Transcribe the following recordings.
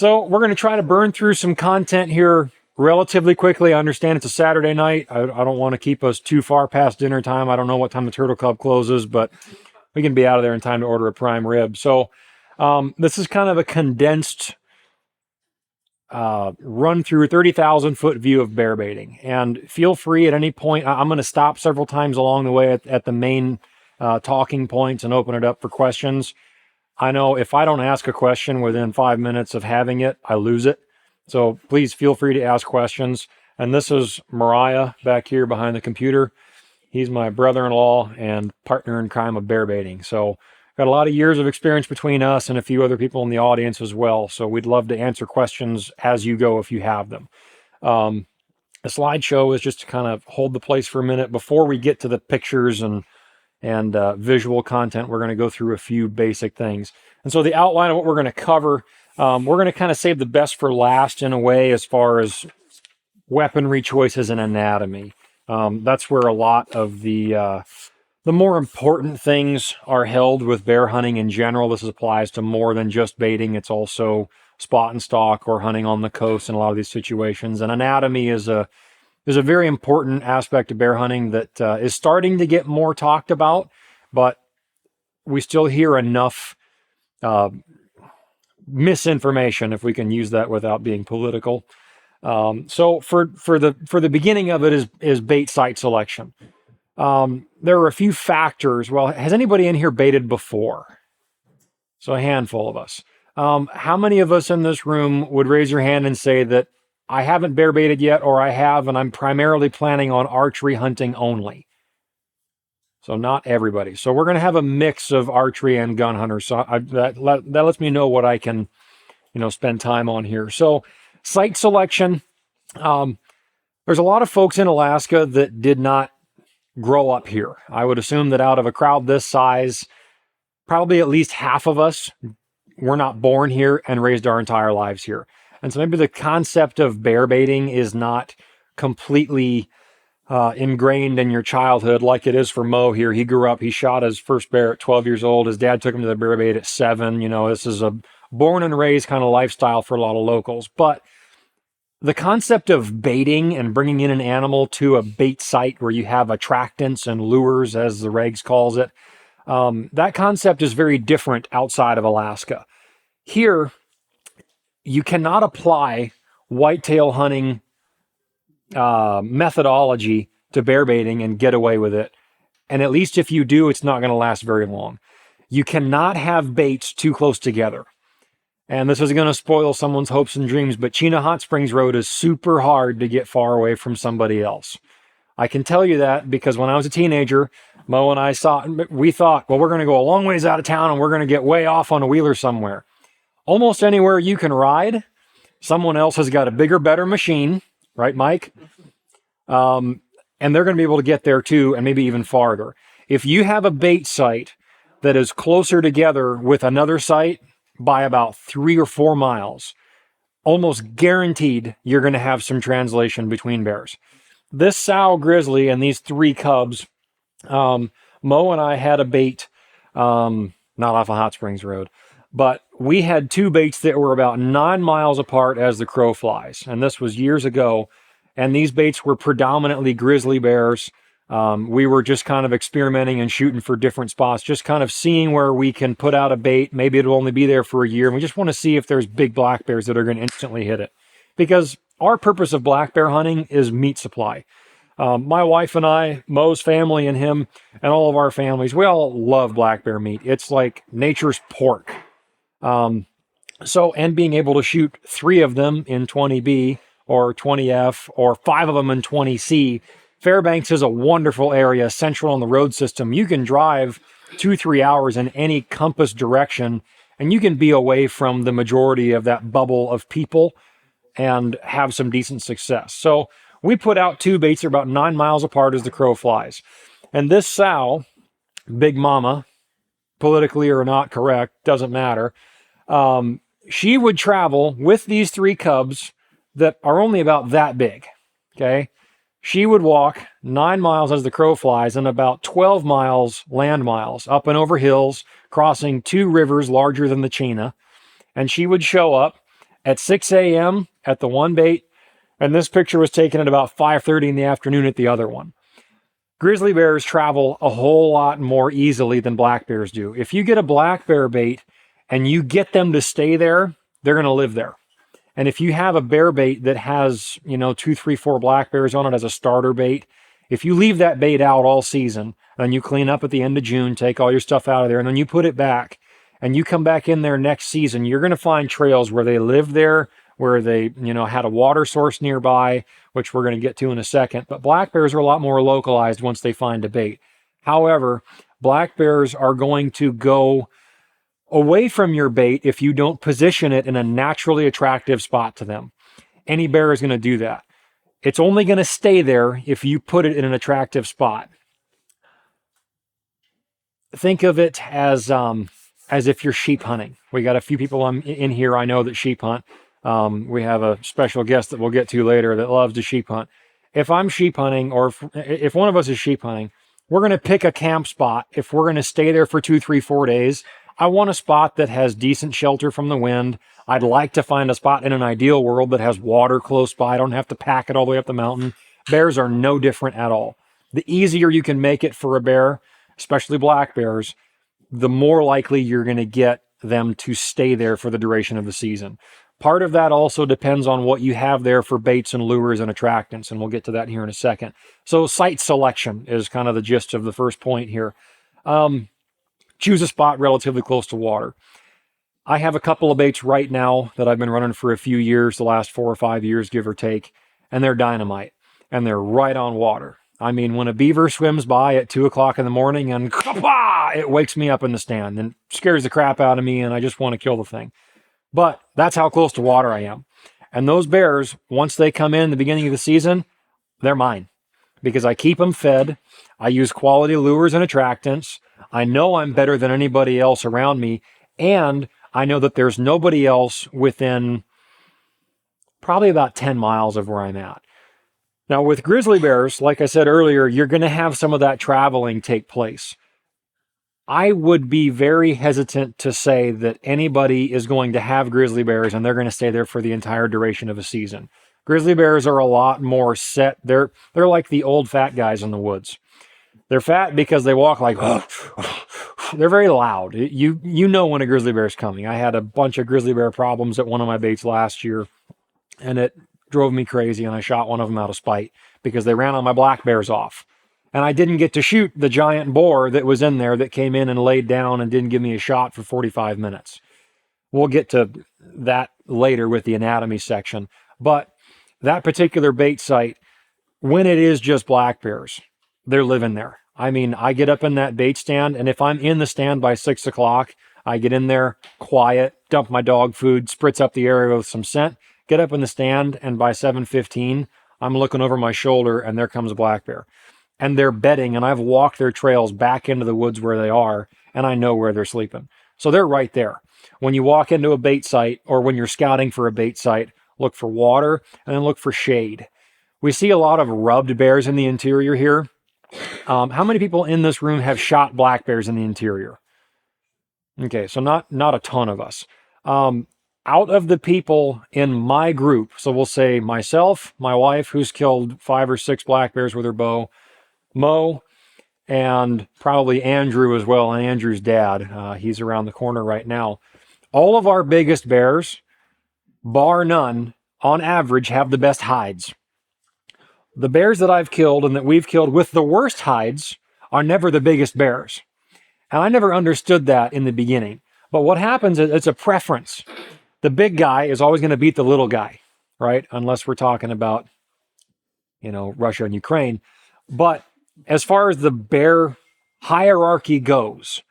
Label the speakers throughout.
Speaker 1: So we're going to try to burn through some content here relatively quickly. I understand it's a Saturday night. I don't want to keep us too far past dinner time. I don't know what time the Turtle Club closes, but we can be out of there in time to order a prime rib. So this is kind of a condensed run through 30,000 foot view of bear baiting. And feel free at any point. I'm going to stop several times along the way at the main talking points and open it up for questions. I know if I don't ask a question within 5 minutes of having it, I lose it. So please feel free to ask questions. And this is Mariah back here behind the computer. He's my brother-in-law and partner in crime of bear baiting. So got a lot of years of experience between us and a few other people in the audience as well. So we'd love to answer questions as you go if you have them. The slideshow is just to kind of hold the place for a minute before we get to the pictures and visual content. We're going to go through a few basic things. And so the outline of what we're going to cover, we're going to kind of save the best for last in a way as far as weaponry choices and anatomy. That's where a lot of the more important things are held with bear hunting in general. This applies to more than just baiting. It's also spot and stalk or hunting on the coast in a lot of these situations. And anatomy is a very important aspect of bear hunting that is starting to get more talked about, but we still hear enough misinformation, if we can use that without being political. So for the beginning of it is bait site selection. There are a few factors. Well, has anybody in here baited before? So a handful of us. How many of us in this room would raise your hand and say that I haven't bear baited yet, or I have, and I'm primarily planning on archery hunting only? So not everybody. So we're going to have a mix of archery and gun hunters. So that lets me know what I can, spend time on here. So site selection. There's a lot of folks in Alaska that did not grow up here. I would assume that out of a crowd this size, probably at least half of us were not born here and raised our entire lives here. And so maybe the concept of bear baiting is not completely ingrained in your childhood like it is for Mo here. He grew up, he shot his first bear at 12 years old. His dad took him to the bear bait at 7. This is a born and raised kind of lifestyle for a lot of locals. But the concept of baiting and bringing in an animal to a bait site where you have attractants and lures, as the regs calls it, that concept is very different outside of Alaska. Here, you cannot apply whitetail hunting methodology to bear baiting and get away with it. And at least if you do, it's not going to last very long. You cannot have baits too close together. And this is going to spoil someone's hopes and dreams, but Chena Hot Springs Road is super hard to get far away from somebody else. I can tell you that because when I was a teenager, Mo and I we thought, well, we're going to go a long ways out of town and we're going to get way off on a wheeler somewhere. Almost anywhere you can ride, someone else has got a bigger, better machine, right, Mike? And they're going to be able to get there too, and maybe even farther. If you have a bait site that is closer together with another site by about 3 or 4 miles, almost guaranteed you're going to have some translation between bears. This sow grizzly and these 3 cubs, Mo and I had a bait, not off of Hot Springs Road, but we had 2 baits that were about 9 miles apart as the crow flies. And this was years ago. And these baits were predominantly grizzly bears. We were just kind of experimenting and shooting for different spots, just kind of seeing where we can put out a bait. Maybe it'll only be there for a year. And we just want to see if there's big black bears that are going to instantly hit it. Because our purpose of black bear hunting is meat supply. My wife and I, Mo's family and him, and all of our families, we all love black bear meat. It's like nature's pork. And being able to shoot 3 of them in 20B or 20F or 5 of them in 20C, Fairbanks is a wonderful area, central on the road system. You can drive 2-3 hours in any compass direction, and you can be away from the majority of that bubble of people and have some decent success. So we put out 2 baits. They're about 9 miles apart as the crow flies. And this sow, Big Mama, politically or not correct, doesn't matter, she would travel with these 3 cubs that are only about that big, okay? She would walk 9 miles as the crow flies and about 12 miles land miles up and over hills, crossing 2 rivers larger than the Chena. And she would show up at 6 a.m. at the one bait, and this picture was taken at about 5:30 in the afternoon at the other one. Grizzly bears travel a whole lot more easily than black bears do. If you get a black bear bait and you get them to stay there, they're going to live there. And if you have a bear bait that has, 2, 3, 4 black bears on it as a starter bait, if you leave that bait out all season, then you clean up at the end of June, take all your stuff out of there, and then you put it back, and you come back in there next season, you're going to find trails where they lived there, where they, had a water source nearby, which we're going to get to in a second. But black bears are a lot more localized once they find a bait. However, black bears are going to go away from your bait if you don't position it in a naturally attractive spot to them. Any bear is going to do that. It's only going to stay there if you put it in an attractive spot. Think of it as if you're sheep hunting. We got a few people in here I know that sheep hunt. We have a special guest that we'll get to later that loves to sheep hunt. If I'm sheep hunting, or if one of us is sheep hunting, we're going to pick a camp spot. If we're going to stay there for 2, 3, 4 days, I want a spot that has decent shelter from the wind. I'd like to find a spot in an ideal world that has water close by. I don't have to pack it all the way up the mountain. Bears are no different at all. The easier you can make it for a bear, especially black bears, the more likely you're going to get them to stay there for the duration of the season. Part of that also depends on what you have there for baits and lures and attractants, and we'll get to that here in a second. So site selection is kind of the gist of the first point here. Choose a spot relatively close to water. I have a couple of baits right now that I've been running for a few years, the last 4 or 5 years, give or take, and they're dynamite, and they're right on water. I mean, when a beaver swims by at 2 o'clock in the morning and it wakes me up in the stand and scares the crap out of me, and I just want to kill the thing. But that's how close to water I am. And those bears, once they come in the beginning of the season, they're mine because I keep them fed. I use quality lures and attractants. I know I'm better than anybody else around me. And I know that there's nobody else within probably about 10 miles of where I'm at. Now, with grizzly bears, like I said earlier, you're going to have some of that traveling take place. I would be very hesitant to say that anybody is going to have grizzly bears and they're going to stay there for the entire duration of a season. Grizzly bears are a lot more set. They're like the old fat guys in the woods. They're fat because they walk like, they're very loud. You know when a grizzly bear is coming. I had a bunch of grizzly bear problems at one of my baits last year, and it drove me crazy, and I shot one of them out of spite because they ran all my black bears off. And I didn't get to shoot the giant boar that was in there that came in and laid down and didn't give me a shot for 45 minutes. We'll get to that later with the anatomy section. But that particular bait site, when it is just black bears, they're living there. I mean, I get up in that bait stand, and if I'm in the stand by 6 o'clock, I get in there quiet, dump my dog food, spritz up the area with some scent, get up in the stand, and by 7:15, I'm looking over my shoulder, and there comes a black bear. And they're bedding, and I've walked their trails back into the woods where they are, and I know where they're sleeping. So they're right there. When you walk into a bait site, or when you're scouting for a bait site, look for water, and then look for shade. We see a lot of rubbed bears in the interior here. How many people in this room have shot black bears in the interior? Okay, so not a ton of us. Out of the people in my group, so we'll say myself, my wife, who's killed 5 or 6 black bears with her bow, Mo, and probably Andrew as well, and Andrew's dad. He's around the corner right now. All of our biggest bears, bar none, on average, have the best hides. The bears that I've killed and that we've killed with the worst hides are never the biggest bears. And I never understood that in the beginning. But what happens is it's a preference. The big guy is always going to beat the little guy, right? Unless we're talking about, Russia and Ukraine. But as far as the bear hierarchy goes,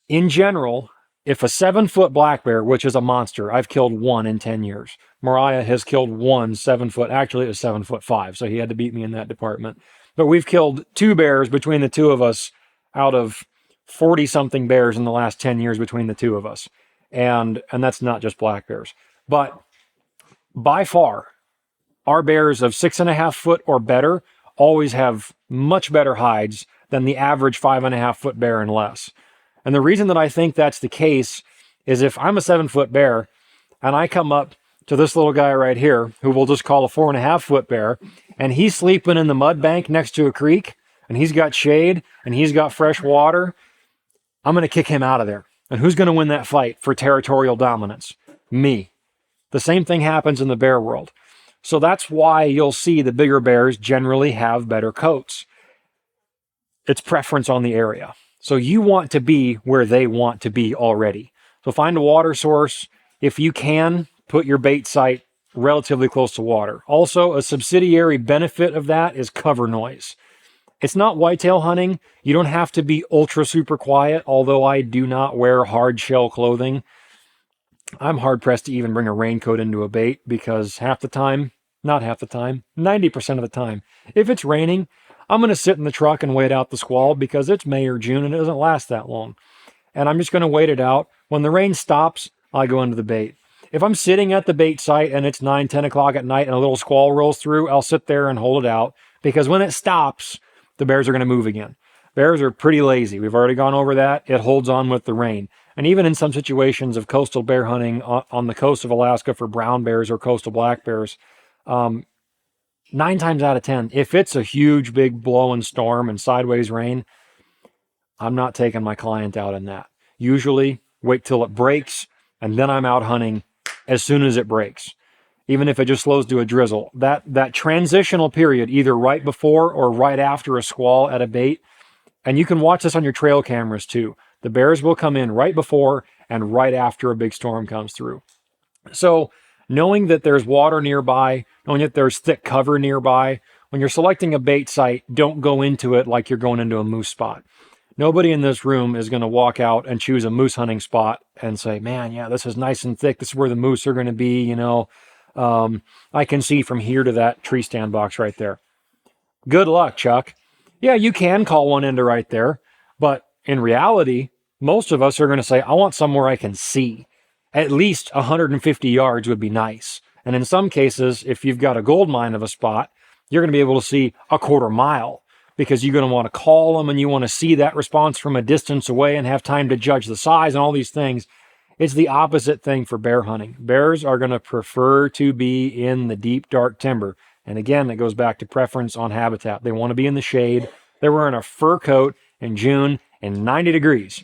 Speaker 1: in general, if a 7-foot black bear, which is a monster, I've killed 1 in 10 years. Mariah has killed 1 7-foot. Actually, it was 7'5", so he had to beat me in that department. But we've killed 2 bears between the two of us out of 40-something bears in the last 10 years between the two of us. And that's not just black bears. But by far, our bears of 6.5 foot or better always have much better hides than the average 5.5 foot bear and less. And the reason that I think that's the case is if I'm a 7-foot bear and I come up to this little guy right here, who we'll just call a 4.5-foot bear, and he's sleeping in the mud bank next to a creek, and he's got shade, and he's got fresh water, I'm going to kick him out of there. And who's going to win that fight for territorial dominance? Me. The same thing happens in the bear world. So that's why you'll see the bigger bears generally have better coats. It's preference on the area. So you want to be where they want to be already. So find a water source. If you can, put your bait site relatively close to water. Also, a subsidiary benefit of that is cover noise. It's not whitetail hunting. You don't have to be ultra super quiet, although I do not wear hard shell clothing. I'm hard pressed to even bring a raincoat into a bait because half the time, not half the time, 90% of the time, if it's raining, I'm going to sit in the truck and wait out the squall because it's May or June and it doesn't last that long. And I'm just going to wait it out. When the rain stops, I go into the bait. If I'm sitting at the bait site and it's 9, 10 o'clock at night and a little squall rolls through, I'll sit there and hold it out because when it stops, the bears are going to move again. Bears are pretty lazy. We've already gone over that. It holds on with the rain. And even in some situations of coastal bear hunting on the coast of Alaska for brown bears or coastal black bears, 9 times out of 10, if it's a huge, big blowing storm and sideways rain, I'm not taking my client out in that. Usually, wait till it breaks, and then I'm out hunting as soon as it breaks. Even if it just slows to a drizzle. That transitional period, either right before or right after a squall at a bait, and you can watch this on your trail cameras too. The bears will come in right before and right after a big storm comes through. So knowing that there's water nearby, knowing that there's thick cover nearby, when you're selecting a bait site, don't go into it like you're going into a moose spot. Nobody in this room is going to walk out and choose a moose hunting spot and say, man, yeah, this is nice and thick. This is where the moose are going to be, you know. I can see from here to that tree stand box right there. Good luck, Chuck. Yeah, you can call one into right there, but in reality, most of us are going to say, I want somewhere I can see. At least 150 yards would be nice. And in some cases, if you've got a gold mine of a spot, you're going to be able to see a quarter mile because you're going to want to call them and you want to see that response from a distance away and have time to judge the size and all these things. It's the opposite thing for bear hunting. Bears are going to prefer to be in the deep, dark timber. And again, it goes back to preference on habitat. They want to be in the shade. They're wearing a fur coat in June and 90 degrees.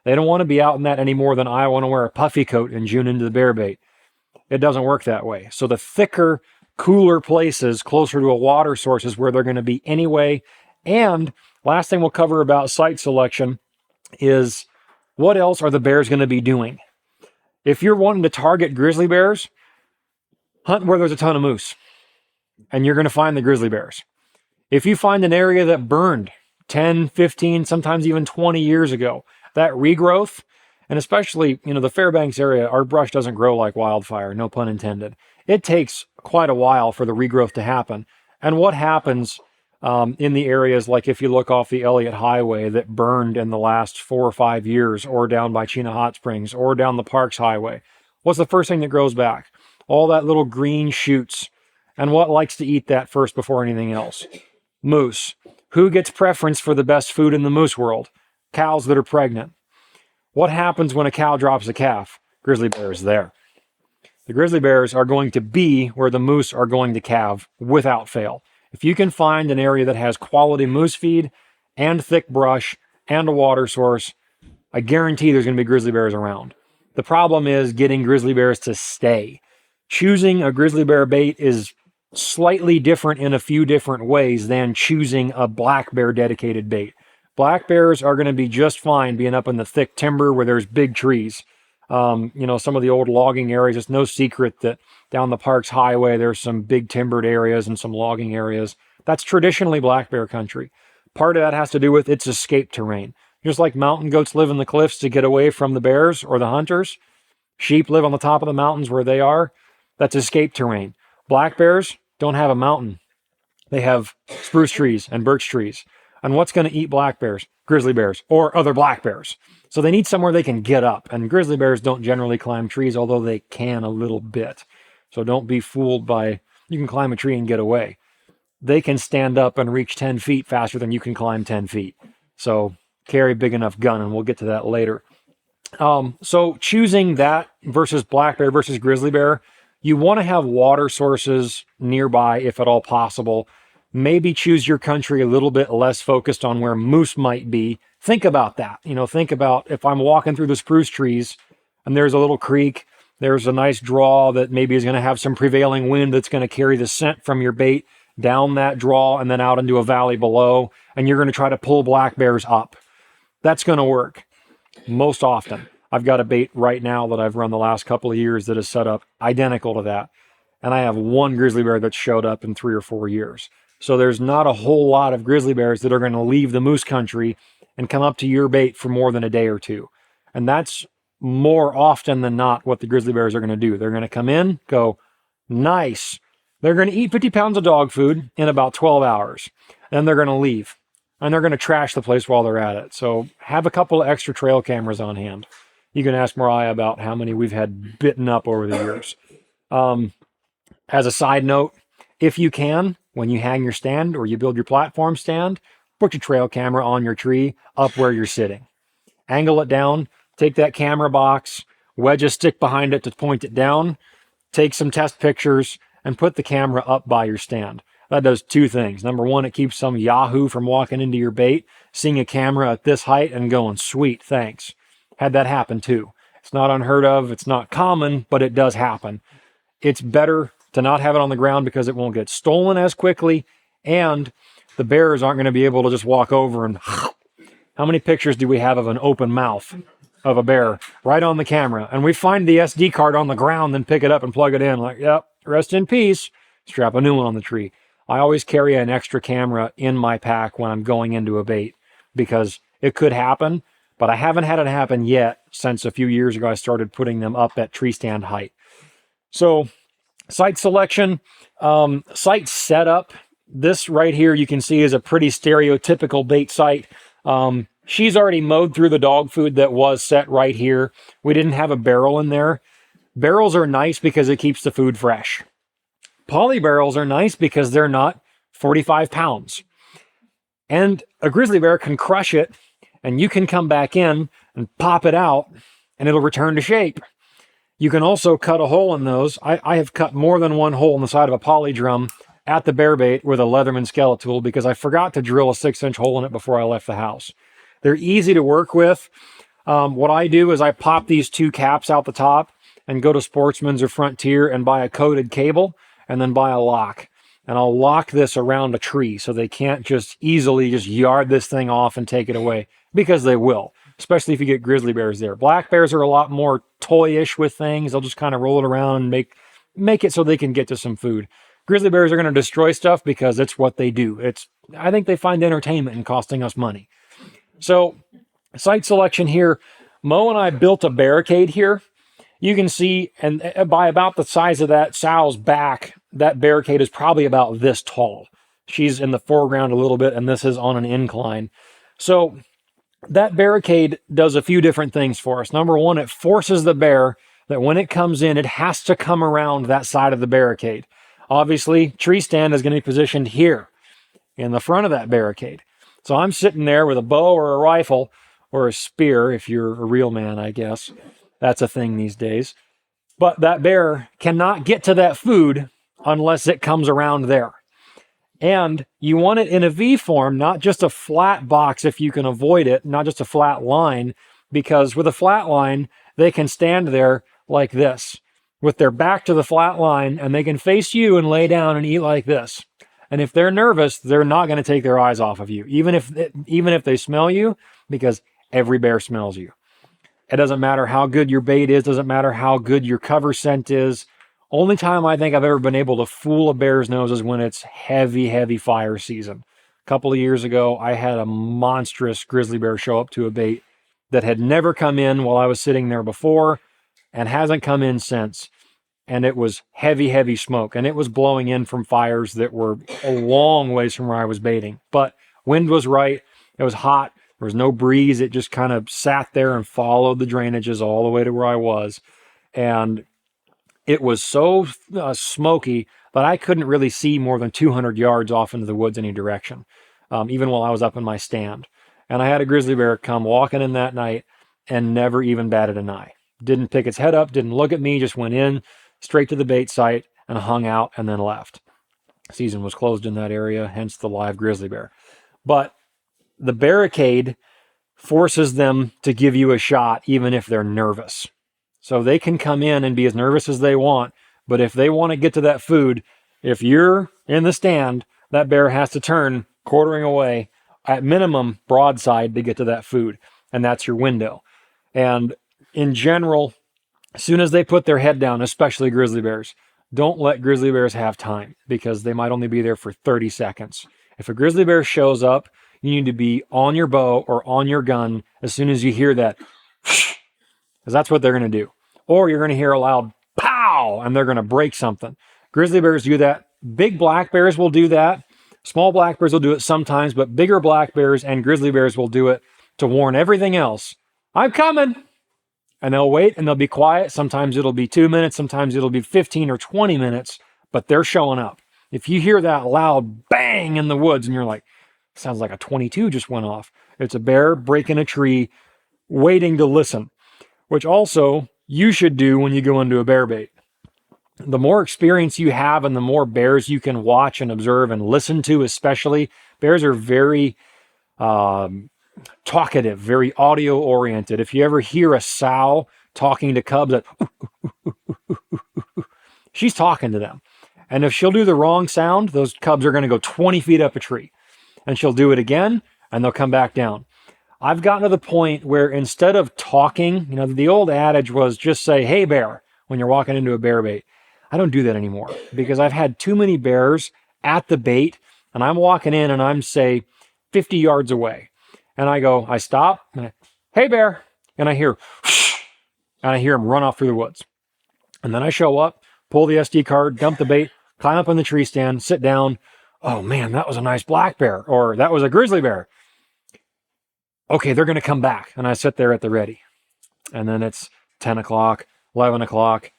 Speaker 1: They don't want to be out in that any more than I want to wear a puffy coat in June into the bear bait. It doesn't work that way. So the thicker, cooler places closer to a water source is where they're going to be anyway. And last thing we'll cover about site selection is what else are the bears going to be doing? If you're wanting to target grizzly bears, hunt where there's a ton of moose, and you're going to find the grizzly bears. If you find an area that burned 10, 15, sometimes even 20 years ago, that regrowth, and especially, the Fairbanks area, our brush doesn't grow like wildfire, no pun intended. It takes quite a while for the regrowth to happen. And what happens in the areas like if you look off the Elliott Highway that burned in the last 4 or 5 years, or down by Chena Hot Springs, or down the Parks Highway, what's the first thing that grows back? All that little green shoots. And what likes to eat that first before anything else? Moose. Who gets preference for the best food in the moose world? Cows that are pregnant. What happens when a cow drops a calf? Grizzly bear is there. The grizzly bears are going to be where the moose are going to calve without fail. If you can find an area that has quality moose feed and thick brush and a water source, I guarantee there's going to be grizzly bears around. The problem is getting grizzly bears to stay. Choosing a grizzly bear bait is slightly different in a few different ways than choosing a black bear dedicated bait. Black bears are going to be just fine being up in the thick timber where there's big trees. Some of the old logging areas, it's no secret that down the Parks Highway, there's some big timbered areas and some logging areas. That's traditionally black bear country. Part of that has to do with its escape terrain. Just like mountain goats live in the cliffs to get away from the bears or the hunters, sheep live on the top of the mountains where they are. That's escape terrain. Black bears don't have a mountain. They have spruce trees and birch trees. And what's going to eat black bears? Grizzly bears or other black bears. So they need somewhere they can get up. And grizzly bears don't generally climb trees, although they can a little bit. So don't be fooled by, you can climb a tree and get away. They can stand up and reach 10 feet faster than you can climb 10 feet. So carry a big enough gun, and we'll get to that later. So choosing that versus black bear versus grizzly bear, You want to have water sources nearby if at all possible. Maybe choose your country a little bit less focused on where moose might be. Think about that. Think about if I'm walking through the spruce trees and there's a little creek, there's a nice draw that maybe is going to have some prevailing wind that's going to carry the scent from your bait down that draw and then out into a valley below, and you're going to try to pull black bears up. That's going to work most often. I've got a bait right now that I've run the last couple of years that is set up identical to that. And I have one grizzly bear that showed up in 3 or 4 years. So there's not a whole lot of grizzly bears that are going to leave the moose country and come up to your bait for more than a day or two. And that's more often than not what the grizzly bears are going to do. They're going to come in, go, nice. They're going to eat 50 pounds of dog food in about 12 hours. Then they're going to leave. And they're going to trash the place while they're at it. So have a couple of extra trail cameras on hand. You can ask Mariah about how many we've had bitten up over the years. As a side note, if you can, when you hang your stand or you build your platform stand, put your trail camera on your tree up where you're sitting. Angle it down, take that camera box, wedge a stick behind it to point it down, take some test pictures, and put the camera up by your stand. That does 2 things. Number 1, it keeps some yahoo from walking into your bait, seeing a camera at this height and going, sweet, thanks. Had that happen too. It's not unheard of. It's not common, but it does happen. It's better to not have it on the ground because it won't get stolen as quickly, and the bears aren't going to be able to just walk over and how many pictures do we have of an open mouth of a bear right on the camera? And we find the SD card on the ground, then pick it up and plug it in like, yep, rest in peace. Strap a new one on the tree. I always carry an extra camera in my pack when I'm going into a bait because it could happen. But I haven't had it happen yet since a few years ago I started putting them up at tree stand height. So site selection, site setup. This right here you can see is a pretty stereotypical bait site. She's already mowed through the dog food that was set right here. We didn't have a barrel in there. Barrels are nice because it keeps the food fresh. Poly barrels are nice because they're not 45 pounds. And a grizzly bear can crush it, and you can come back in and pop it out, and it'll return to shape. You can also cut a hole in those. I have cut more than one hole in the side of a poly drum at the bear bait with a Leatherman skeleton tool because I forgot to drill a 6-inch hole in it before I left the house. They're easy to work with. What I do is I pop these 2 caps out the top and go to Sportsman's or Frontier and buy a coated cable and then buy a lock. And I'll lock this around a tree so they can't just easily just yard this thing off and take it away, because they will, especially if you get grizzly bears there. Black bears are a lot more toyish with things. They'll just kind of roll it around and make it so they can get to some food. Grizzly bears are going to destroy stuff because it's what they do. I think they find entertainment in costing us money. So site selection here, Mo and I built a barricade here. You can see, and by about the size of that sow's back, that barricade is probably about this tall. She's in the foreground a little bit, and this is on an incline. So that barricade does a few different things for us. Number 1, it forces the bear that when it comes in, it has to come around that side of the barricade. Obviously, tree stand is going to be positioned here in the front of that barricade. So I'm sitting there with a bow or a rifle or a spear, if you're a real man, I guess. That's a thing these days. But that bear cannot get to that food unless it comes around there. And you want it in a V form, not just a flat box if you can avoid it, not just a flat line, because with a flat line, they can stand there like this with their back to the flat line, and they can face you and lay down and eat like this. And if they're nervous, they're not going to take their eyes off of you, even if they smell you, because every bear smells you. It doesn't matter how good your bait is, doesn't matter how good your cover scent is. Only time I think I've ever been able to fool a bear's nose is when it's heavy, heavy fire season. A couple of years ago, I had a monstrous grizzly bear show up to a bait that had never come in while I was sitting there before and hasn't come in since. And it was heavy, heavy smoke. And it was blowing in from fires that were a long ways from where I was baiting. But wind was right. It was hot. There was no breeze. It just kind of sat there and followed the drainages all the way to where I was. And it was so smoky that I couldn't really see more than 200 yards off into the woods any direction, even while I was up in my stand. And I had a grizzly bear come walking in that night and never even batted an eye. Didn't pick its head up, didn't look at me, just went in, straight to the bait site and hung out and then left. Season was closed in that area, hence the live grizzly bear. But the barricade forces them to give you a shot even if they're nervous. So they can come in and be as nervous as they want, but if they want to get to that food, if you're in the stand, that bear has to turn quartering away, at minimum broadside, to get to that food. And that's your window. And in general, as soon as they put their head down, especially grizzly bears, don't let grizzly bears have time, because they might only be there for 30 seconds. If a grizzly bear shows up, you need to be on your bow or on your gun as soon as you hear that, because that's what they're going to do. Or you're going to hear a loud pow, and they're going to break something. Grizzly bears do that. Big black bears will do that. Small black bears will do it sometimes, but bigger black bears and grizzly bears will do it to warn everything else. I'm coming! And they'll wait and they'll be quiet. Sometimes it'll be 2 minutes. Sometimes it'll be 15 or 20 minutes, but they're showing up. If you hear that loud bang in the woods and you're like, sounds like a 22 just went off, it's a bear breaking a tree, waiting to listen, which also you should do when you go into a bear bait. The more experience you have and the more bears you can watch and observe and listen to, especially, bears are very talkative, very audio oriented. If you ever hear a sow talking to cubs, that she's talking to them. And if she'll do the wrong sound, those cubs are going to go 20 feet up a tree. And she'll do it again, and they'll come back down. I've gotten to the point where instead of talking, the old adage was just say, "Hey, bear," when you're walking into a bear bait. I don't do that anymore, because I've had too many bears at the bait, and I'm walking in and I'm, say, 50 yards away. And I stop, and "Hey, bear," and I hear, whoosh, and I hear him run off through the woods. And then I show up, pull the SD card, dump the bait, climb up on the tree stand, sit down. "Oh man, that was a nice black bear," or "that was a grizzly bear." Okay, they're going to come back. And I sit there at the ready. And then it's 10 o'clock, 11 o'clock,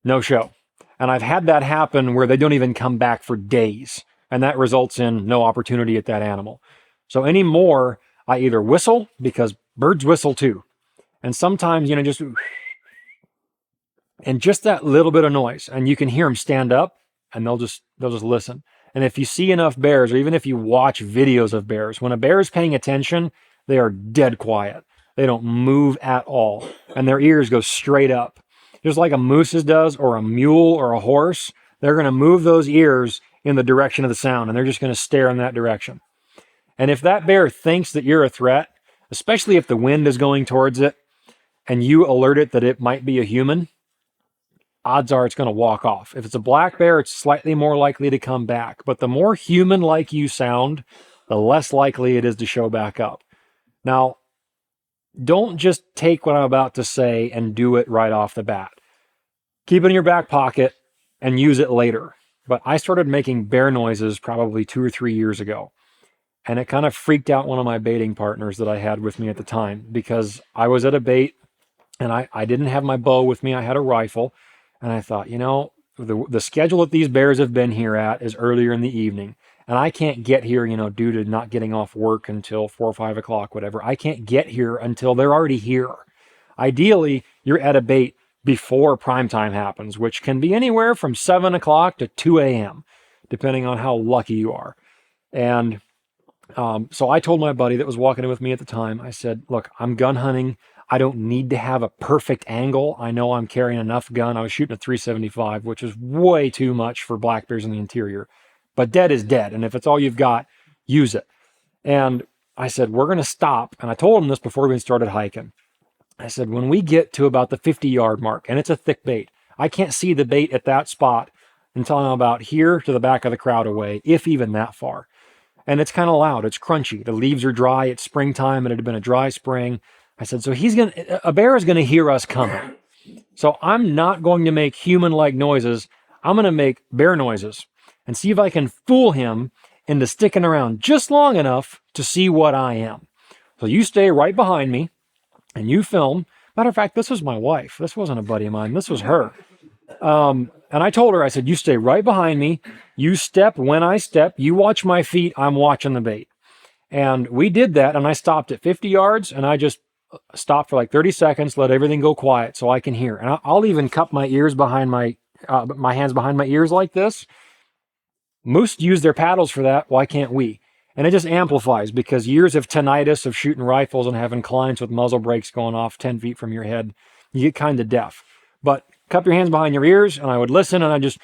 Speaker 1: no show. And I've had that happen where they don't even come back for days. And that results in no opportunity at that animal. So anymore, I either whistle, because birds whistle too. And sometimes, just that little bit of noise. And you can hear them stand up and they'll just listen. And if you see enough bears, or even if you watch videos of bears, when a bear is paying attention, they are dead quiet. They don't move at all. And their ears go straight up. Just like a moose's does, or a mule or a horse, they're going to move those ears in the direction of the sound, and they're just going to stare in that direction. And if that bear thinks that you're a threat, especially if the wind is going towards it, and you alert it that it might be a human, odds are it's going to walk off. If it's a black bear, it's slightly more likely to come back. But the more human-like you sound, the less likely it is to show back up. Now, don't just take what I'm about to say and do it right off the bat. Keep it in your back pocket and use it later. But I started making bear noises probably 2 or 3 years ago. And it kind of freaked out one of my baiting partners that I had with me at the time, because I was at a bait and I didn't have my bow with me. I had a rifle. And I thought, the schedule that these bears have been here at is earlier in the evening. And I can't get here, due to not getting off work until 4 or 5 o'clock, whatever. I can't get here until they're already here. Ideally, you're at a bait before prime time happens, which can be anywhere from 7 o'clock to 2 a.m., depending on how lucky you are. And so I told my buddy that was walking in with me at the time, I said, "Look, I'm gun hunting. I don't need to have a perfect angle. I know I'm carrying enough gun." I was shooting a 375, which is way too much for black bears in the interior. But dead is dead. And if it's all you've got, use it. And I said, "We're going to stop." And I told him this before we started hiking. I said, "When we get to about the 50-yard mark, and it's a thick bait, I can't see the bait at that spot until I'm about here to the back of the crowd away, if even that far. And it's kind of loud. It's crunchy. The leaves are dry. It's springtime, and it had been a dry spring." I said, "So a bear is going to hear us coming. So I'm not going to make human-like noises. I'm going to make bear noises and see if I can fool him into sticking around just long enough to see what I am. So you stay right behind me and you film." Matter of fact, this was my wife. This wasn't a buddy of mine. This was her. And I told her, I said, "You stay right behind me. You step when I step. You watch my feet. I'm watching the bait." And we did that. And I stopped at 50 yards and I just stopped for like 30 seconds, let everything go quiet so I can hear. And I'll even cup my ears behind my my hands behind my ears like this. Moose use their paddles for that. Why can't we? And it just amplifies because years of tinnitus of shooting rifles and having clients with muzzle brakes going off 10 feet from your head, you get kind of deaf. But cup your hands behind your ears, and I would listen, and I just,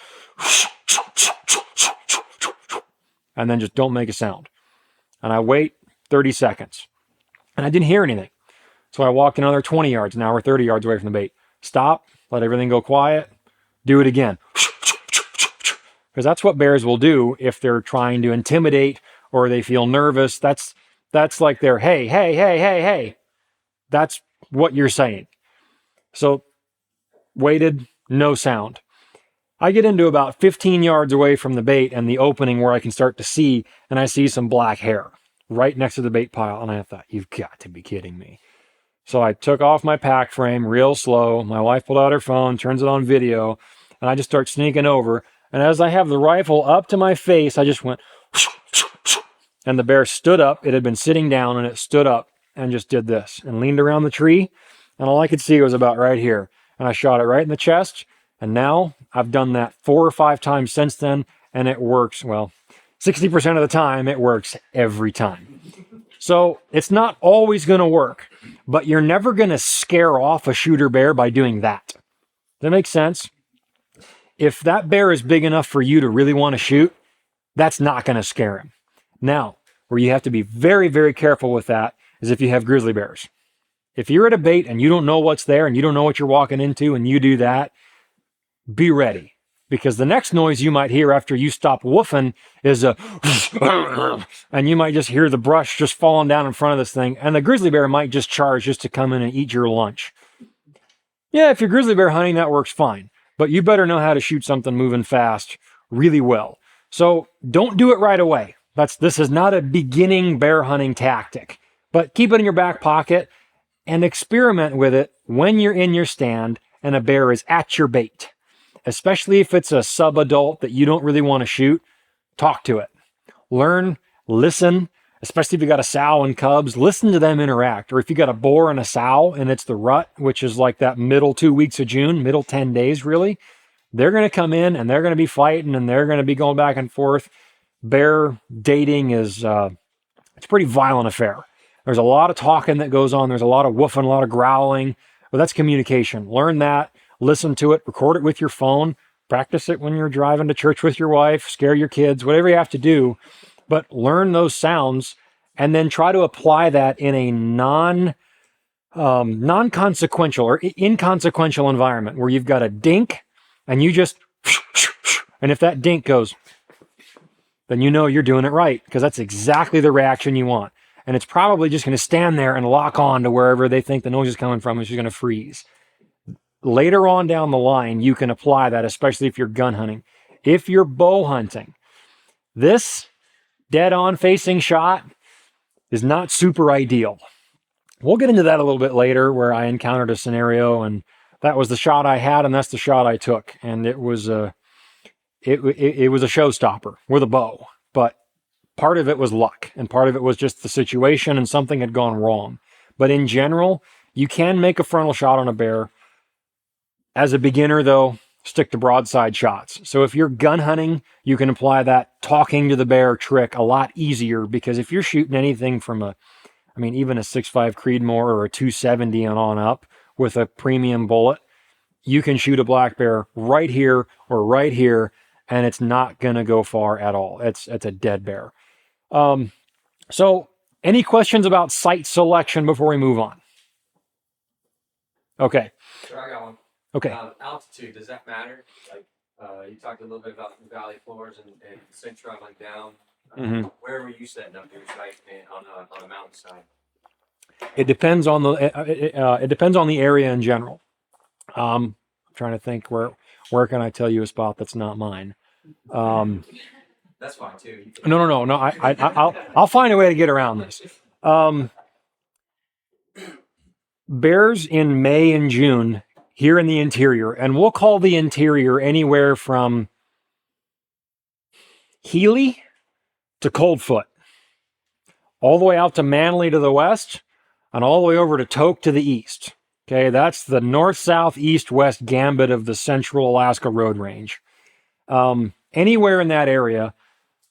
Speaker 1: and then just don't make a sound. And I wait 30 seconds. And I didn't hear anything. So I walked another 20 yards. Now we're 30 yards away from the bait. Stop, let everything go quiet, do it again. Because that's what bears will do if they're trying to intimidate or they feel nervous. That's like their, hey, hey, hey, hey, hey. That's what you're saying. So waited, no sound. I get into about 15 yards away from the bait and the opening where I can start to see, and I see some black hair right next to the bait pile. And I thought, you've got to be kidding me. So I took off my pack frame real slow. My wife pulled out her phone, turns it on video, and I just start sneaking over. And as I have the rifle up to my face, I just went, and the bear stood up. It had been sitting down, and it stood up and just did this and leaned around the tree. And all I could see was about right here. And I shot it right in the chest. And now I've done that 4 or 5 times since then, and it works. Well, 60% of the time, it works every time. So it's not always going to work, but you're never going to scare off a shooter bear by doing that. Does that make sense? If that bear is big enough for you to really want to shoot, that's not going to scare him. Now, where you have to be very, very careful with that is if you have grizzly bears. If you're at a bait and you don't know what's there and you don't know what you're walking into and you do that, be ready. Because the next noise you might hear after you stop woofing is a and you might just hear the brush just falling down in front of this thing, and the grizzly bear might just charge just to come in and eat your lunch. Yeah, if you're grizzly bear hunting, that works fine. But you better know how to shoot something moving fast really well. So don't do it right away. This is not a beginning bear hunting tactic. But keep it in your back pocket and experiment with it when you're in your stand and a bear is at your bait. Especially if it's a sub-adult that you don't really want to shoot, talk to it. Learn, listen, especially if you got a sow and cubs, listen to them interact. Or if you got a boar and a sow and it's the rut, which is like that middle 2 weeks of June, middle 10 days really, they're going to come in and they're going to be fighting and they're going to be going back and forth. Bear dating is, it's a pretty violent affair. There's a lot of talking that goes on. There's a lot of woofing, a lot of growling, but that's communication. Learn that. Listen to it, record it with your phone, practice it when you're driving to church with your wife, scare your kids, whatever you have to do, but learn those sounds and then try to apply that in a non-consequential or inconsequential environment where you've got a dink and you just, and if that dink goes, then you know you're doing it right because that's exactly the reaction you want. And it's probably just going to stand there and lock on to wherever they think the noise is coming from and she's going to freeze. Later on down the line, you can apply that, especially if you're gun hunting. If you're bow hunting, this dead-on facing shot is not super ideal. We'll get into that a little bit later where I encountered a scenario and that was the shot I had and that's the shot I took. And it was a showstopper with a bow. But part of it was luck and part of it was just the situation and something had gone wrong. But in general, you can make a frontal shot on a bear. As a beginner, though, stick to broadside shots. So if you're gun hunting, you can apply that talking to the bear trick a lot easier because if you're shooting anything from even a 6.5 Creedmoor or a 270 and on up with a premium bullet, you can shoot a black bear right here or right here, and it's not going to go far at all. It's a dead bear. So any questions about site selection before we move on? Okay.
Speaker 2: Sure, I got one.
Speaker 1: Okay.
Speaker 2: Altitude, does that matter? Like, you talked a little bit about the valley floors and since traveling down. Where were you setting up your site on a mountainside?
Speaker 1: It depends on the area in general. I'm trying to think where can I tell you a spot that's not mine.
Speaker 2: That's fine too.
Speaker 1: No. I'll find a way to get around this. Bears in May and June here in the interior, and we'll call the interior anywhere from Healy to Coldfoot, all the way out to Manly to the west, and all the way over to Tok to the east. Okay, that's the north, south, east, west gambit of the Central Alaska Road Range. Anywhere in that area,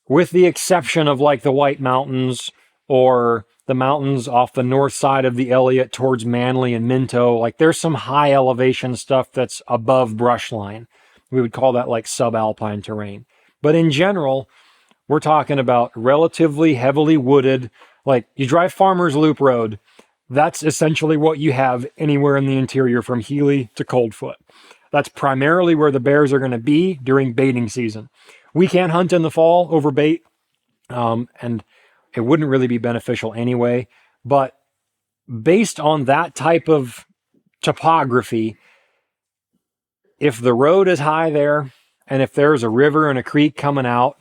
Speaker 1: with the exception of like the White Mountains or the mountains off the north side of the Elliott towards Manly and Minto, like there's some high elevation stuff that's above brush line. We would call that like subalpine terrain. But in general, we're talking about relatively heavily wooded, like you drive Farmers Loop Road, that's essentially what you have anywhere in the interior from Healy to Coldfoot. That's primarily where the bears are going to be during baiting season. We can't hunt in the fall over bait, and it wouldn't really be beneficial anyway. But based on that type of topography, if the road is high there, and if there's a river and a creek coming out,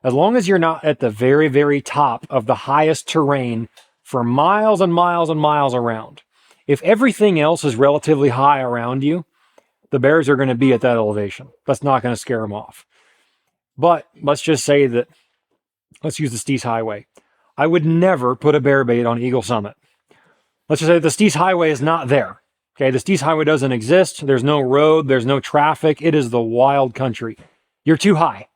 Speaker 1: as long as you're not at the very, very top of the highest terrain for miles and miles and miles around, if everything else is relatively high around you, the bears are going to be at that elevation. That's not going to scare them off. But let's just say that, let's use the Steese Highway. I would never put a bear bait on Eagle Summit. Let's just say the Steese Highway is not there. Okay, the Steese Highway doesn't exist. There's no road. There's no traffic. It is the wild country. You're too high.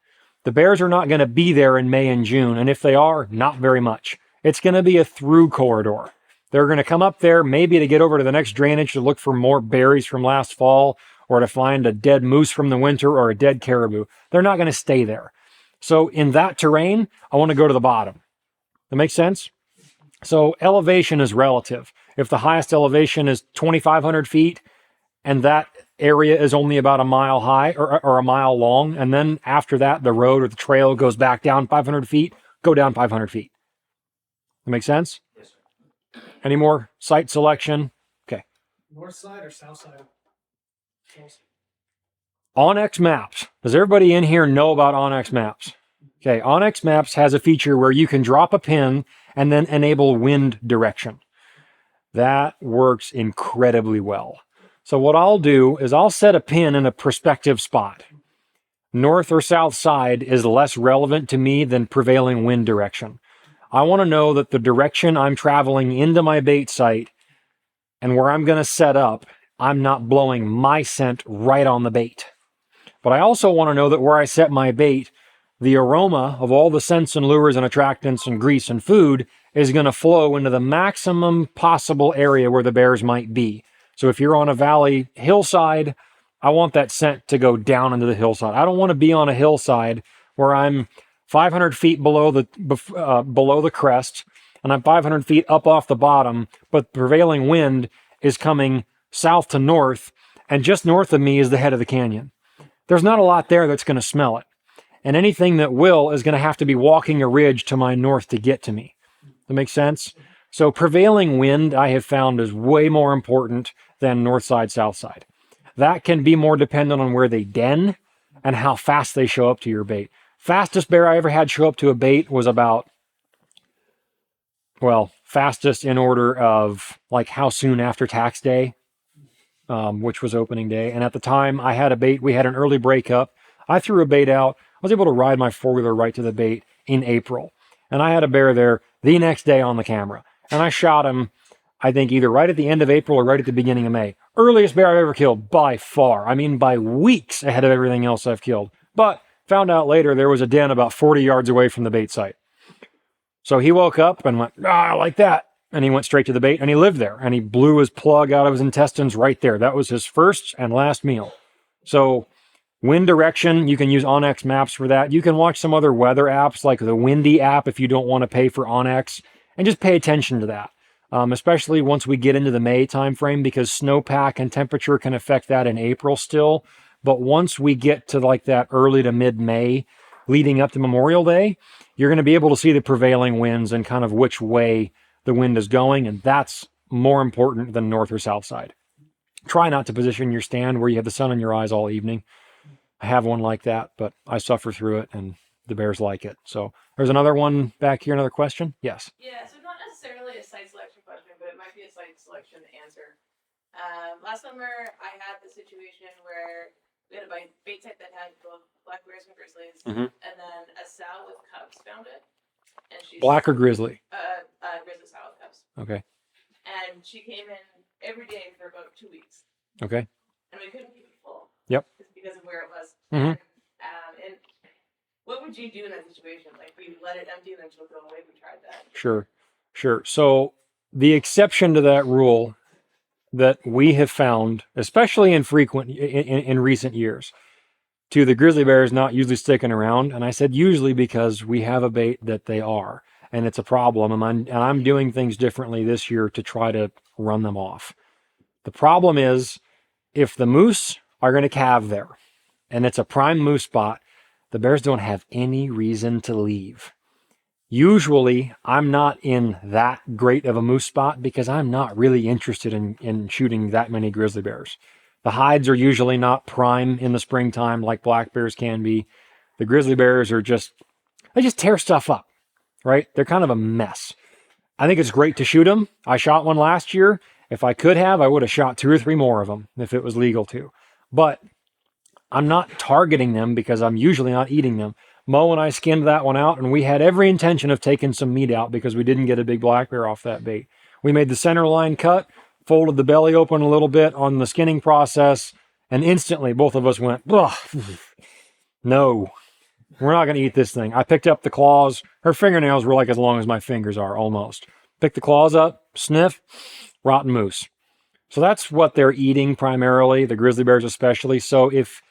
Speaker 1: The bears are not going to be there in May and June. And if they are, not very much. It's going to be a through corridor. They're going to come up there maybe to get over to the next drainage to look for more berries from last fall or to find a dead moose from the winter or a dead caribou. They're not going to stay there. So in that terrain, I want to go to the bottom. That makes sense? So elevation is relative. If the highest elevation is 2,500 feet and that area is only about a mile high or a mile long, and then after that, the road or the trail goes back down 500 feet, go down 500 feet. That make sense?
Speaker 2: Yes, sir.
Speaker 1: Any more site selection? Okay.
Speaker 3: North side or south side?
Speaker 1: Onyx Maps. Does everybody in here know about Onyx Maps? Okay, Onyx Maps has a feature where you can drop a pin and then enable wind direction. That works incredibly well. So what I'll do is I'll set a pin in a prospective spot. North or south side is less relevant to me than prevailing wind direction. I want to know that the direction I'm traveling into my bait site and where I'm going to set up, I'm not blowing my scent right on the bait. But I also want to know that where I set my bait, the aroma of all the scents and lures and attractants and grease and food is going to flow into the maximum possible area where the bears might be. So if you're on a valley hillside, I want that scent to go down into the hillside. I don't want to be on a hillside where I'm 500 feet below the crest and I'm 500 feet up off the bottom, but the prevailing wind is coming south to north, and just north of me is the head of the canyon. There's not a lot there that's going to smell it. And anything that will is going to have to be walking a ridge to my north to get to me. That makes sense? So prevailing wind, I have found, is way more important than north side, south side. That can be more dependent on where they den and how fast they show up to your bait. Fastest bear I ever had show up to a bait was about, well, fastest in order of like how soon after tax day, which was opening day. And at the time I had a bait, we had an early breakup. I threw a bait out. I was able to ride my four-wheeler right to the bait in April. And I had a bear there the next day on the camera. And I shot him, I think, either right at the end of April or right at the beginning of May. Earliest bear I've ever killed by far. I mean, by weeks ahead of everything else I've killed. But found out later there was a den about 40 yards away from the bait site. So he woke up and went, I like that. And he went straight to the bait and he lived there. And he blew his plug out of his intestines right there. That was his first and last meal. So wind direction, you can use Onyx Maps for that. You can watch some other weather apps like the Windy app if you don't want to pay for Onyx. And just pay attention to that, especially once we get into the May timeframe, because snowpack and temperature can affect that in April still. But once we get to like that early to mid-May leading up to Memorial Day, you're going to be able to see the prevailing winds and kind of which way the wind is going. And that's more important than north or south side. Try not to position your stand where you have the sun in your eyes all evening. I have one like that, but I suffer through it and the bears like it. So there's another one back here, another question? Yes.
Speaker 4: Yeah, so not necessarily a site selection question, but it might be a site selection answer. Last summer, I had the situation where we had a bait type that had both black bears and grizzlies, and then a sow with cubs found it. And she
Speaker 1: Black or grizzly?
Speaker 4: Grizzly sow with cubs.
Speaker 1: Okay.
Speaker 4: And she came in every day for about 2 weeks.
Speaker 1: Okay.
Speaker 4: And we couldn't keep it full.
Speaker 1: Yep.
Speaker 4: Just because of where it was.
Speaker 1: Mhm.
Speaker 4: And what would you do in that situation? Like, you let it empty and then she'll go away? We tried that.
Speaker 1: Sure. So the exception to that rule that we have found, especially in recent years, to the grizzly bears not usually sticking around, and I said usually because we have a bait that they are, and it's a problem, and I'm doing things differently this year to try to run them off. The problem is, if the moose are going to calve there, and it's a prime moose spot, the bears don't have any reason to leave. Usually, I'm not in that great of a moose spot because I'm not really interested in shooting that many grizzly bears. The hides are usually not prime in the springtime like black bears can be. The grizzly bears they just tear stuff up, right? They're kind of a mess. I think it's great to shoot them. I shot one last year. If I could have, I would have shot 2 or 3 more of them if it was legal to. But I'm not targeting them because I'm usually not eating them. Mo and I skinned that one out, and we had every intention of taking some meat out because we didn't get a big black bear off that bait. We made the center line cut, folded the belly open a little bit on the skinning process, and instantly both of us went, ugh, no, we're not going to eat this thing. I picked up the claws. Her fingernails were like as long as my fingers are, almost. Picked the claws up, sniff, rotten moose. So that's what they're eating primarily, the grizzly bears especially. So if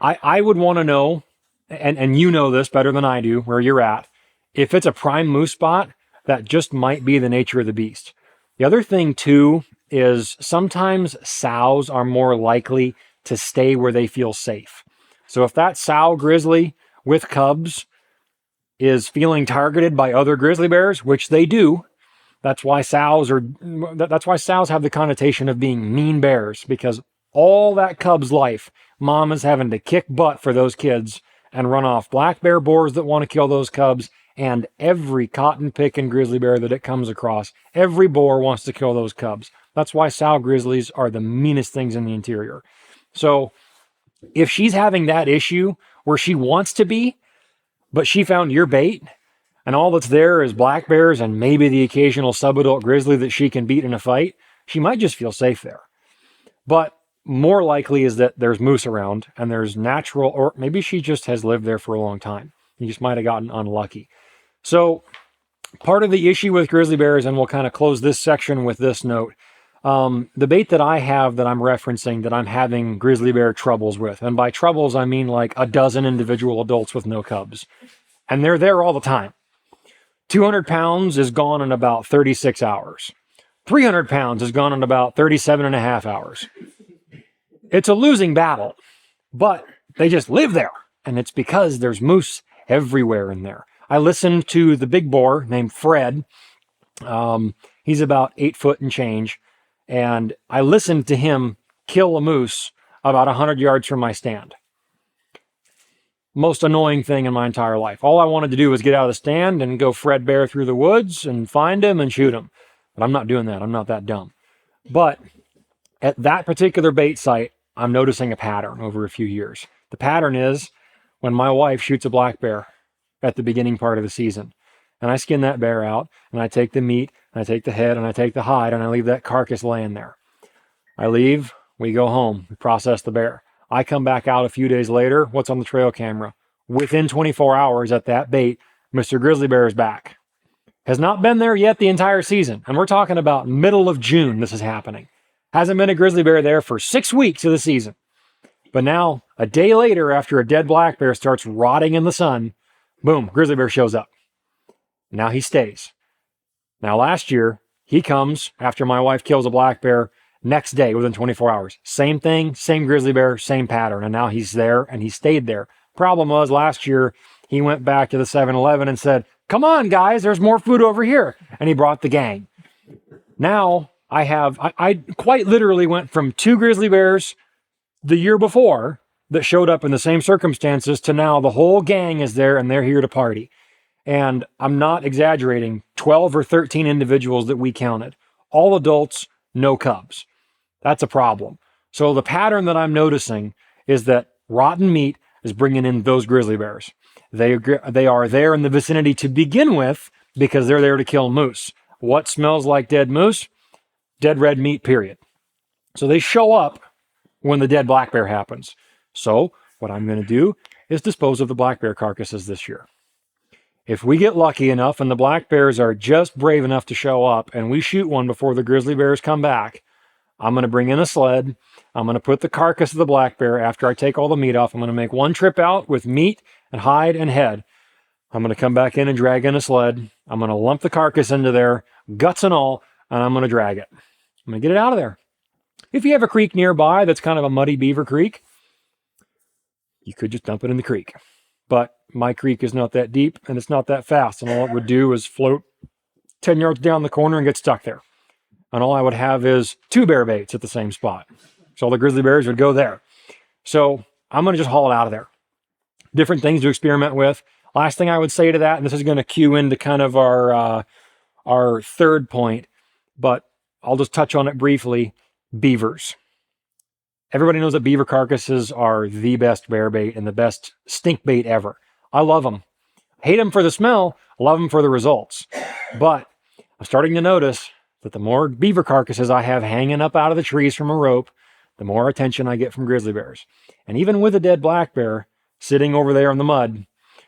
Speaker 1: I would want to know, and you know this better than I do, where you're at, if it's a prime moose spot, that just might be the nature of the beast. The other thing, too, is sometimes sows are more likely to stay where they feel safe. So if that sow grizzly with cubs is feeling targeted by other grizzly bears, which they do, that's why sows have the connotation of being mean bears, because all that cub's life, mom is having to kick butt for those kids and run off black bear boars that want to kill those cubs, and every cotton picking grizzly bear that it comes across. Every boar wants to kill those cubs. That's why sow grizzlies are the meanest things in the interior. So if she's having that issue where she wants to be, but she found your bait, and all that's there is black bears and maybe the occasional subadult grizzly that she can beat in a fight, she might just feel safe there. But more likely is that there's moose around and there's natural, or maybe she just has lived there for a long time. You just might have gotten unlucky. So part of the issue with grizzly bears, and we'll kind of close this section with this note, the bait that I have that I'm referencing that I'm having grizzly bear troubles with, and by troubles I mean like a dozen individual adults with no cubs, and they're there all the time. 200 pounds is gone in about 36 hours. 300 pounds is gone in about 37 and a half hours. It's a losing battle, but they just live there. And it's because there's moose everywhere in there. I listened to the big boar named Fred. He's about 8 foot and change. And I listened to him kill a moose about 100 yards from my stand. Most annoying thing in my entire life. All I wanted to do was get out of the stand and go Fred Bear through the woods and find him and shoot him. But I'm not doing that. I'm not that dumb. But at that particular bait site, I'm noticing a pattern over a few years. The pattern is when my wife shoots a black bear at the beginning part of the season, and I skin that bear out, and I take the meat, and I take the head, and I take the hide, and I leave that carcass laying there. I leave, we go home, we process the bear. I come back out a few days later, what's on the trail camera? Within 24 hours at that bait, Mr. Grizzly Bear is back. Has not been there yet the entire season, and we're talking about middle of June this is happening. Hasn't been a grizzly bear there for 6 weeks of the season. But now, a day later, after a dead black bear starts rotting in the sun, boom, grizzly bear shows up. Now he stays. Now last year, he comes after my wife kills a black bear next day within 24 hours. Same thing, same grizzly bear, same pattern. And now he's there and he stayed there. Problem was last year, he went back to the 7-Eleven and said, "Come on, guys, there's more food over here." And he brought the gang. Now, I quite literally went from 2 grizzly bears the year before that showed up in the same circumstances to now the whole gang is there and they're here to party. And I'm not exaggerating, 12 or 13 individuals that we counted. All adults, no cubs. That's a problem. So the pattern that I'm noticing is that rotten meat is bringing in those grizzly bears. They are there in the vicinity to begin with because they're there to kill moose. What smells like dead moose? dead red meat, period. So they show up when the dead black bear happens. So what I'm going to do is dispose of the black bear carcasses this year. If we get lucky enough and the black bears are just brave enough to show up and we shoot one before the grizzly bears come back, I'm going to bring in a sled. I'm going to put the carcass of the black bear after I take all the meat off. I'm going to make one trip out with meat and hide and head. I'm going to come back in and drag in a sled. I'm going to lump the carcass into there, guts and all, and I'm going to drag it. I'm going to get it out of there. If you have a creek nearby that's kind of a muddy beaver creek, you could just dump it in the creek. But my creek is not that deep and it's not that fast. And all it would do is float 10 yards down the corner and get stuck there. And all I would have is 2 bear baits at the same spot. So all the grizzly bears would go there. So I'm going to just haul it out of there. Different things to experiment with. Last thing I would say to that, and this is going to cue into kind of our third point, but I'll just touch on it briefly. Beavers. Everybody knows that beaver carcasses are the best bear bait and the best stink bait ever. I love them. Hate them for the smell, love them for the results. But I'm starting to notice that the more beaver carcasses I have hanging up out of the trees from a rope, the more attention I get from grizzly bears. And even with a dead black bear sitting over there in the mud,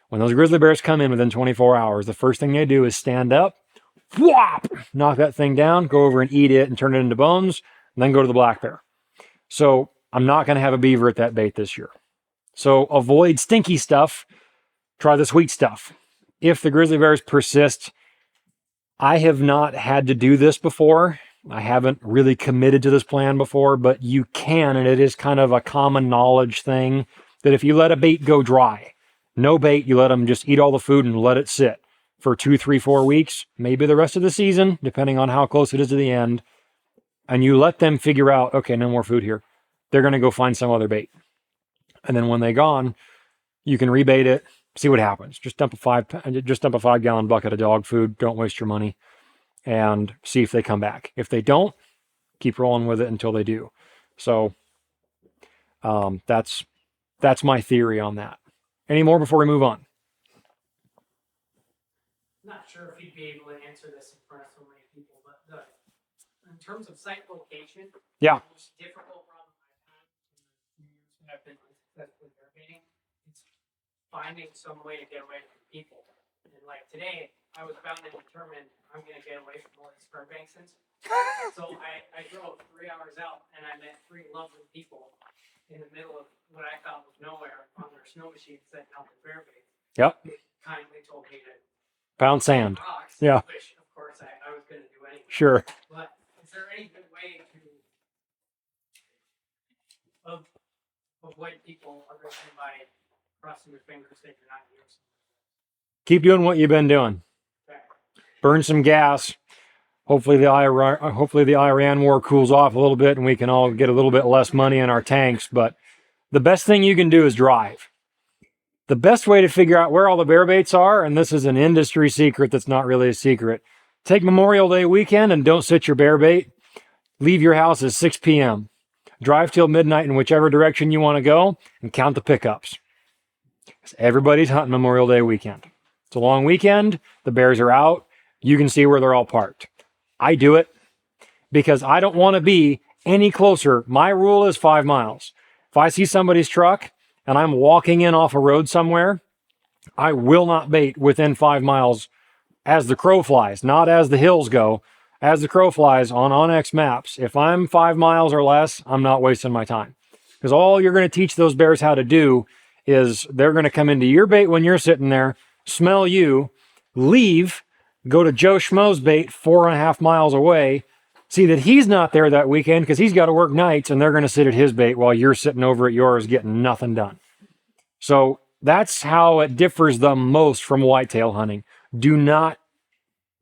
Speaker 1: when those grizzly bears come in within 24 hours, the first thing they do is stand up, whop, knock that thing down, go over and eat it and turn it into bones, and then go to the black bear. So I'm not going to have a beaver at that bait this year. So avoid stinky stuff. Try the sweet stuff. If the grizzly bears persist, I have not had to do this before. I haven't really committed to this plan before, but you can, and it is kind of a common knowledge thing that if you let a bait go dry, no bait, you let them just eat all the food and let it sit for 2, 3, 4 weeks, maybe the rest of the season, depending on how close it is to the end. And you let them figure out, okay, no more food here. They're going to go find some other bait. And then when they're gone, you can rebait it, see what happens. Just dump a 5-gallon bucket of dog food. Don't waste your money. And see if they come back. If they don't, keep rolling with it until they do. So that's my theory on that. Any more before we move on?
Speaker 3: Not sure if you'd be able to answer this in front of so many people, but in terms of site location,
Speaker 1: Yeah.
Speaker 3: the most difficult problem I've had in the years that I've been successfully bear baiting, it's finding some way to get away from people. And like today, I was bound and determined I'm going to get away from all these Fairbanksons. So I drove 3 hours out and I met 3 lovely people in the middle of what I thought was nowhere on their snow machines setting out the bear bait.
Speaker 1: Yep.
Speaker 3: They kindly told me to
Speaker 1: Pound sand.
Speaker 3: rocks,
Speaker 1: Yeah.
Speaker 3: which of course I was going to do anyway.
Speaker 1: Sure.
Speaker 3: But is there any good way to avoid people other than by crossing your fingers that you're not using?
Speaker 1: Keep doing what you've been doing.
Speaker 3: Okay.
Speaker 1: Burn some gas. Hopefully the Iran war cools off a little bit and we can all get a little bit less money in our tanks. But the best thing you can do is drive. The best way to figure out where all the bear baits are, and this is an industry secret that's not really a secret, take Memorial Day weekend and don't sit your bear bait. Leave your house at 6 p.m. Drive till midnight in whichever direction you want to go and count the pickups. Everybody's hunting Memorial Day weekend. It's a long weekend. The bears are out. You can see where they're all parked. I do it because I don't want to be any closer. My rule is 5 miles. If I see somebody's truck and I'm walking in off a road somewhere, I will not bait within 5 miles as the crow flies, not as the hills go, as the crow flies on onX maps. If I'm 5 miles or less, I'm not wasting my time. Because all you're going to teach those bears how to do is they're going to come into your bait when you're sitting there, smell you, leave, go to Joe Schmo's bait 4.5 miles away, see that he's not there that weekend because he's got to work nights and they're going to sit at his bait while you're sitting over at yours getting nothing done. So that's how it differs the most from whitetail hunting. Do not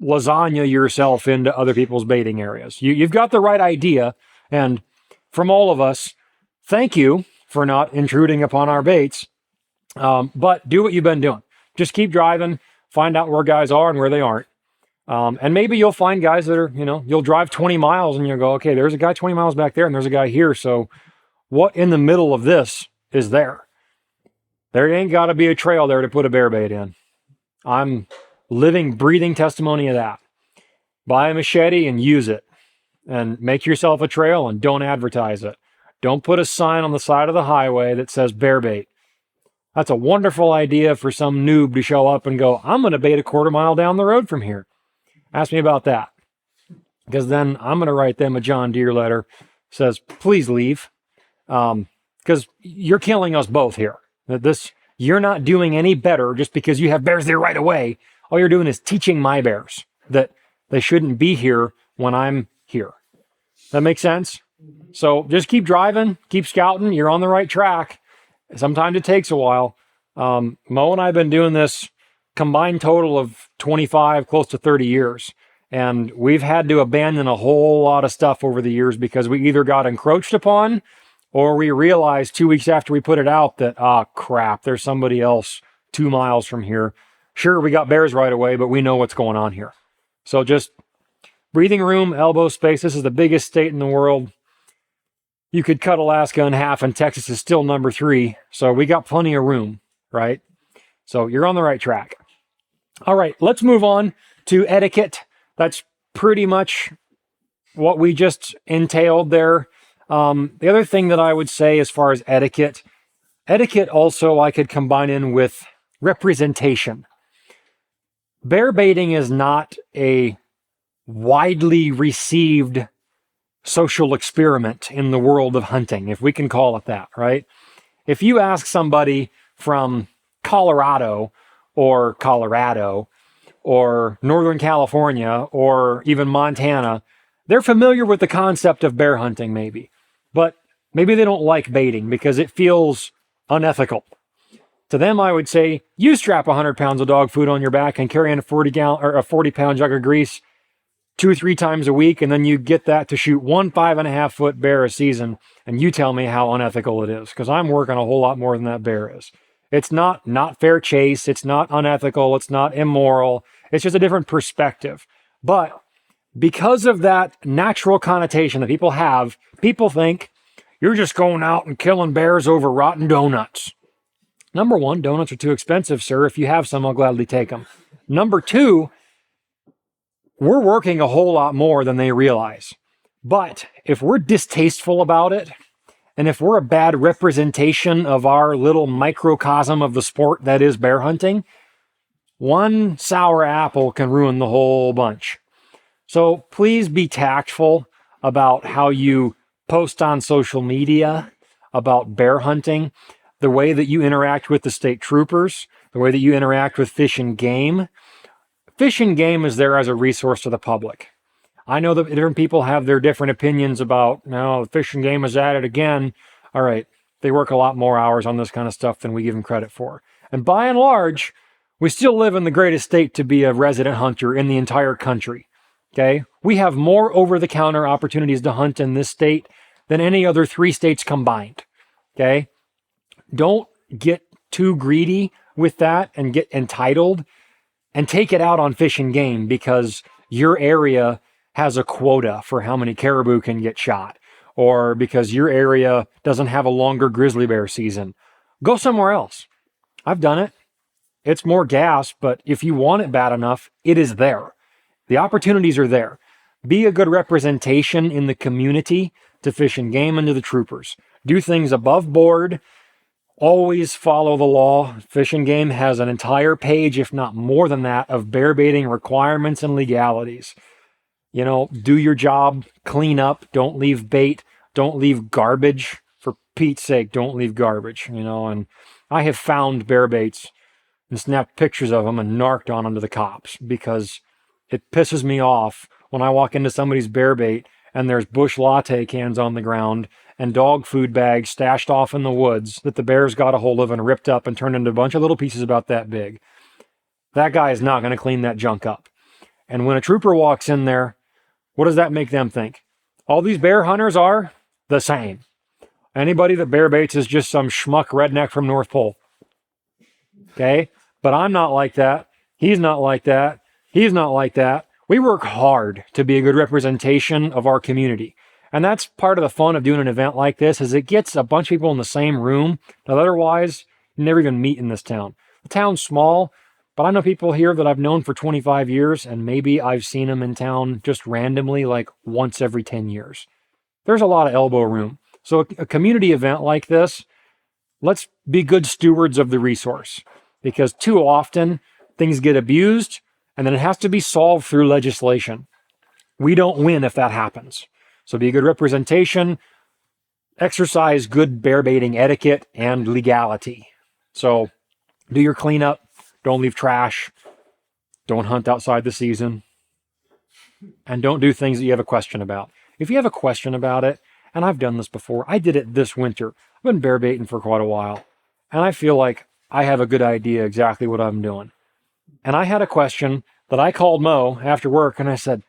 Speaker 1: lasagna yourself into other people's baiting areas. You've got the right idea, and from all of us, thank you for not intruding upon our baits, but do what you've been doing. Just keep driving, find out where guys are and where they aren't. And maybe you'll find guys that are, you'll drive 20 miles and you'll go, okay, there's a guy 20 miles back there and there's a guy here. So what in the middle of this is there? There ain't got to be a trail there to put a bear bait in. I'm living, breathing testimony of that. Buy a machete and use it. and make yourself a trail and don't advertise it. Don't put a sign on the side of the highway that says bear bait. That's a wonderful idea for some noob to show up and go, I'm going to bait a quarter mile down the road from here. Ask me about that. Because then I'm going to write them a John Deere letter says, please leave. Because you're killing us both here. You're not doing any better just because you have bears there right away. All you're doing is teaching my bears that they shouldn't be here when I'm here. That makes sense? So just keep driving, keep scouting. You're on the right track. Sometimes it takes a while. Mo and I have been doing this combined total of 25, close to 30 years. And we've had to abandon a whole lot of stuff over the years because we either got encroached upon or we realized 2 weeks after we put it out that, crap, there's somebody else 2 miles from here. Sure, we got bears right away, but we know what's going on here. So just breathing room, elbow space. This is the biggest state in the world. You could cut Alaska in half and Texas is still number 3. So we got plenty of room, right? So you're on the right track. All right, let's move on to etiquette. That's pretty much what we just entailed there. The other thing that I would say as far as etiquette also I could combine in with representation. Bear baiting is not a widely received social experiment in the world of hunting, if we can call it that, right? If you ask somebody from Colorado or Northern California or even Montana, they're familiar with the concept of bear hunting maybe, but maybe they don't like baiting because it feels unethical. To them, I would say, you strap 100 pounds of dog food on your back and carry in a 40-pound jug of grease 2 or 3 times a week, and then you get that to shoot 1 5.5-foot bear a season, and you tell me how unethical it is, because I'm working a whole lot more than that bear is. It's not fair chase, it's not unethical, it's not immoral, it's just a different perspective. But because of that natural connotation that people have, people think you're just going out and killing bears over rotten donuts. Number 1, donuts are too expensive, sir. If you have some, I'll gladly take them. Number 2, we're working a whole lot more than they realize. But if we're distasteful about it, and if we're a bad representation of our little microcosm of the sport that is bear hunting, one sour apple can ruin the whole bunch. So please be tactful about how you post on social media about bear hunting, the way that you interact with the state troopers, the way that you interact with Fish and Game. Fish and Game is there as a resource to the public. I know that different people have their different opinions about, no, Fish and Game is at it again. All right, they work a lot more hours on this kind of stuff than we give them credit for. And by and large, we still live in the greatest state to be a resident hunter in the entire country. Okay? We have more over-the-counter opportunities to hunt in this state than any other 3 states combined. Okay? Don't get too greedy with that and get entitled and take it out on Fish and Game because your area has a quota for how many caribou can get shot, or because your area doesn't have a longer grizzly bear season. Go somewhere else. I've done it. It's more gas, but if you want it bad enough, it is there. The opportunities are there. Be a good representation in the community to Fish and Game and to the troopers. Do things above board. Always follow the law. Fish and Game has an entire page, if not more than that, of bear baiting requirements and legalities. You know, do your job, clean up, don't leave bait, don't leave garbage. For Pete's sake, don't leave garbage, you know. And I have found bear baits and snapped pictures of them and narked on them to the cops because it pisses me off when I walk into somebody's bear bait and there's Bush Latte cans on the ground and dog food bags stashed off in the woods that the bears got a hold of and ripped up and turned into a bunch of little pieces about that big. That guy is not going to clean that junk up. And when a trooper walks in there, what does that make them think? All these bear hunters are the same. Anybody that bear baits is just some schmuck redneck from North Pole. Okay? But I'm not like that. He's not like that. He's not like that. We work hard to be a good representation of our community. And that's part of the fun of doing an event like this, is it gets a bunch of people in the same room that otherwise you never even meet in this town. The town's small, But I know people here that I've known for 25 years, and maybe I've seen them in town just randomly, like once every 10 years. There's a lot of elbow room. So a community event like this, let's be good stewards of the resource, because too often things get abused and then it has to be solved through legislation. We don't win if that happens. So be a good representation, exercise good bear baiting etiquette and legality. So do your cleanup, don't leave trash, don't hunt outside the season, and don't do things that you have a question about. If you have a question about it, and I've done this before, I did it this winter. I've been bear baiting for quite a while, and I feel like I have a good idea exactly what I'm doing. And I had a question that I called Mo after work, and I said,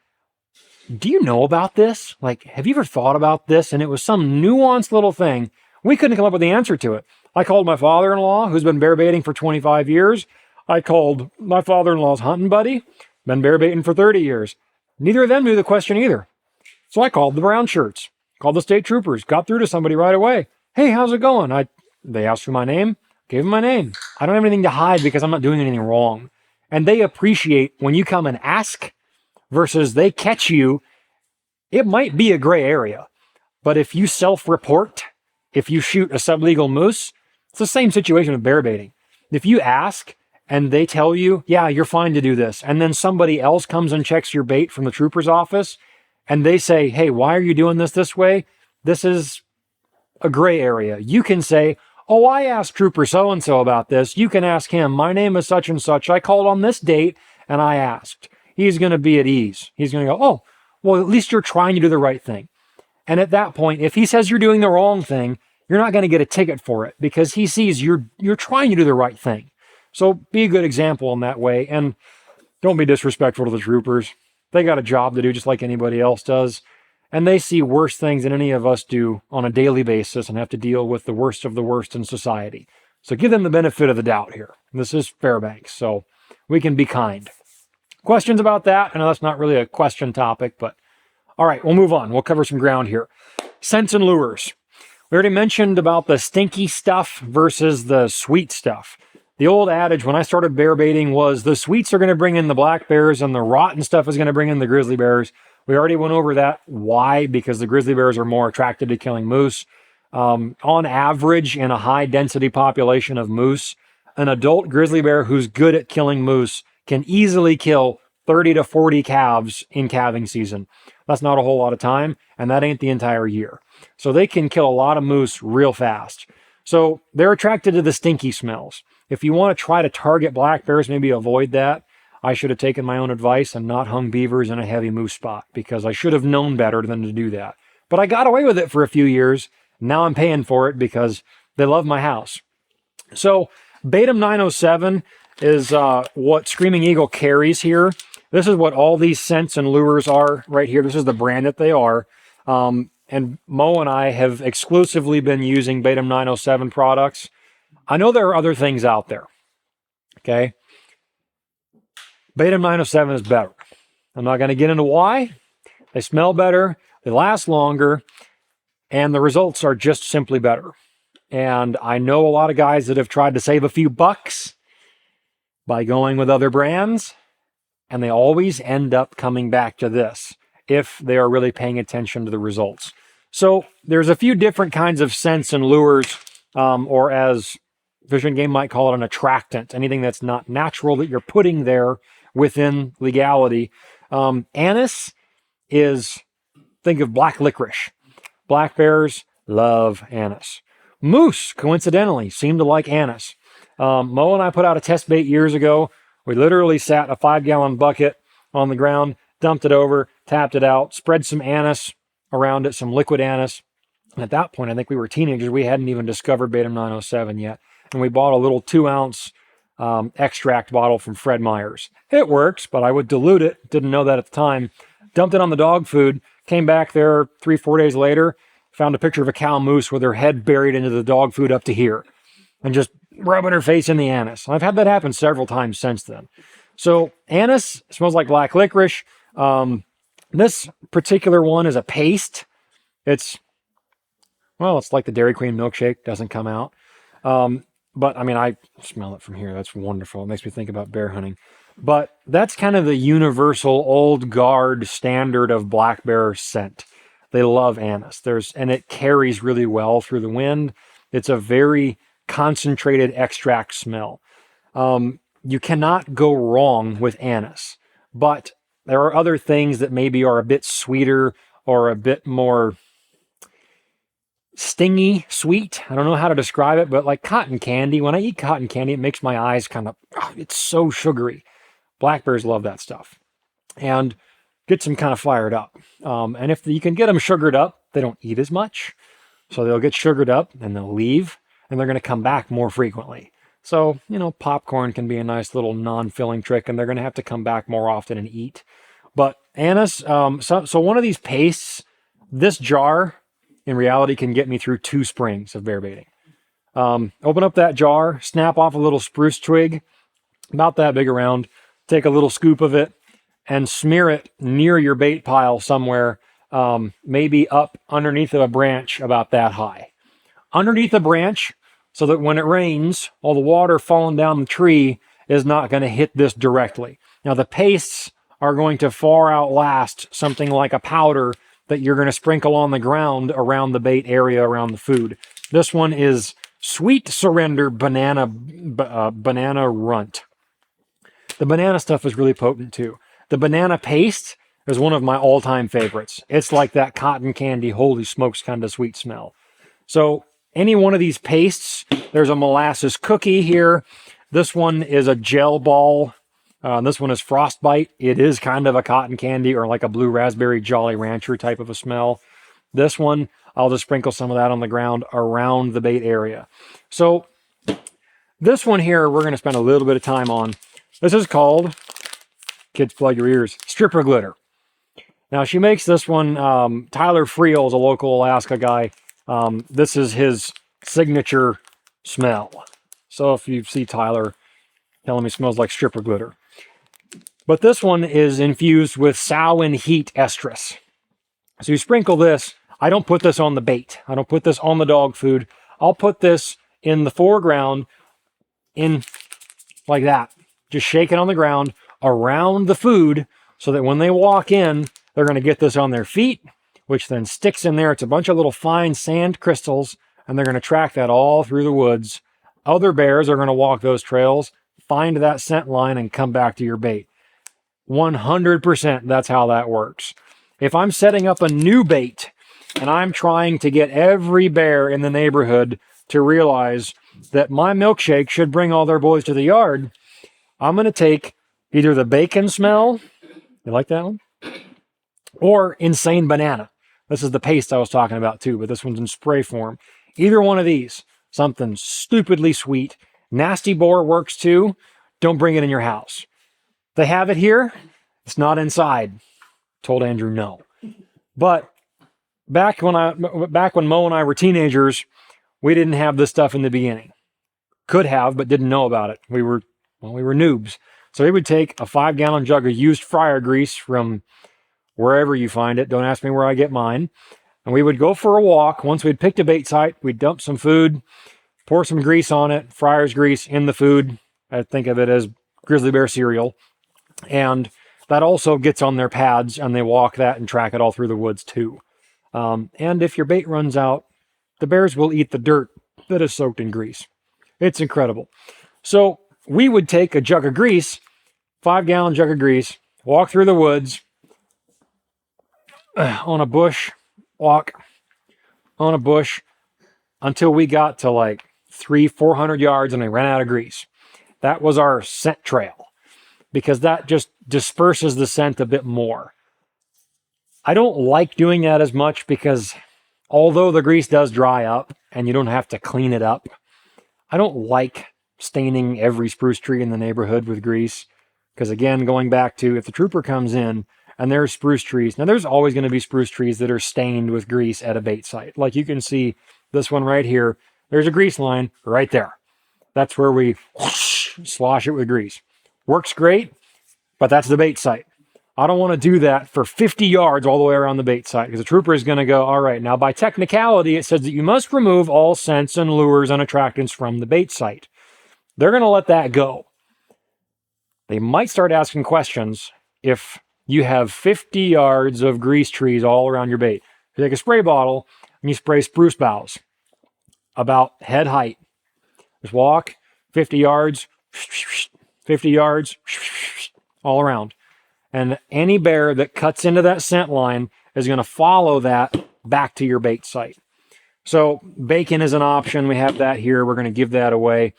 Speaker 1: do you know about this? Like, have you ever thought about this? And it was some nuanced little thing. We couldn't come up with the answer to it. I called my father-in-law, who's been bear baiting for 25 years. I called my father-in-law's hunting buddy, been bear baiting for 30 years. Neither of them knew the question either. So I called the brown shirts, called the state troopers, got through to somebody right away. Hey, how's it going? They asked for my name, gave them my name. I don't have anything to hide because I'm not doing anything wrong. And they appreciate when you come and ask versus they catch you. It might be a gray area, but if you self-report, if you shoot a sublegal moose, it's the same situation with bear baiting. If you ask and they tell you, yeah, you're fine to do this, and then somebody else comes and checks your bait from the trooper's office, and they say, hey, why are you doing this way? This is a gray area. You can say, oh, I asked Trooper so-and-so about this. You can ask him. My name is such and such. I called on this date and I asked. He's going to be at ease. He's going to go, oh, well, at least you're trying to do the right thing. And at that point, if he says you're doing the wrong thing, you're not going to get a ticket for it because he sees you're trying to do the right thing. So be a good example in that way. And don't be disrespectful to the troopers. They got a job to do just like anybody else does. And they see worse things than any of us do on a daily basis and have to deal with the worst of the worst in society. So give them the benefit of the doubt here. This is Fairbanks, so we can be kind. Questions about that? I know that's not really a question topic, but all right, we'll move on. We'll cover some ground here. Scents and lures. We already mentioned about the stinky stuff versus the sweet stuff. The old adage when I started bear baiting was the sweets are going to bring in the black bears and the rotten stuff is going to bring in the grizzly bears. We already went over that. Why? Because the grizzly bears are more attracted to killing moose. On average, in a high density population of moose, an adult grizzly bear who's good at killing moose can easily kill 30 to 40 calves in calving season. That's not a whole lot of time, and that ain't the entire year. So they can kill a lot of moose real fast. So they're attracted to the stinky smells. If you want to try to target black bears, maybe avoid that. I should have taken my own advice and not hung beavers in a heavy moose spot because I should have known better than to do that. But I got away with it for a few years. Now I'm paying for it because they love my house. So Batum 907 is what Screaming Eagle carries here. This is what all these scents and lures are right here. This is the brand that they are. And Mo and I have exclusively been using Batum 907 products. I know there are other things out there. Okay. Batum 907 is better. I'm not going to get into why. They smell better, they last longer, and the results are just simply better. And I know a lot of guys that have tried to save a few bucks by going with other brands, and they always end up coming back to this if they are really paying attention to the results. So there's a few different kinds of scents and lures, or as Fish and Game might call it, an attractant, anything that's not natural that you're putting there within legality. Anise is, think of black licorice. Black bears love anise. Moose, coincidentally, seem to like anise. Mo and I put out a test bait years ago. We literally sat a 5-gallon bucket on the ground, dumped it over, tapped it out, spread some anise around it, some liquid anise. And at that point, I think we were teenagers. We hadn't even discovered Batum 907 yet. And we bought a little 2-ounce extract bottle from Fred Meyer's. It works, but I would dilute it. Didn't know that at the time. Dumped it on the dog food. Came back there 3-4 days later. Found a picture of a cow moose with her head buried into the dog food up to here. And just rubbing her face in the anise. I've had that happen several times since then. So anise smells like black licorice. This particular one is a paste. It's like the Dairy Queen milkshake. Doesn't come out. But I mean, I smell it from here. That's wonderful. It makes me think about bear hunting. But that's kind of the universal old guard standard of black bear scent. They love anise. And it carries really well through the wind. It's a very concentrated extract smell. You cannot go wrong with anise, but there are other things that maybe are a bit sweeter or a bit more stingy sweet. I don't know how to describe it, but like cotton candy. When I eat cotton candy, it makes my eyes kind of, it's so sugary. Black bears love that stuff and gets them kind of fired up. And if you can get them sugared up, they don't eat as much. So they'll get sugared up and they'll leave and they're going to come back more frequently. So, popcorn can be a nice little non-filling trick and they're going to have to come back more often and eat. But anise, so one of these pastes, this jar in reality can get me through 2 springs of bear baiting. Open up that jar, snap off a little spruce twig, about that big around, take a little scoop of it and smear it near your bait pile somewhere, maybe up underneath of a branch about that high. Underneath the branch, so that when it rains, all the water falling down the tree is not going to hit this directly. Now the pastes are going to far outlast something like a powder that you're going to sprinkle on the ground around the bait area around the food. This one is Sweet Surrender Banana Runt. The banana stuff is really potent too. The banana paste is one of my all-time favorites. It's like that cotton candy, holy smokes kind of sweet smell. So any one of these pastes, there's a molasses cookie here. This one is a gel ball. This one is frostbite. It is kind of a cotton candy or like a blue raspberry Jolly Rancher type of a smell. This one, I'll just sprinkle some of that on the ground around the bait area. So this one here, we're going to spend a little bit of time on. This is called, kids plug your ears, stripper glitter. Now she makes this one, Tyler Friel is a local Alaska guy. This is his signature smell. So if you see Tyler, tell him he smells like stripper glitter. But this one is infused with Samhain heat estrus. So you sprinkle this. I don't put this on the bait. I don't put this on the dog food. I'll put this in the foreground in like that. Just shake it on the ground around the food so that when they walk in, they're going to get this on their feet, which then sticks in there. It's a bunch of little fine sand crystals, and they're going to track that all through the woods. Other bears are going to walk those trails, find that scent line, and come back to your bait. 100% that's how that works. If I'm setting up a new bait and I'm trying to get every bear in the neighborhood to realize that my milkshake should bring all their boys to the yard, I'm going to take either the bacon smell, you like that one? Or Insane Banana. This is the paste I was talking about too, but this one's in spray form. Either one of these, something stupidly sweet. Nasty Boar works too. Don't bring it in your house. They have it here. It's not inside. Told Andrew no. But back when Mo and I were teenagers, we didn't have this stuff in the beginning. Could have, but didn't know about it. We were noobs. So we would take a 5-gallon jug of used fryer grease from wherever you find it. Don't ask me where I get mine. And we would go for a walk. Once we'd picked a bait site, we'd dump some food, pour some grease on it, fryer's grease in the food. I think of it as grizzly bear cereal. And that also gets on their pads, and they walk that and track it all through the woods too. And if your bait runs out, the bears will eat the dirt that is soaked in grease. It's incredible. So we would take a jug of grease, 5-gallon jug of grease, walk through the woods on a bush, walk on a bush until we got to like 300-400 yards and we ran out of grease. That was our scent trail, because that just disperses the scent a bit more. I don't like doing that as much because although the grease does dry up and you don't have to clean it up, I don't like staining every spruce tree in the neighborhood with grease. Because again, going back to if the trooper comes in and there's spruce trees, now there's always going to be spruce trees that are stained with grease at a bait site. Like you can see this one right here, there's a grease line right there. That's where we whoosh, slosh it with grease. Works great, but that's the bait site. I don't want to do that for 50 yards all the way around the bait site, because the trooper is going to go, all right, now by technicality, it says that you must remove all scents and lures and attractants from the bait site. They're going to let that go. They might start asking questions if you have 50 yards of grease trees all around your bait. You take a spray bottle and you spray spruce boughs about head height. Just walk 50 yards, 50 yards, all around. And any bear that cuts into that scent line is going to follow that back to your bait site. So bacon is an option. We have that here. We're going to give that away.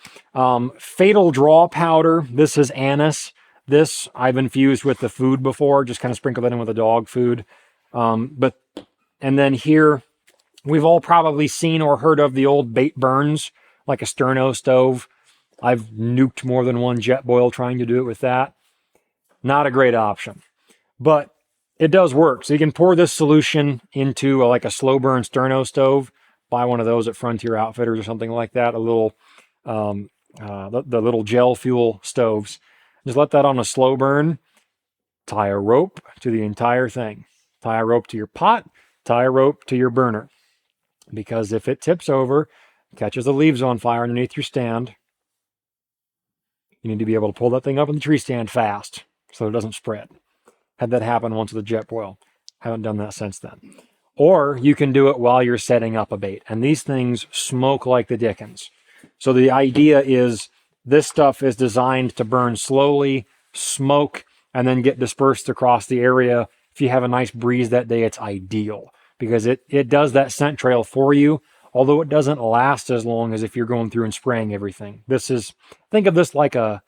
Speaker 1: Fatal draw powder. This is anise. This I've infused with the food before. Just kind of sprinkle that in with the dog food. And then here, we've all probably seen or heard of the old bait burns, like a sterno stove. I've nuked more than one jet boil trying to do it with that. Not a great option, but it does work. So you can pour this solution into like a slow burn sterno stove. Buy one of those at Frontier Outfitters or something like that. A little, the little gel fuel stoves. Just let that on a slow burn. Tie a rope to the entire thing. Tie a rope to your pot. Tie a rope to your burner. Because if it tips over, catches the leaves on fire underneath your stand, you need to be able to pull that thing up in the tree stand fast so it doesn't spread. Had that happen once with a jet boil. Haven't done that since then. Or you can do it while you're setting up a bait. And these things smoke like the dickens. So the idea is this stuff is designed to burn slowly, smoke, and then get dispersed across the area. If you have a nice breeze that day, it's ideal because it does that scent trail for you, although it doesn't last as long as if you're going through and spraying everything. Think of this like a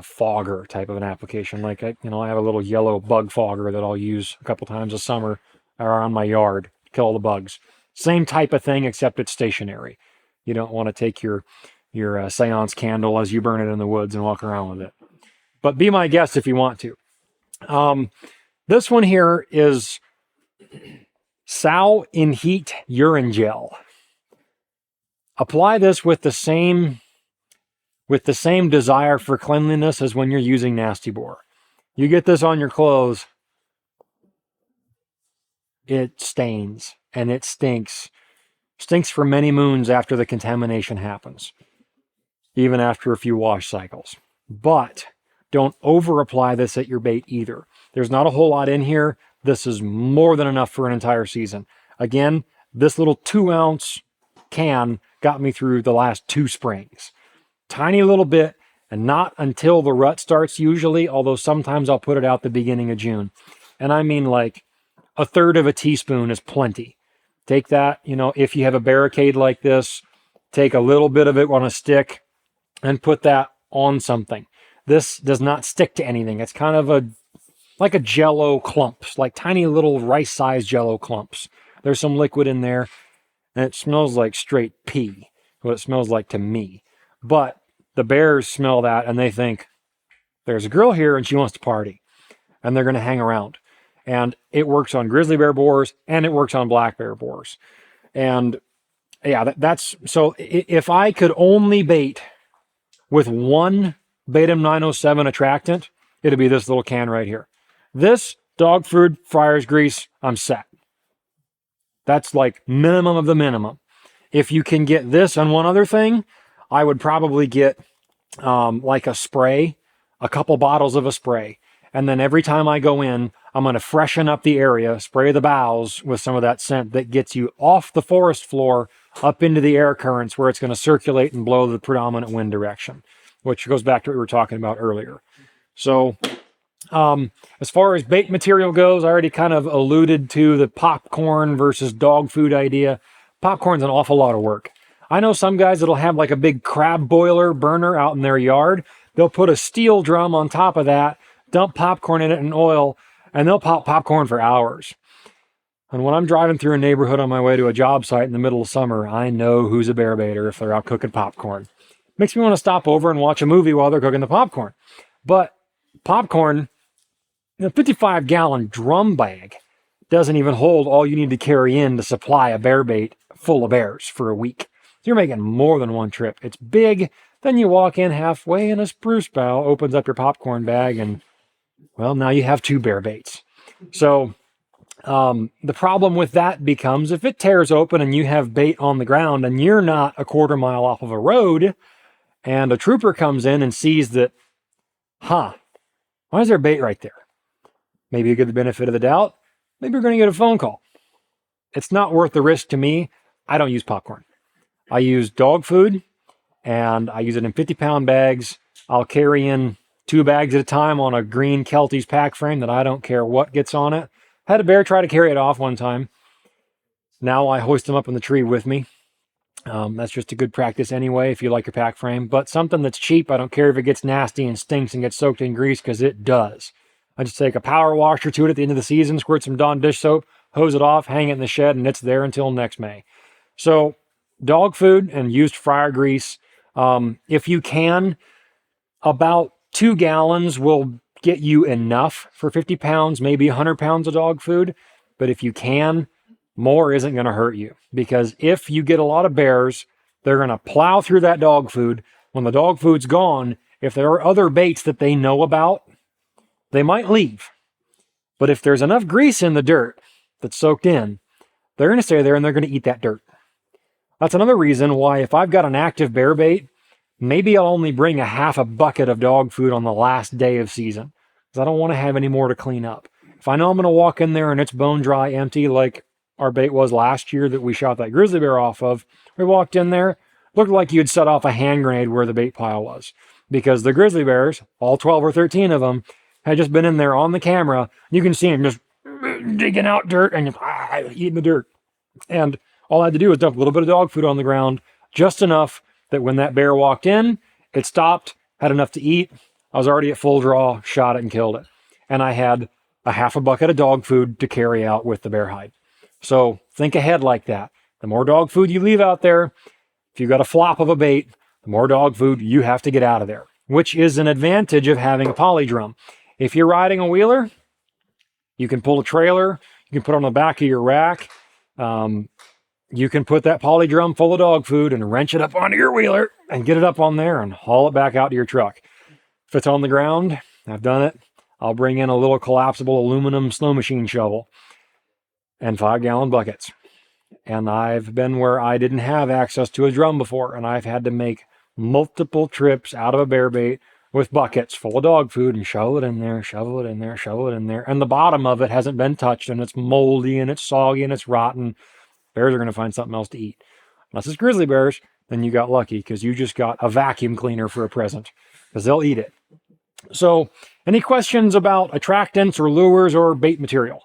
Speaker 1: fogger type of an application. Like, I have a little yellow bug fogger that I'll use a couple times a summer around my yard to kill all the bugs. Same type of thing, except it's stationary. You don't want to take your seance candle as you burn it in the woods and walk around with it. But be my guest if you want to. This one here is Sow in Heat Urine Gel. Apply this with the same desire for cleanliness as when you're using Nasty Boar. You get this on your clothes, it stains and it stinks. Stinks for many moons after the contamination happens, even after a few wash cycles. But don't over apply this at your bait either. There's not a whole lot in here. This is more than enough for an entire season. Again, this little 2-ounce can got me through the last 2 springs. Tiny little bit, and not until the rut starts usually, although sometimes I'll put it out the beginning of June. And I mean like 1/3 of a teaspoon is plenty. Take that, if you have a barricade like this, take a little bit of it on a stick and put that on something. This does not stick to anything. It's kind of like a jello clumps, like tiny little rice-sized jello clumps. There's some liquid in there, and it smells like straight pee, what it smells like to me. But the bears smell that, and they think, there's a girl here, and she wants to party. And they're going to hang around. And it works on grizzly bear boars, and it works on black bear boars. And yeah, so if I could only bait with one Beta 907 attractant, it'd be this little can right here. This, dog food, Friar's grease, I'm set. That's like minimum of the minimum. If you can get this and one other thing, I would probably get like a spray, a couple bottles of a spray. And then every time I go in, I'm going to freshen up the area, spray the boughs with some of that scent that gets you off the forest floor up into the air currents where it's going to circulate and blow the predominant wind direction, which goes back to what we were talking about earlier. So as far as bait material goes, I already kind of alluded to the popcorn versus dog food idea. Popcorn's an awful lot of work. I know some guys that'll have like a big crab boiler burner out in their yard. They'll put a steel drum on top of that, dump popcorn in it and oil, and they'll pop popcorn for hours. And when I'm driving through a neighborhood on my way to a job site in the middle of summer, I know who's a bear baiter if they're out cooking popcorn. Makes me want to stop over and watch a movie while they're cooking the popcorn. But popcorn, a 55-gallon drum bag doesn't even hold all you need to carry in to supply a bear bait full of bears for a week. So you're making more than one trip. It's big. Then you walk in halfway and a spruce bough opens up your popcorn bag and Well, now you have 2 bear baits. So the problem with that becomes if it tears open and you have bait on the ground and you're not a quarter mile off of a road and a trooper comes in and sees that, why is there bait right there? Maybe you get the benefit of the doubt. Maybe you're going to get a phone call. It's not worth the risk to me. I don't use popcorn. I use dog food, and I use it in 50-pound bags. I'll carry in 2 bags at a time on a green Kelty's pack frame that I don't care what gets on it. Had a bear try to carry it off one time. Now I hoist him up in the tree with me. That's just a good practice anyway if you like your pack frame. But something that's cheap, I don't care if it gets nasty and stinks and gets soaked in grease, because it does. I just take a power washer to it at the end of the season, squirt some Dawn dish soap, hose it off, hang it in the shed, and it's there until next May. So dog food and used fryer grease. If you can, about 2 gallons will get you enough for 50 pounds, maybe 100 pounds of dog food. But if you can, more isn't going to hurt you, because if you get a lot of bears, they're going to plow through that dog food. When the dog food's gone, if there are other baits that they know about, they might leave. But if there's enough grease in the dirt that's soaked in, they're going to stay there and they're going to eat that dirt. That's another reason why if I've got an active bear bait, maybe I'll only bring a half a bucket of dog food on the last day of season, because I don't want to have any more to clean up. If I know I'm going to walk in there and it's bone dry, empty, like our bait was last year that we shot that grizzly bear off of, we walked in there, looked like you'd set off a hand grenade where the bait pile was, because the grizzly bears, all 12 or 13 of them, had just been in there on the camera. You can see them just digging out dirt and eating the dirt. And all I had to do was dump a little bit of dog food on the ground, just enough that when that bear walked in, it stopped, had enough to eat. I was already at full draw, shot it and killed it. And I had a half a bucket of dog food to carry out with the bear hide. So think ahead like that. The more dog food you leave out there, if you've got a flop of a bait, the more dog food you have to get out of there, which is an advantage of having a poly drum. If you're riding a wheeler, you can pull a trailer, you can put it on the back of your rack. You can put that poly drum full of dog food and wrench it up onto your wheeler and get it up on there and haul it back out to your truck. If it's on the ground, I've done it. I'll bring in a little collapsible aluminum snow machine shovel and 5-gallon buckets. And I've been where I didn't have access to a drum before, and I've had to make multiple trips out of a bear bait with buckets full of dog food and shovel it in there, shovel it in there, shovel it in there. And the bottom of it hasn't been touched, and it's moldy and it's soggy and it's rotten. Bears are going to find something else to eat. Unless it's grizzly bears, then you got lucky, because you just got a vacuum cleaner for a present, because they'll eat it. So, any questions about attractants or lures or bait material?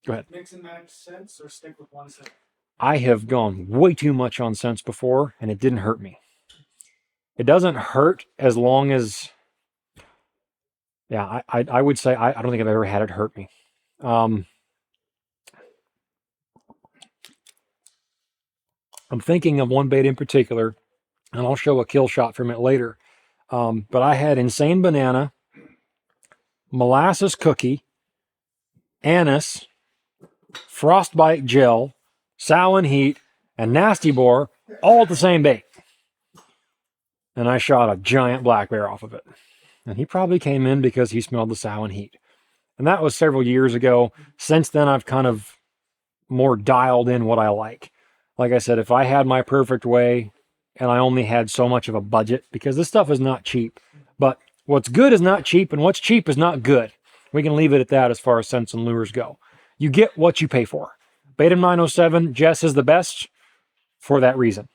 Speaker 1: Go ahead.
Speaker 5: Mix and match scents or stick with one scent?
Speaker 1: I have gone way too much on scents before, and it didn't hurt me. It doesn't hurt as long as, I would say I don't think I've ever had it hurt me. I'm thinking of one bait in particular, and I'll show a kill shot from it later. But I had Insane Banana, Molasses Cookie, Anise, Frostbite Gel, Sow Heat, and Nasty Boar all at the same bait. And I shot a giant black bear off of it. And he probably came in because he smelled the Sow Heat. And that was several years ago. Since then, I've kind of more dialed in what I like. Like I said, if I had my perfect way and I only had so much of a budget, because this stuff is not cheap, but what's good is not cheap and what's cheap is not good. We can leave it at that as far as scents and lures go. You get what you pay for. Batum 907, Jess is the best for that reason.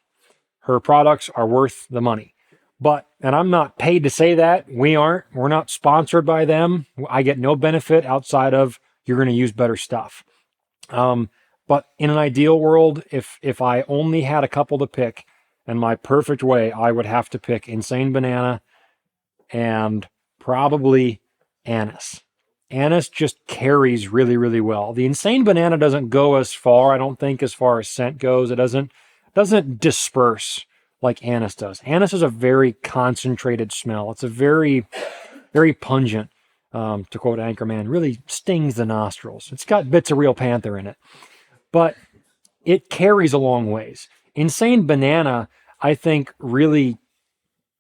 Speaker 1: Her products are worth the money. But, and I'm not paid to say that, we're not sponsored by them. I get no benefit outside of you're going to use better stuff. But in an ideal world, if I only had a couple to pick, and my perfect way, I would have to pick Insane Banana and probably Anise. Anise just carries really, really well. The Insane Banana doesn't go as far, I don't think, as far as scent goes. It doesn't disperse like Anise does. Anise is a very concentrated smell. It's a very, very pungent, to quote Anchorman, really stings the nostrils. It's got bits of real panther in it. But it carries a long ways. Insane Banana, I think, really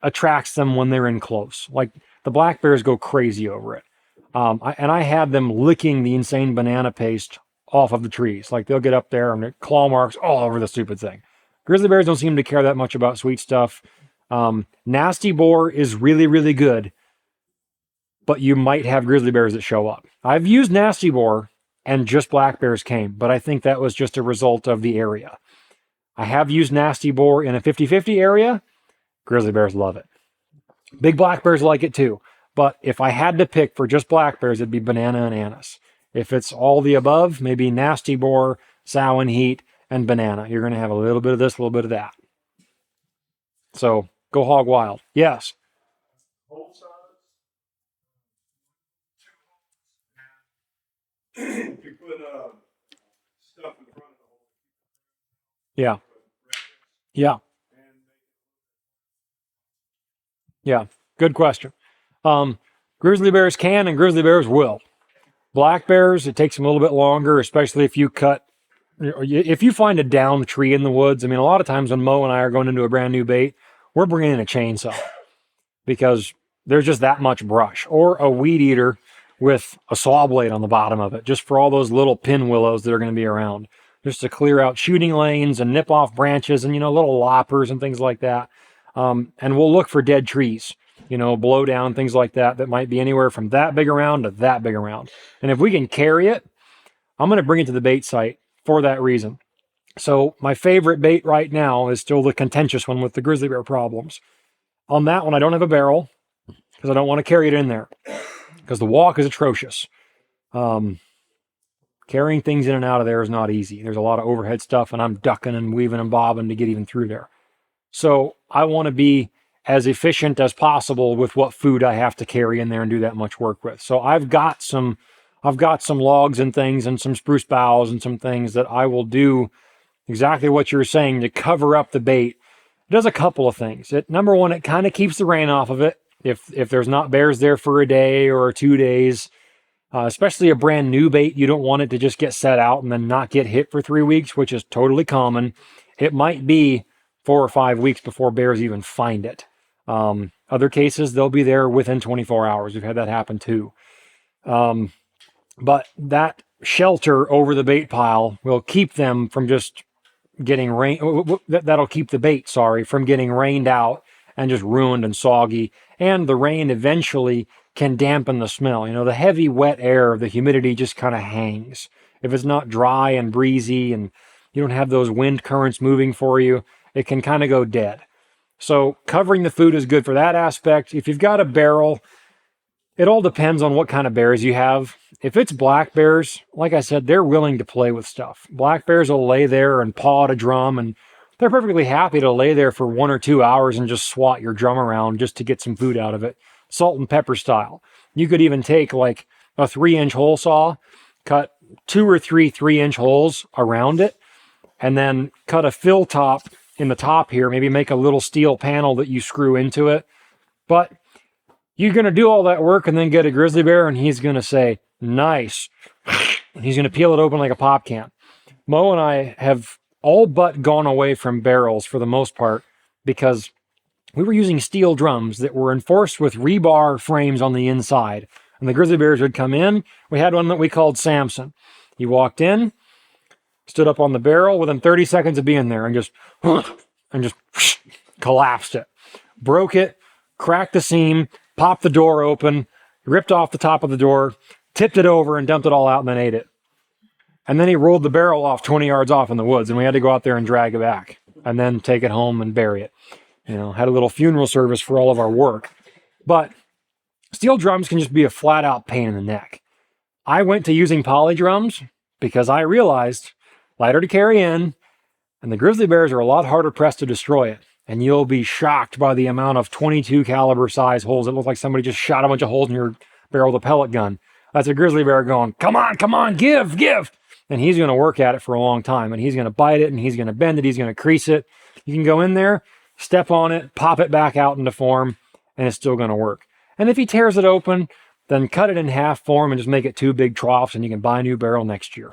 Speaker 1: attracts them when they're in close. Like, the black bears go crazy over it. And I had them licking the insane banana paste off of the trees. Like they'll get up there and claw marks all over the stupid thing. Grizzly bears don't seem to care that much about sweet stuff. Nasty boar is really, really good, but you might have grizzly bears that show up. I've used nasty boar and just black bears came, but I think that was just a result of the area. I have used nasty boar in a 50-50 area. Grizzly bears love it. Big black bears like it too. But if I had to pick for just black bears, it'd be banana and anise. If it's all the above, maybe nasty boar, sow and heat, and banana. You're going to have a little bit of this, a little bit of that. So go hog wild. Yes.
Speaker 5: Hole size. If you put stuff in front of the hole.
Speaker 1: Yeah. Yeah. Yeah. Good question. Grizzly bears can and grizzly bears will. Black bears, it takes them a little bit longer, especially if you if you find a downed tree in the woods. I mean, a lot of times when Mo and I are going into a brand new bait, we're bringing in a chainsaw because there's just that much brush, or a weed eater with a saw blade on the bottom of it, just for all those little pin willows that are going to be around, just to clear out shooting lanes and nip off branches and, little loppers and things like that. And we'll look for dead trees, blow down, things like that, that might be anywhere from that big around to that big around. And if we can carry it, I'm going to bring it to the bait site for that reason. So my favorite bait right now is still the contentious one with the grizzly bear problems. On that one, I don't have a barrel because I don't want to carry it in there because the walk is atrocious. Carrying things in and out of there is not easy. There's a lot of overhead stuff and I'm ducking and weaving and bobbing to get even through there. So I want to be as efficient as possible with what food I have to carry in there and do that much work with. So I've got some logs and things and some spruce boughs and some things that I will do exactly what you're saying to cover up the bait. It does a couple of things. Number one, it kind of keeps the rain off of it. If there's not bears there for a day or 2 days, especially a brand new bait, you don't want it to just get set out and then not get hit for 3 weeks, which is totally common. It might be 4 or 5 weeks before bears even find it. Other cases, they'll be there within 24 hours. We've had that happen too. But that shelter over the bait pile will keep them from just getting that'll keep the bait, from getting rained out and just ruined and soggy. And the rain eventually can dampen the smell. The heavy, wet air, the humidity just kind of hangs. If it's not dry and breezy and you don't have those wind currents moving for you, it can kind of go dead. So covering the food is good for that aspect. If you've got a barrel, it all depends on what kind of bears you have. If it's black bears, like I said, they're willing to play with stuff. Black bears will lay there and paw at a drum, and they're perfectly happy to lay there for 1 or 2 hours and just swat your drum around just to get some food out of it, salt and pepper style. You could even take like a 3-inch hole saw, cut 2 or 3 3-inch holes around it, and then cut a fill top in the top here, maybe make a little steel panel that you screw into it. But you're going to do all that work and then get a grizzly bear and he's going to say, nice. And he's going to peel it open like a pop can. Mo and I have all but gone away from barrels for the most part because we were using steel drums that were enforced with rebar frames on the inside. And the grizzly bears would come in. We had one that we called Samson. He walked in, stood up on the barrel within 30 seconds of being there and just collapsed it. Broke it, cracked the seam, popped the door open, ripped off the top of the door, tipped it over and dumped it all out and then ate it. And then he rolled the barrel off 20 yards off in the woods and we had to go out there and drag it back and then take it home and bury it. Had a little funeral service for all of our work. But steel drums can just be a flat out pain in the neck. I went to using poly drums because I realized lighter to carry in, and the grizzly bears are a lot harder pressed to destroy it. And you'll be shocked by the amount of 22 caliber size holes. It looks like somebody just shot a bunch of holes in your barrel with a pellet gun. That's a grizzly bear going, come on, give. And he's going to work at it for a long time. And he's going to bite it, and he's going to bend it, he's going to crease it. You can go in there, step on it, pop it back out into form, and it's still going to work. And if he tears it open, then cut it in half form and just make it 2 big troughs, and you can buy a new barrel next year.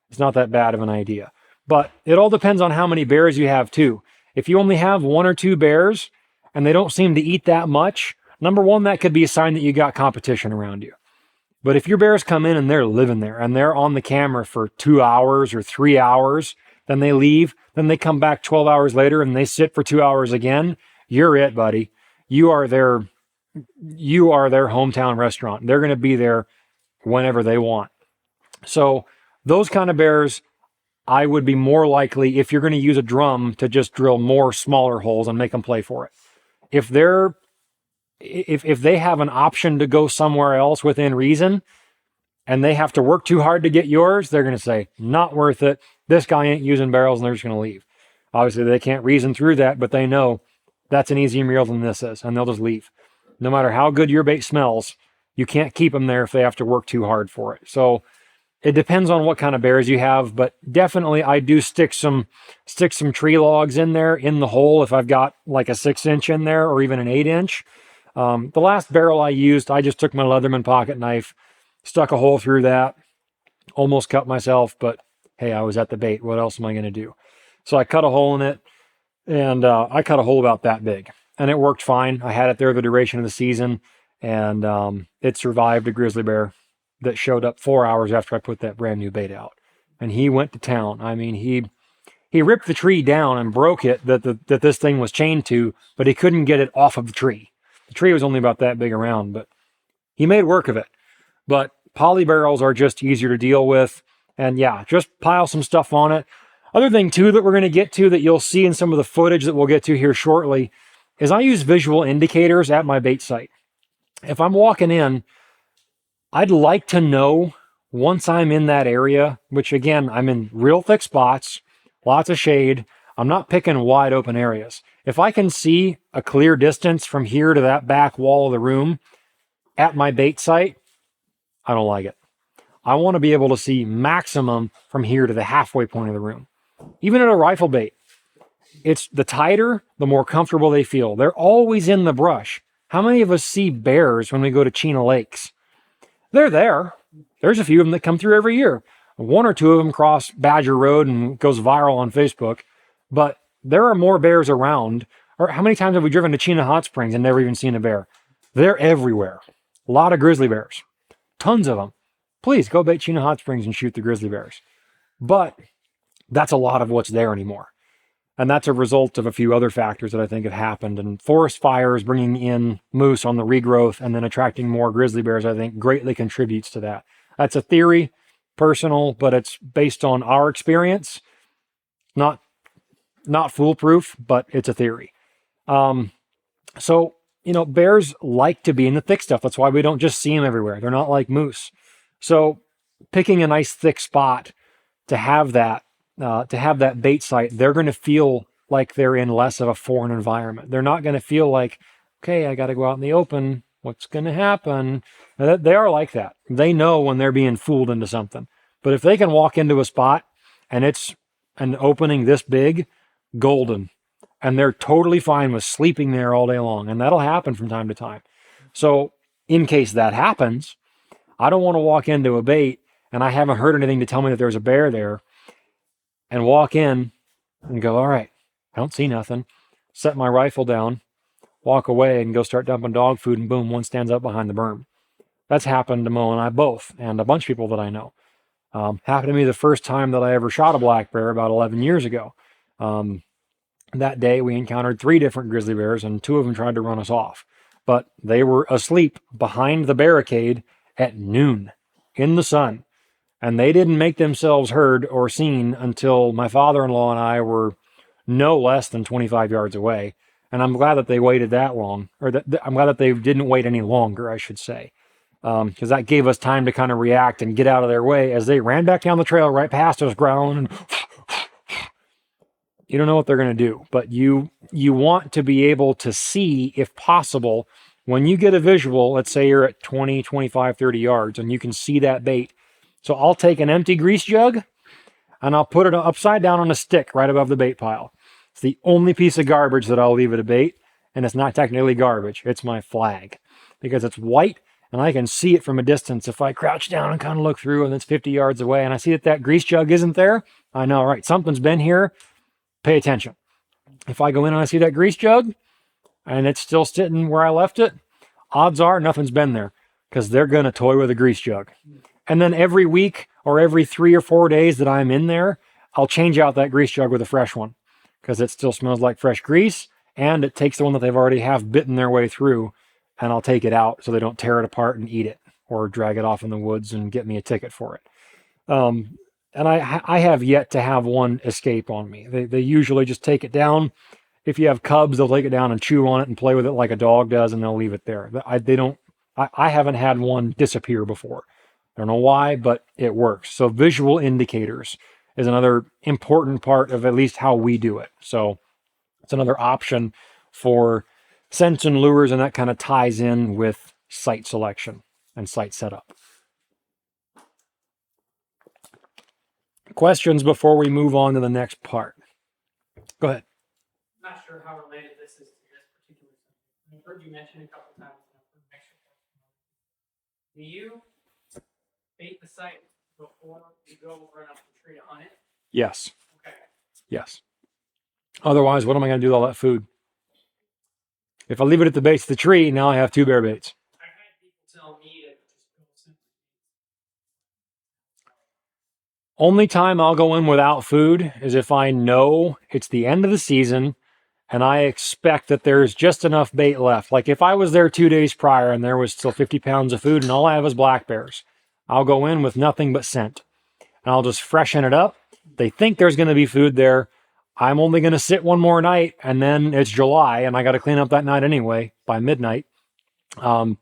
Speaker 1: It's not that bad of an idea. But it all depends on how many bears you have too. If you only have 1 or 2 bears and they don't seem to eat that much, Number one, that could be a sign that you got competition around you. But if your bears come in and they're living there and they're on the camera for 2 hours or 3 hours, then they leave, then they come back 12 hours later and they sit for 2 hours again, you're it, buddy. You are their hometown restaurant. They're going to be there whenever they want. So those kind of bears, I would be more likely, if you're going to use a drum, to just drill more smaller holes and make them play for it. If they have an option to go somewhere else within reason and they have to work too hard to get yours, they're going to say, not worth it. This guy ain't using barrels, and they're just going to leave. Obviously, they can't reason through that, but they know that's an easier meal than this is, and they'll just leave. No matter how good your bait smells, you can't keep them there if they have to work too hard for it. So it depends on what kind of bears you have, but definitely I do stick some tree logs in there in the hole if I've got like a 6-inch in there or even an 8-inch. The last barrel I used, I just took my Leatherman pocket knife, stuck a hole through that, almost cut myself, but hey, I was at the bait. What else am I going to do? So I cut a hole in it, and I cut a hole about that big, and it worked fine. I had it there the duration of the season, and it survived a grizzly bear that showed up 4 hours after I put that brand new bait out. And he went to town. I mean, he ripped the tree down and broke it that this thing was chained to, but he couldn't get it off of the tree. The tree was only about that big around, but he made work of it. But poly barrels are just easier to deal with. And yeah, just pile some stuff on it. Other thing too that we're going to get to that you'll see in some of the footage that we'll get to here shortly is I use visual indicators at my bait site. If I'm walking in, I'd like to know once I'm in that area, which again, I'm in real thick spots, lots of shade. I'm not picking wide open areas. If I can see a clear distance from here to that back wall of the room at my bait site, I don't like it. I want to be able to see maximum from here to the halfway point of the room. Even at a rifle bait, it's the tighter, the more comfortable they feel. They're always in the brush. How many of us see bears when we go to Chena Lakes? They're there. There's a few of them that come through every year. 1 or 2 of them cross Badger Road and goes viral on Facebook. But there are more bears around. Or how many times have we driven to Chena Hot Springs and never even seen a bear? They're everywhere. A lot of grizzly bears. Tons of them. Please go bait Chena Hot Springs and shoot the grizzly bears. But that's a lot of what's there anymore. And that's a result of a few other factors that I think have happened. And forest fires bringing in moose on the regrowth and then attracting more grizzly bears, I think greatly contributes to that. That's a theory, personal, but it's based on our experience. Not foolproof, but it's a theory. So, bears like to be in the thick stuff. That's why we don't just see them everywhere. They're not like moose. So picking a nice thick spot to have that bait site, they're going to feel like they're in less of a foreign environment. They're not going to feel like, okay, I got to go out in the open. What's going to happen? They are like that. They know when they're being fooled into something. But if they can walk into a spot and it's an opening this big, golden. And they're totally fine with sleeping there all day long. And that'll happen from time to time. So in case that happens, I don't want to walk into a bait and I haven't heard anything to tell me that there's a bear there and walk in and go, all right, I don't see nothing. Set my rifle down, walk away and go start dumping dog food, and boom, one stands up behind the berm. That's happened to Mo and I both, and a bunch of people that I know. Happened to me the first time that I ever shot a black bear about 11 years ago. That day we encountered 3 different grizzly bears and 2 of them tried to run us off. But they were asleep behind the barricade at noon in the sun. And they didn't make themselves heard or seen until my father-in-law and I were no less than 25 yards away. And I'm glad that they waited that long, or I'm glad that they didn't wait any longer, I should say. Because that gave us time to kind of react and get out of their way as they ran back down the trail right past us, growling. And you don't know what they're going to do, but you want to be able to see, if possible, when you get a visual, let's say you're at 20, 25, 30 yards, and you can see that bait. So I'll take an empty grease jug, and I'll put it upside down on a stick right above the bait pile. It's the only piece of garbage that I'll leave at a bait, and it's not technically garbage. It's my flag, because it's white, and I can see it from a distance. If I crouch down and kind of look through, and it's 50 yards away, and I see that grease jug isn't there, I know, all right, something's been here. Pay attention. If I go in and I see that grease jug and it's still sitting where I left it, odds are nothing's been there because they're going to toy with a grease jug. And then every week or every 3 or 4 days that I'm in there, I'll change out that grease jug with a fresh one because it still smells like fresh grease, and it takes the one that they've already have bitten their way through, and I'll take it out so they don't tear it apart and eat it or drag it off in the woods and get me a ticket for it. And I have yet to have one escape on me. They usually just take it down. If you have cubs, they'll take it down and chew on it and play with it like a dog does, and they'll leave it there. I haven't had one disappear before. I don't know why, but it works. So visual indicators is another important part of at least how we do it. So it's another option for scents and lures, and that kind of ties in with site selection and site setup. Questions before we move on to the next part? Go ahead.
Speaker 3: I'm not sure how related this is to this particular subject. I've heard you mention a couple times. Do you bait the site before you go run up the tree to hunt it?
Speaker 1: Yes.
Speaker 3: Okay.
Speaker 1: Yes. Otherwise, what am I going to do with all that food? If I leave it at the base of the tree, now I have 2 bear baits.
Speaker 3: I've had people tell me to just go simply.
Speaker 1: Only time I'll go in without food is if I know it's the end of the season and I expect that there's just enough bait left. Like if I was there 2 days prior and there was still 50 pounds of food and all I have is black bears, I'll go in with nothing but scent. And I'll just freshen it up. They think there's going to be food there. I'm only going to sit one more night, and then it's July and I got to clean up that night anyway by midnight. I'll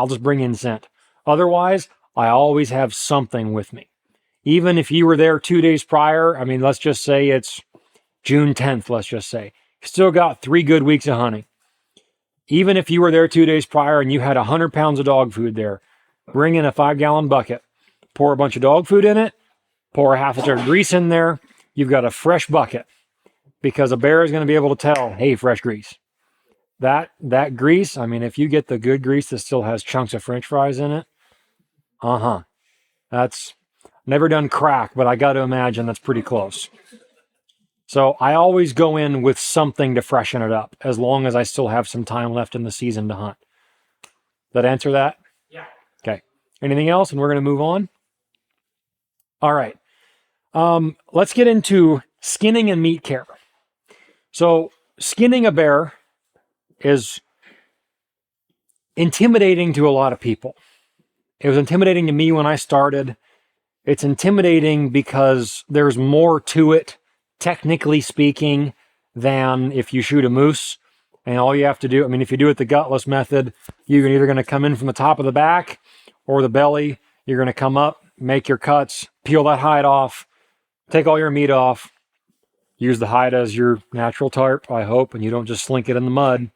Speaker 1: just bring in scent. Otherwise, I always have something with me. Even if you were there 2 days prior, I mean, let's just say it's June 10th, let's just say. You still got 3 good weeks of hunting. Even if you were there 2 days prior and you had 100 pounds of dog food there, bring in a 5-gallon bucket, pour a bunch of dog food in it, pour a half a jar of grease in there. You've got a fresh bucket because a bear is going to be able to tell, hey, fresh grease. That grease, I mean, if you get the good grease that still has chunks of French fries in it, that's never done crack, but I got to imagine that's pretty close. So I always go in with something to freshen it up as long as I still have some time left in the season to hunt. That answer that?
Speaker 3: Yeah.
Speaker 1: Okay. Anything else? And we're going to move on. All right. Let's get into skinning and meat care. So skinning a bear is intimidating to a lot of people. It was intimidating to me when I started. It's intimidating because there's more to it, technically speaking, than if you shoot a moose. And all you have to do, I mean, if you do it the gutless method, you're either going to come in from the top of the back or the belly. You're going to come up, make your cuts, peel that hide off, take all your meat off, use the hide as your natural tarp, I hope, and you don't just slink it in the mud.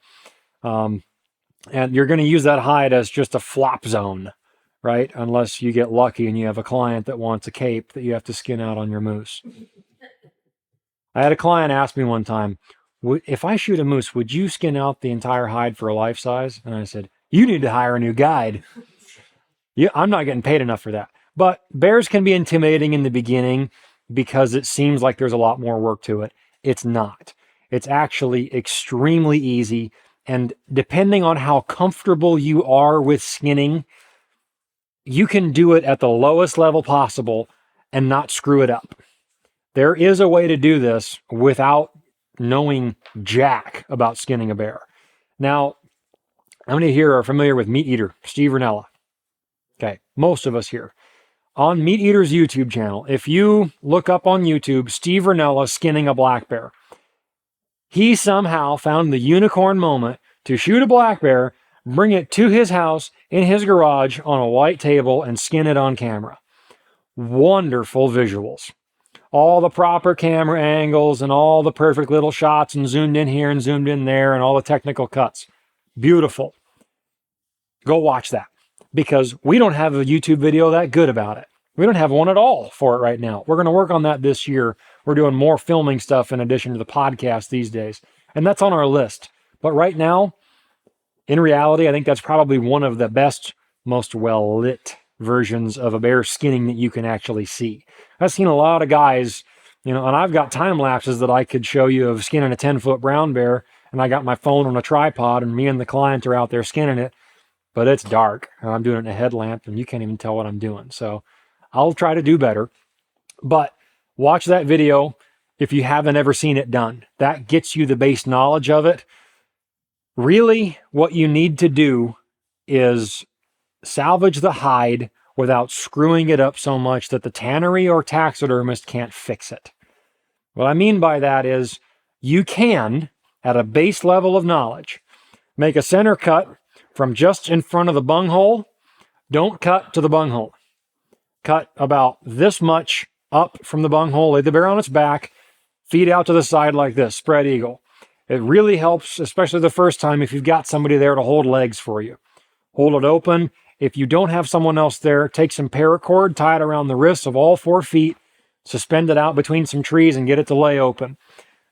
Speaker 1: And you're going to use that hide as just a flop zone, right? Unless you get lucky and you have a client that wants a cape that you have to skin out on your moose. I had a client ask me one time, if I shoot a moose, would you skin out the entire hide for a life size? And I said, you need to hire a new guide. Yeah, I'm not getting paid enough for that. But bears can be intimidating in the beginning because it seems like there's a lot more work to it. It's not. It's actually extremely easy. And depending on how comfortable you are with skinning, you can do it at the lowest level possible and not screw it up. There is a way to do this without knowing jack about skinning a bear. Now, how many here are familiar with Meat Eater, Steve Rinella? Okay, most of us here. On Meat Eater's YouTube channel, if you look up on YouTube, Steve Rinella skinning a black bear, he somehow found the unicorn moment to shoot a black bear, bring it to his house in his garage on a white table, and skin it on camera. Wonderful visuals. All the proper camera angles and all the perfect little shots and zoomed in here and zoomed in there and all the technical cuts. Beautiful. Go watch that because we don't have a YouTube video that good about it. We don't have one at all for it right now. We're going to work on that this year. We're doing more filming stuff in addition to the podcast these days. And that's on our list. But right now, in reality, I think that's probably one of the best, most well-lit versions of a bear skinning that you can actually see. I've seen a lot of guys, and I've got time lapses that I could show you of skinning a 10-foot brown bear, and I got my phone on a tripod, and me and the client are out there skinning it. but it's dark and I'm doing it in a headlamp and you can't even tell what I'm doing. So I'll try to do better, but watch that video if you haven't ever seen it done. That gets you the base knowledge of it. Really, what you need to do is salvage the hide without screwing it up so much that the tannery or taxidermist can't fix it. What I mean by that is you can, at a base level of knowledge, make a center cut from just in front of the bunghole. Don't cut to the bunghole. Cut about this much up from the bunghole, lay the bear on its back, feet out to the side like this, spread eagle. It really helps, especially the first time, if you've got somebody there to hold legs for you. Hold it open. If you don't have someone else there, take some paracord, tie it around the wrists of all 4 feet, suspend it out between some trees and get it to lay open.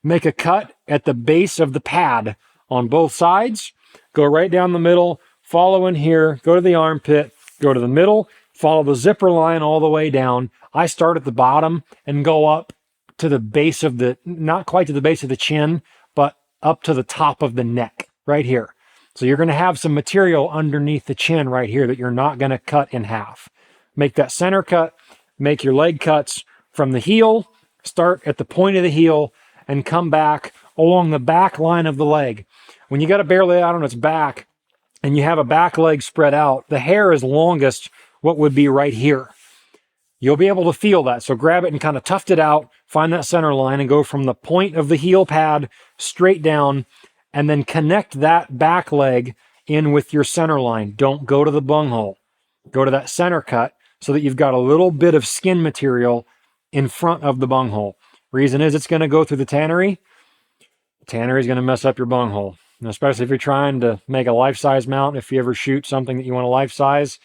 Speaker 1: Make a cut at the base of the pad on both sides. Go right down the middle, follow in here, go to the armpit, go to the middle, follow the zipper line all the way down. I start at the bottom and go up to the base of the, not quite to the base of the chin, but up to the top of the neck, right here. So you're going to have some material underneath the chin right here that you're not going to cut in half. Make that center cut, make your leg cuts from the heel, start at the point of the heel, and come back along the back line of the leg. When you got a bear laid out on its back and you have a back leg spread out, the hair is longest what would be right here. You'll be able to feel that. So grab it and kind of tuft it out, find that center line and go from the point of the heel pad straight down and then connect that back leg in with your center line. Don't go to the bunghole. Go to that center cut so that you've got a little bit of skin material in front of the bunghole. Reason is it's going to go through the tannery. The tannery is going to mess up your bunghole. And especially if you're trying to make a life-size mount, if you ever shoot something that you want to life-size,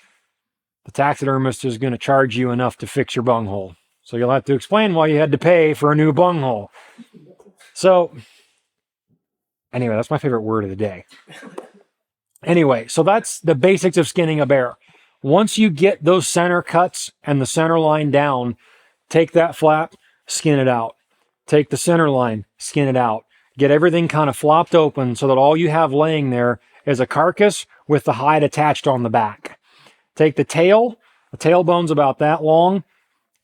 Speaker 1: the taxidermist is going to charge you enough to fix your bunghole. So you'll have to explain why you had to pay for a new bunghole. So anyway, that's my favorite word of the day. Anyway, so that's the basics of skinning a bear. Once you get those center cuts and the center line down, take that flap, skin it out. Take the center line, skin it out. Get everything kind of flopped open so that all you have laying there is a carcass with the hide attached on the back. Take the tailbone's about that long,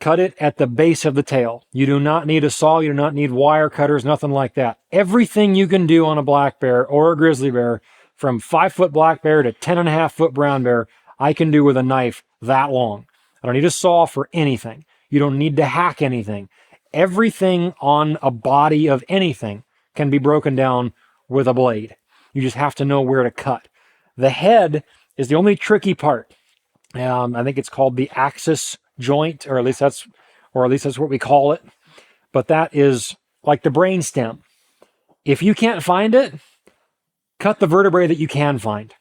Speaker 1: cut it at the base of the tail. You do not need a saw, you do not need wire cutters, nothing like that. Everything you can do on a black bear or a grizzly bear, from 5-foot black bear to 10.5-foot brown bear, I can do with a knife that long. I don't need a saw for anything. You don't need to hack anything. Everything on a body of anything can be broken down with a blade. You just have to know where to cut. The head is the only tricky part. I think it's called the axis joint, or at least that's what we call it. But that is like the brain stem. If you can't find it, cut the vertebrae that you can find.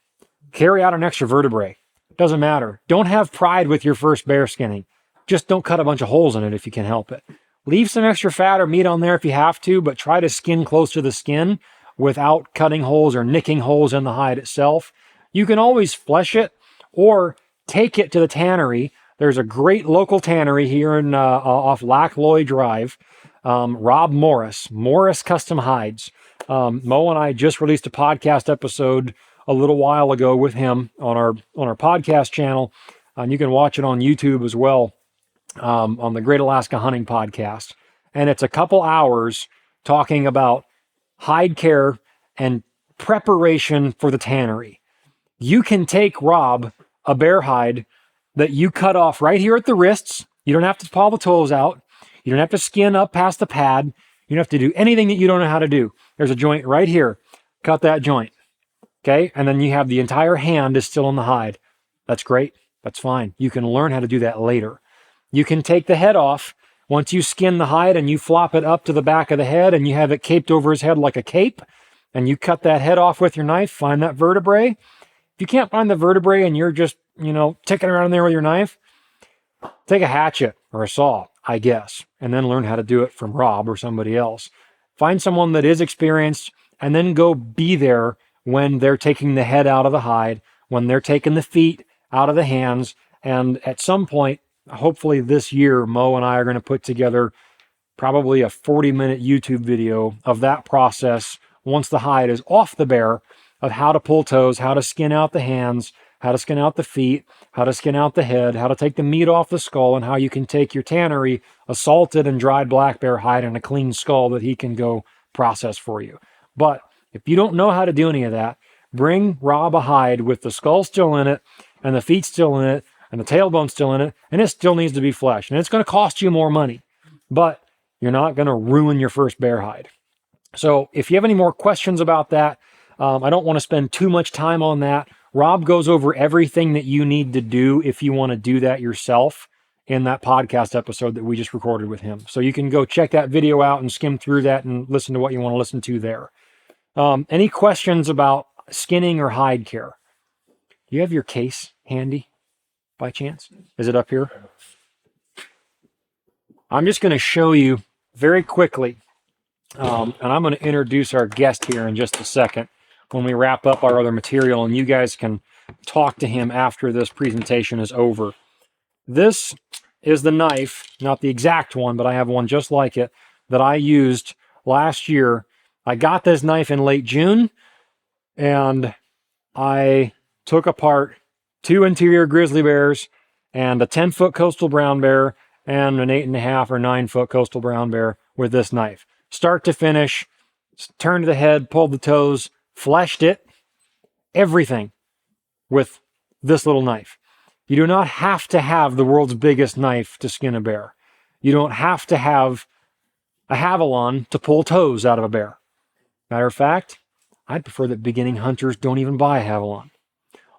Speaker 1: Carry out an extra vertebrae. Doesn't matter. Don't have pride with your first bear skinning. Just don't cut a bunch of holes in it if you can help it. Leave some extra fat or meat on there if you have to, but try to skin close to the skin without cutting holes or nicking holes in the hide itself. You can always flesh it or take it to the tannery. There's a great local tannery here in off Lackloy Drive. Rob Morris Custom Hides. Mo and I just released a podcast episode a little while ago with him on our podcast channel. And you can watch it on YouTube as well, on the Great Alaska Hunting Podcast. And it's a couple hours talking about hide care and preparation for the tannery. You can take Rob a bear hide that you cut off right here at the wrists. You don't have to paw the toes out. You don't have to skin up past the pad. You don't have to do anything that you don't know how to do. There's a joint right here. Cut that joint. Okay? And then you have the entire hand is still on the hide. That's great. That's fine. You can learn how to do that later. You can take the head off once you skin the hide and you flop it up to the back of the head and you have it caped over his head like a cape and you cut that head off with your knife, find that vertebrae. If you can't find the vertebrae and you're just, ticking around in there with your knife, take a hatchet or a saw, I guess, and then learn how to do it from Rob or somebody else. Find someone that is experienced and then go be there when they're taking the head out of the hide, when they're taking the feet out of the hands. And at some point, hopefully this year, Mo and I are going to put together probably a 40-minute YouTube video of that process once the hide is off the bear, of how to pull toes, how to skin out the hands, how to skin out the feet, how to skin out the head, how to take the meat off the skull, and how you can take your tannery, a salted and dried black bear hide, and a clean skull that he can go process for you. But if you don't know how to do any of that, bring Rob a hide with the skull still in it, and the feet still in it, and the tailbone still in it, and it still needs to be flesh. And it's going to cost you more money, but you're not going to ruin your first bear hide. So if you have any more questions about that, I don't want to spend too much time on that. Rob goes over everything that you need to do if you want to do that yourself in that podcast episode that we just recorded with him. So you can go check that video out and skim through that and listen to what you want to listen to there. Any questions about skinning or hide care? Do you have your case handy by chance? Is it up here? I'm just going to show you very quickly, and I'm going to introduce our guest here in just a second when we wrap up our other material, and you guys can talk to him after this presentation is over. This is the knife, not the exact one, but I have one just like it that I used last year. I got this knife in late June, and I took apart 2 interior grizzly bears and a 10-foot coastal brown bear and an 8.5 or 9-foot coastal brown bear with this knife. Start to finish, turned the head, pulled the toes, fleshed it, everything with this little knife. You do not have to have the world's biggest knife to skin a bear. You don't have to have a Havalon to pull toes out of a bear. Matter of fact, I'd prefer that beginning hunters don't even buy a Havalon.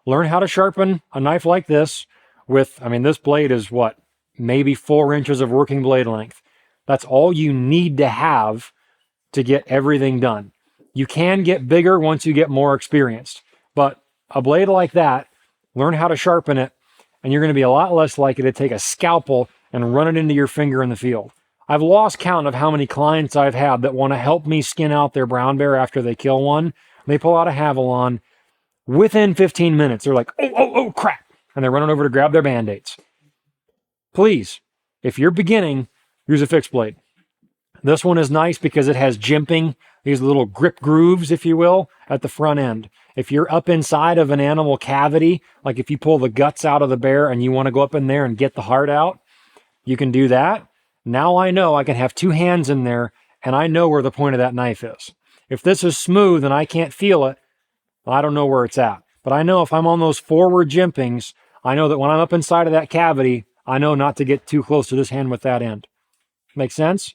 Speaker 1: Learn how to sharpen a knife like this with, this blade is what? Maybe 4 inches of working blade length. That's all you need to have to get everything done. You can get bigger once you get more experienced, but a blade like that, learn how to sharpen it, and you're going to be a lot less likely to take a scalpel and run it into your finger in the field. I've lost count of how many clients I've had that want to help me skin out their brown bear after they kill one. They pull out a Havalon. Within 15 minutes, they're like, oh, crap. And they're running over to grab their Band-Aids. Please, if you're beginning, use a fixed blade. This one is nice because it has jimping, these little grip grooves, if you will, at the front end. If you're up inside of an animal cavity, like if you pull the guts out of the bear and you want to go up in there and get the heart out, you can do that. Now I know I can have 2 hands in there and I know where the point of that knife is. If this is smooth and I can't feel it, I don't know where it's at. But I know if I'm on those forward jimpings, I know that when I'm up inside of that cavity, I know not to get too close to this hand with that end. Make sense?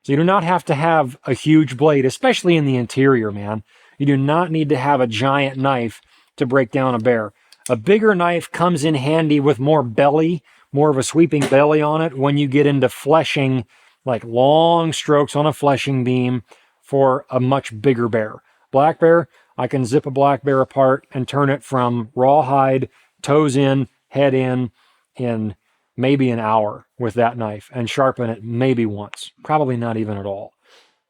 Speaker 1: So you do not have to have a huge blade, especially in the interior, man. You do not need to have a giant knife to break down a bear. A bigger knife comes in handy with more belly, more of a sweeping belly on it when you get into fleshing, like long strokes on a fleshing beam for a much bigger bear. Black bear, I can zip a black bear apart and turn it from raw hide, toes in, head in maybe an hour with that knife and sharpen it maybe once, probably not even at all.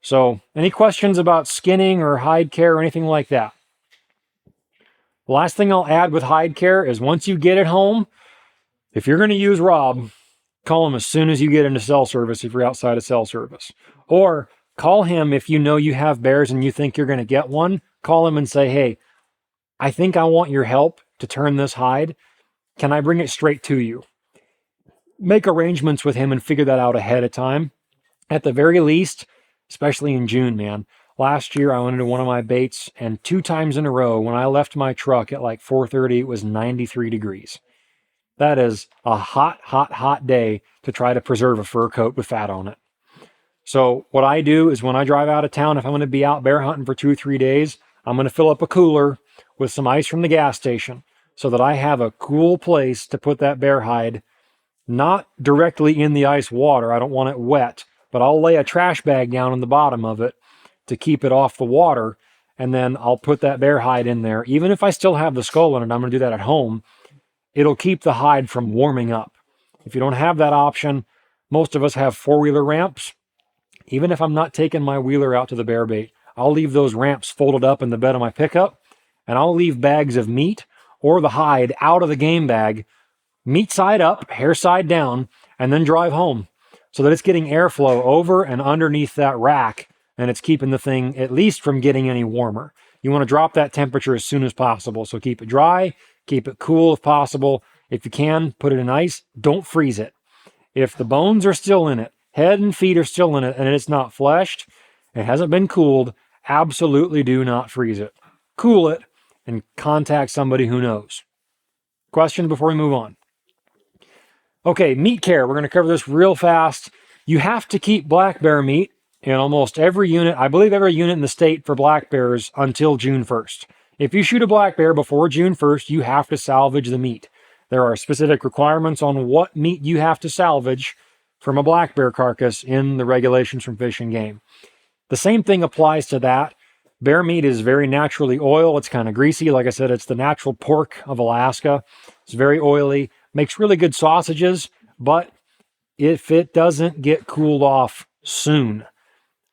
Speaker 1: So any questions about skinning or hide care or anything like that? The last thing I'll add with hide care is once you get it home, if you're going to use Rob, call him as soon as you get into cell service if you're outside of cell service. Or call him if you know you have bears and you think you're going to get one. Call him and say, hey, I think I want your help to turn this hide. Can I bring it straight to you? Make arrangements with him and figure that out ahead of time. At the very least, especially in June, man. Last year, I went into one of my baits, and 2 times in a row, when I left my truck at like 4:30, it was 93 degrees. That is a hot, hot, hot day to try to preserve a fur coat with fat on it. So what I do is when I drive out of town, if I'm going to be out bear hunting for 2 or 3 days, I'm going to fill up a cooler with some ice from the gas station so that I have a cool place to put that bear hide, not directly in the ice water. I don't want it wet, but I'll lay a trash bag down on the bottom of it to keep it off the water, and then I'll put that bear hide in there. Even if I still have the skull in it, I'm going to do that at home. It'll keep the hide from warming up. If you don't have that option, most of us have 4-wheeler ramps. Even if I'm not taking my wheeler out to the bear bait, I'll leave those ramps folded up in the bed of my pickup, and I'll leave bags of meat or the hide out of the game bag, meat side up, hair side down, and then drive home so that it's getting airflow over and underneath that rack, and it's keeping the thing at least from getting any warmer. You want to drop that temperature as soon as possible, so keep it dry, Keep it cool if possible. If you can, put it in ice. Don't freeze it. If the bones are still in it, head and feet are still in it, and it's not fleshed, it hasn't been cooled, absolutely do not freeze it. Cool it and contact somebody who knows. Question before we move on. Okay, meat care. We're going to cover this real fast. You have to keep black bear meat in almost every unit, I believe every unit in the state for black bears until June 1st. If you shoot a black bear before June 1st, you have to salvage the meat. There are specific requirements on what meat you have to salvage from a black bear carcass in the regulations from Fish and Game. The same thing applies to that. Bear meat is very naturally oil. It's kind of greasy. Like I said, it's the natural pork of Alaska. It's very oily, makes really good sausages, but if it doesn't get cooled off soon,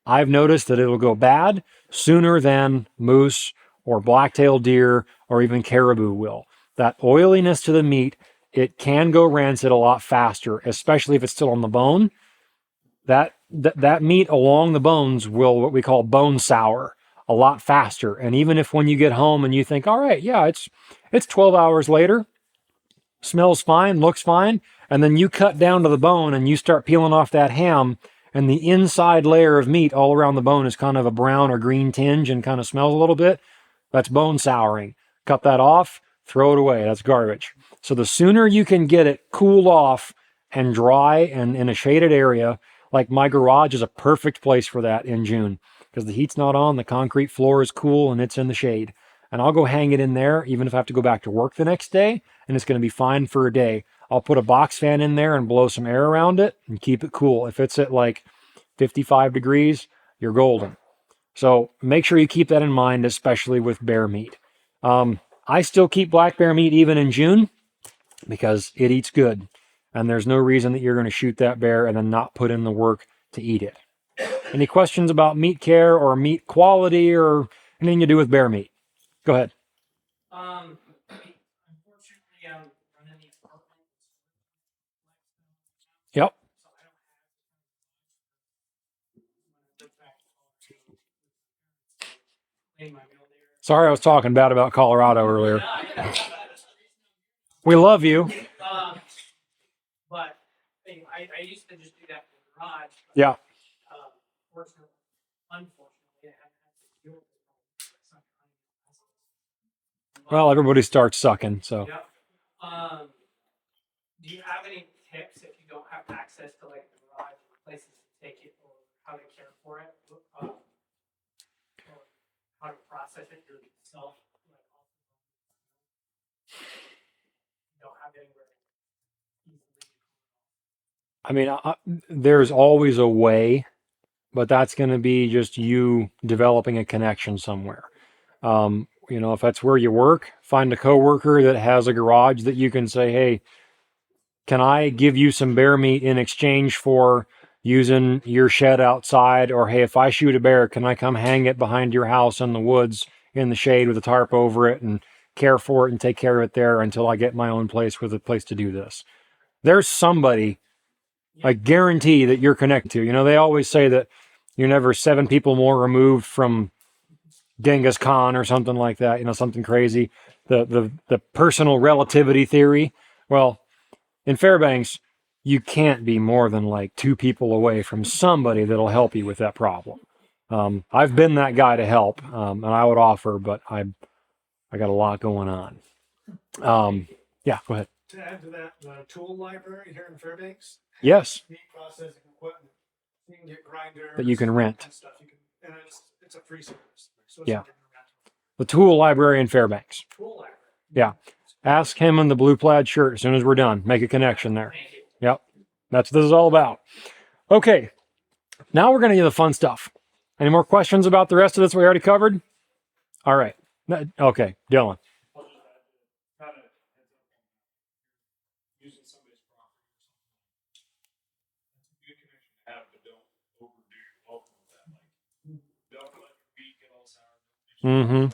Speaker 1: I've noticed that it'll go bad sooner than moose or black-tailed deer or even caribou will. That oiliness to the meat, it can go rancid a lot faster, especially if it's still on the bone. That meat along the bones will, what we call bone sour, a lot faster. And even if when you get home and you think, all right, yeah, it's 12 hours later, smells fine, looks fine, and then you cut down to the bone and you start peeling off that ham, and the inside layer of meat all around the bone is kind of a brown or green tinge and kind of smells a little bit, that's bone souring. Cut that off, throw it away. That's garbage. So the sooner you can get it cooled off and dry and in a shaded area, like my garage is a perfect place for that in June because the heat's not on, the concrete floor is cool, and it's in the shade. And I'll go hang it in there, even if I have to go back to work the next day, and it's going to be fine for a day. I'll put a box fan in there and blow some air around it and keep it cool. If it's at like 55 degrees, you're golden. So make sure you keep that in mind, especially with bear meat. I still keep black bear meat even in June because it eats good. And there's no reason that you're going to shoot that bear and then not put in the work to eat it. Any questions about meat care or meat quality or anything to do with bear meat? Go ahead.
Speaker 3: Unfortunately, I'm running the apartment.
Speaker 1: Yep.
Speaker 3: So I don't have
Speaker 1: Sorry, I was talking bad about Colorado earlier. We love you.
Speaker 3: But I used to just do that in the garage. But,
Speaker 1: Yeah.
Speaker 3: Unfortunately, I haven't had to deal with it.
Speaker 1: Well, everybody starts sucking, so.
Speaker 3: Yep. Do you have any tips if you don't have access to like the garage or places to take it or how to care for it? Or how to process it yourself? You don't have anywhere easily.
Speaker 1: I mean, there's always a way, but that's going to be just you developing a connection somewhere. You know, if that's where you work, find a coworker that has a garage that you can say, hey, can I give you some bear meat in exchange for using your shed outside? Or, hey, if I shoot a bear, can I come hang it behind your house in the woods in the shade with a tarp over it and care for it and take care of it there until I get my own place with a place to do this? There's somebody, I guarantee, that you're connected to. You know, they always say that you're never 7 people more removed from Genghis Khan or something like that, you know, something crazy. The personal relativity theory. Well, in Fairbanks, you can't be more than like 2 people away from somebody that'll help you with that problem. I've been that guy to help, and I would offer, but I got a lot going on. Yeah, go ahead.
Speaker 5: To add to that, the tool library here in Fairbanks.
Speaker 1: Yes.
Speaker 5: Meat processing equipment. You can get grinders.
Speaker 1: That you can rent.
Speaker 5: And stuff. And it's a free service. So
Speaker 1: Yeah.
Speaker 5: something to rent.
Speaker 1: The tool library in Fairbanks.
Speaker 3: Tool library.
Speaker 1: Yeah. Ask him in the blue plaid shirt as soon as we're done. Make a connection there.
Speaker 3: Thank you.
Speaker 1: Yep. That's what this is all about. Okay. Now we're going to get the fun stuff. Any more questions about the rest of this we already covered? All right. Okay. Dylan.
Speaker 5: I'll just add kind of using somebody's property or something. That's a good connection to have, but don't overdo your welcome with that. Like, don't let your meat get all sour.
Speaker 1: Mm-hmm.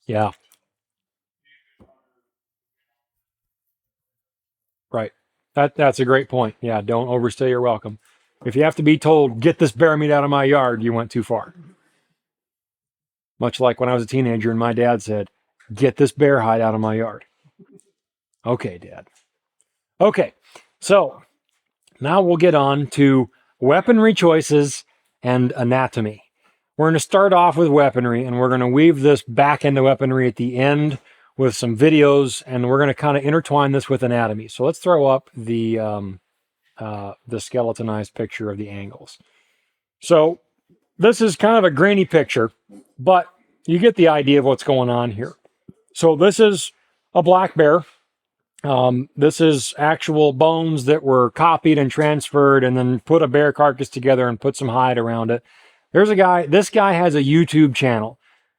Speaker 1: Yeah. Right. That's a great point. Yeah, don't overstay your welcome. If you have to be told, get this bear meat out of my yard, you went too far. Much like when I was a teenager and my dad said, Get this bear hide out of my yard. Okay, Dad. Okay, so now we'll get on to weaponry choices and anatomy. We're going to start off with weaponry, and we're going to weave this back into weaponry at the end with some videos, and we're going to kind of intertwine this with anatomy. So let's throw up the skeletonized picture of the angles. So this is kind of a grainy picture, but you get the idea of what's going on here. So this is a black bear. This is actual bones that were copied and transferred and then put a bear carcass together and put some hide around it. There's a guy, this guy has a YouTube channel.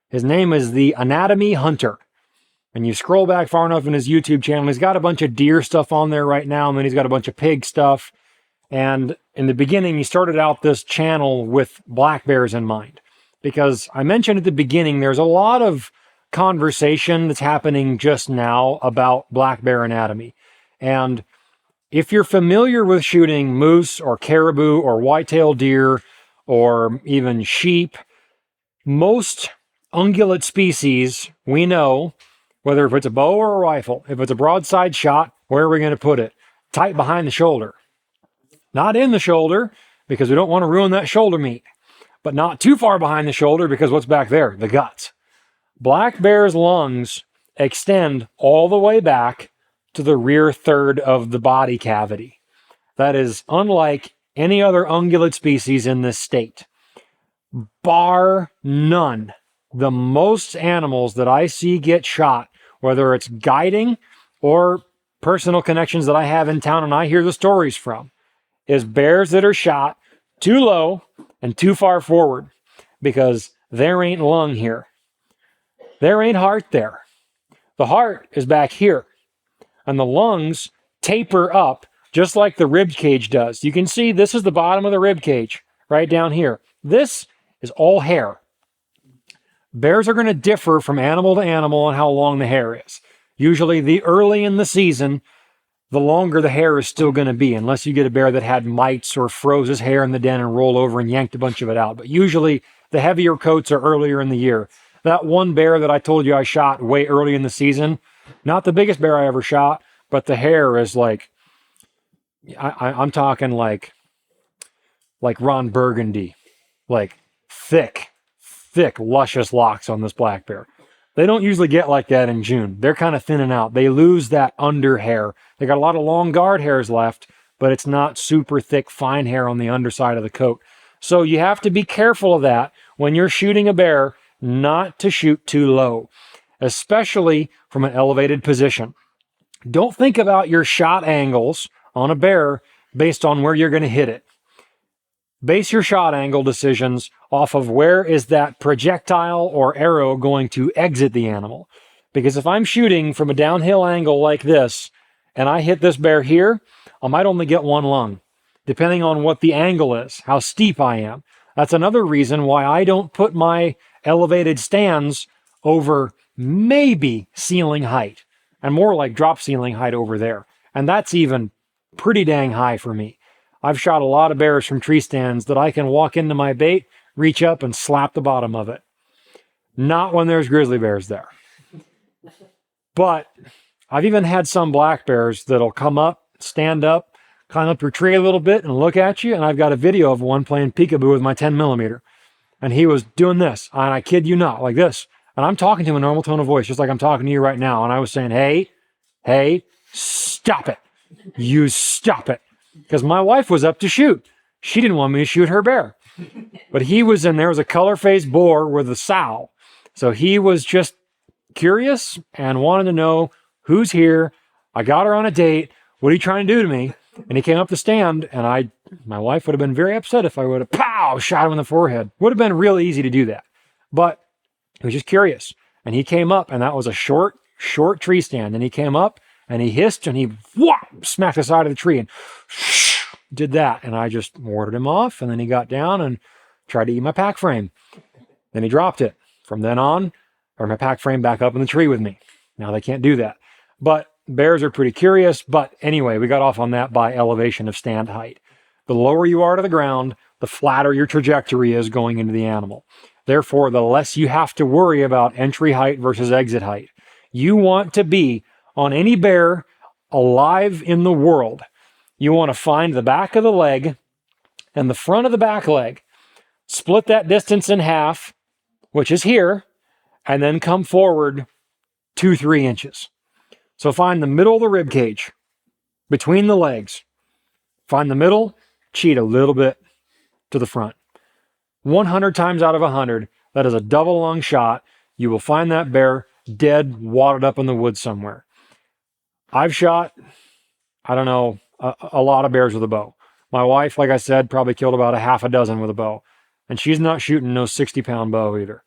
Speaker 1: His name is The Anatomy Hunter. And you scroll back far enough in his YouTube channel, he's got a bunch of deer stuff on there right now, and then he's got a bunch of pig stuff. And in the beginning, he started out this channel with black bears in mind. Because I mentioned at the beginning, there's a lot of conversation that's happening just now about black bear anatomy. And if you're familiar with shooting moose or caribou or whitetail deer or even sheep, most ungulate species, we know, whether if it's a bow or a rifle, if it's a broadside shot, where are we going to put it? Tight behind the shoulder. Not in the shoulder, because we don't want to ruin that shoulder meat. But not too far behind the shoulder, because what's back there? The guts. Black bear's lungs extend all the way back to the rear third of the body cavity. That is unlike any other ungulate species in this state. Bar none. The most animals that I see get shot, whether it's guiding or personal connections that I have in town and I hear the stories from, is bears that are shot too low and too far forward, because there ain't lung here. There ain't heart there. The heart is back here, and the lungs taper up just like the rib cage does. You can see this is the bottom of the rib cage right down here. This is all hair. Bears are going to differ from animal to animal on how long the hair is. Usually the early in the season, the longer the hair is still going to be, unless you get a bear that had mites or froze his hair in the den and rolled over and yanked a bunch of it out. But usually the heavier coats are earlier in the year. That one bear that I told you I shot way early in the season, not the biggest bear I ever shot, but the hair is like, I'm talking like Ron Burgundy, like thick, luscious locks on this black bear. They don't usually get like that in June. They're kind of thinning out. They lose that under hair. They got a lot of long guard hairs left, but it's not super thick, fine hair on the underside of the coat. So you have to be careful of that when you're shooting a bear, not to shoot too low, especially from an elevated position. Don't think about your shot angles on a bear based on where you're going to hit it. Base your shot angle decisions off of where is that projectile or arrow going to exit the animal. Because if I'm shooting from a downhill angle like this, and I hit this bear here, I might only get one lung, depending on what the angle is, how steep I am. That's another reason why I don't put my elevated stands over maybe ceiling height, and more like drop ceiling height over there. And that's even pretty dang high for me. I've shot a lot of bears from tree stands that I can walk into my bait, reach up and slap the bottom of it. Not when there's grizzly bears there. But I've even had some black bears that'll come up, stand up, climb up your tree a little bit and look at you. And I've got a video of one playing peekaboo with my 10 millimeter. And he was doing this, and I kid you not, like this. And I'm talking to him in a normal tone of voice, just like I'm talking to you right now. And I was saying, hey, stop it. You stop it. Because my wife was up to shoot. She didn't want me to shoot her bear. But he was in there. Was a color-faced boar with a sow. So he was just curious and wanted to know who's here. I got her on a date. What are you trying to do to me? And he came up the stand, and my wife would have been very upset if I would have shot him in the forehead. Would have been real easy to do that. But he was just curious. And he came up, and that was a short tree stand. And he came up, and he hissed, and he smacked the side of the tree and did that. And I just warded him off, and then he got down and tried to eat my pack frame. Then he dropped it. From then on, my pack frame back up in the tree with me. Now they can't do that. But bears are pretty curious. But anyway, we got off on that by elevation of stand height. The lower you are to the ground, the flatter your trajectory is going into the animal. Therefore, the less you have to worry about entry height versus exit height. you want to be on any bear alive in the world, you want to find the back of the leg and the front of the back leg, split that distance in half, which is here, and then come forward 2-3 inches. So find the middle of the rib cage between the legs. Find the middle, cheat a little bit to the front. 100 times out of 100, that is a double lung shot. You will find that bear dead, wadded up in the woods somewhere. I've shot, I don't know, a lot of bears with a bow. My wife, like I said, probably killed about a half a dozen with a bow. And she's not shooting no 60-pound bow either.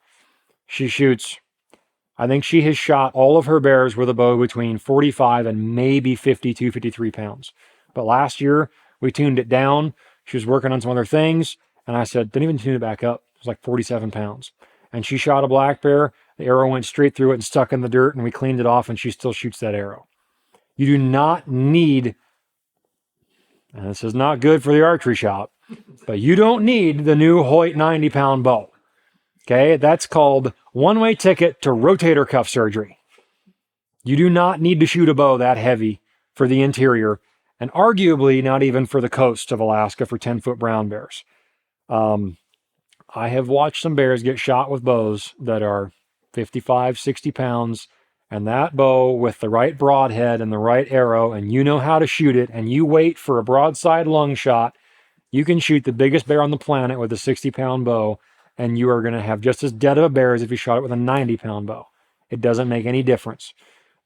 Speaker 1: She shoots, I think she has shot all of her bears with a bow between 45 and maybe 52, 53 pounds. But last year, we tuned it down. She was working on some other things. And I said, didn't even tune it back up. It was like 47 pounds. And she shot a black bear. The arrow went straight through it and stuck in the dirt. And we cleaned it off and she still shoots that arrow. You do not need, and this is not good for the archery shop, but you don't need the new Hoyt 90-pound bow. Okay, that's called one-way ticket to rotator cuff surgery. You do not need to shoot a bow that heavy for the interior, and arguably not even for the coast of Alaska for 10-foot brown bears. I have watched some bears get shot with bows that are 55, 60 pounds, and that bow with the right broadhead and the right arrow, and you know how to shoot it, and you wait for a broadside lung shot, you can shoot the biggest bear on the planet with a 60-pound bow, and you are going to have just as dead of a bear as if you shot it with a 90-pound bow. It doesn't make any difference.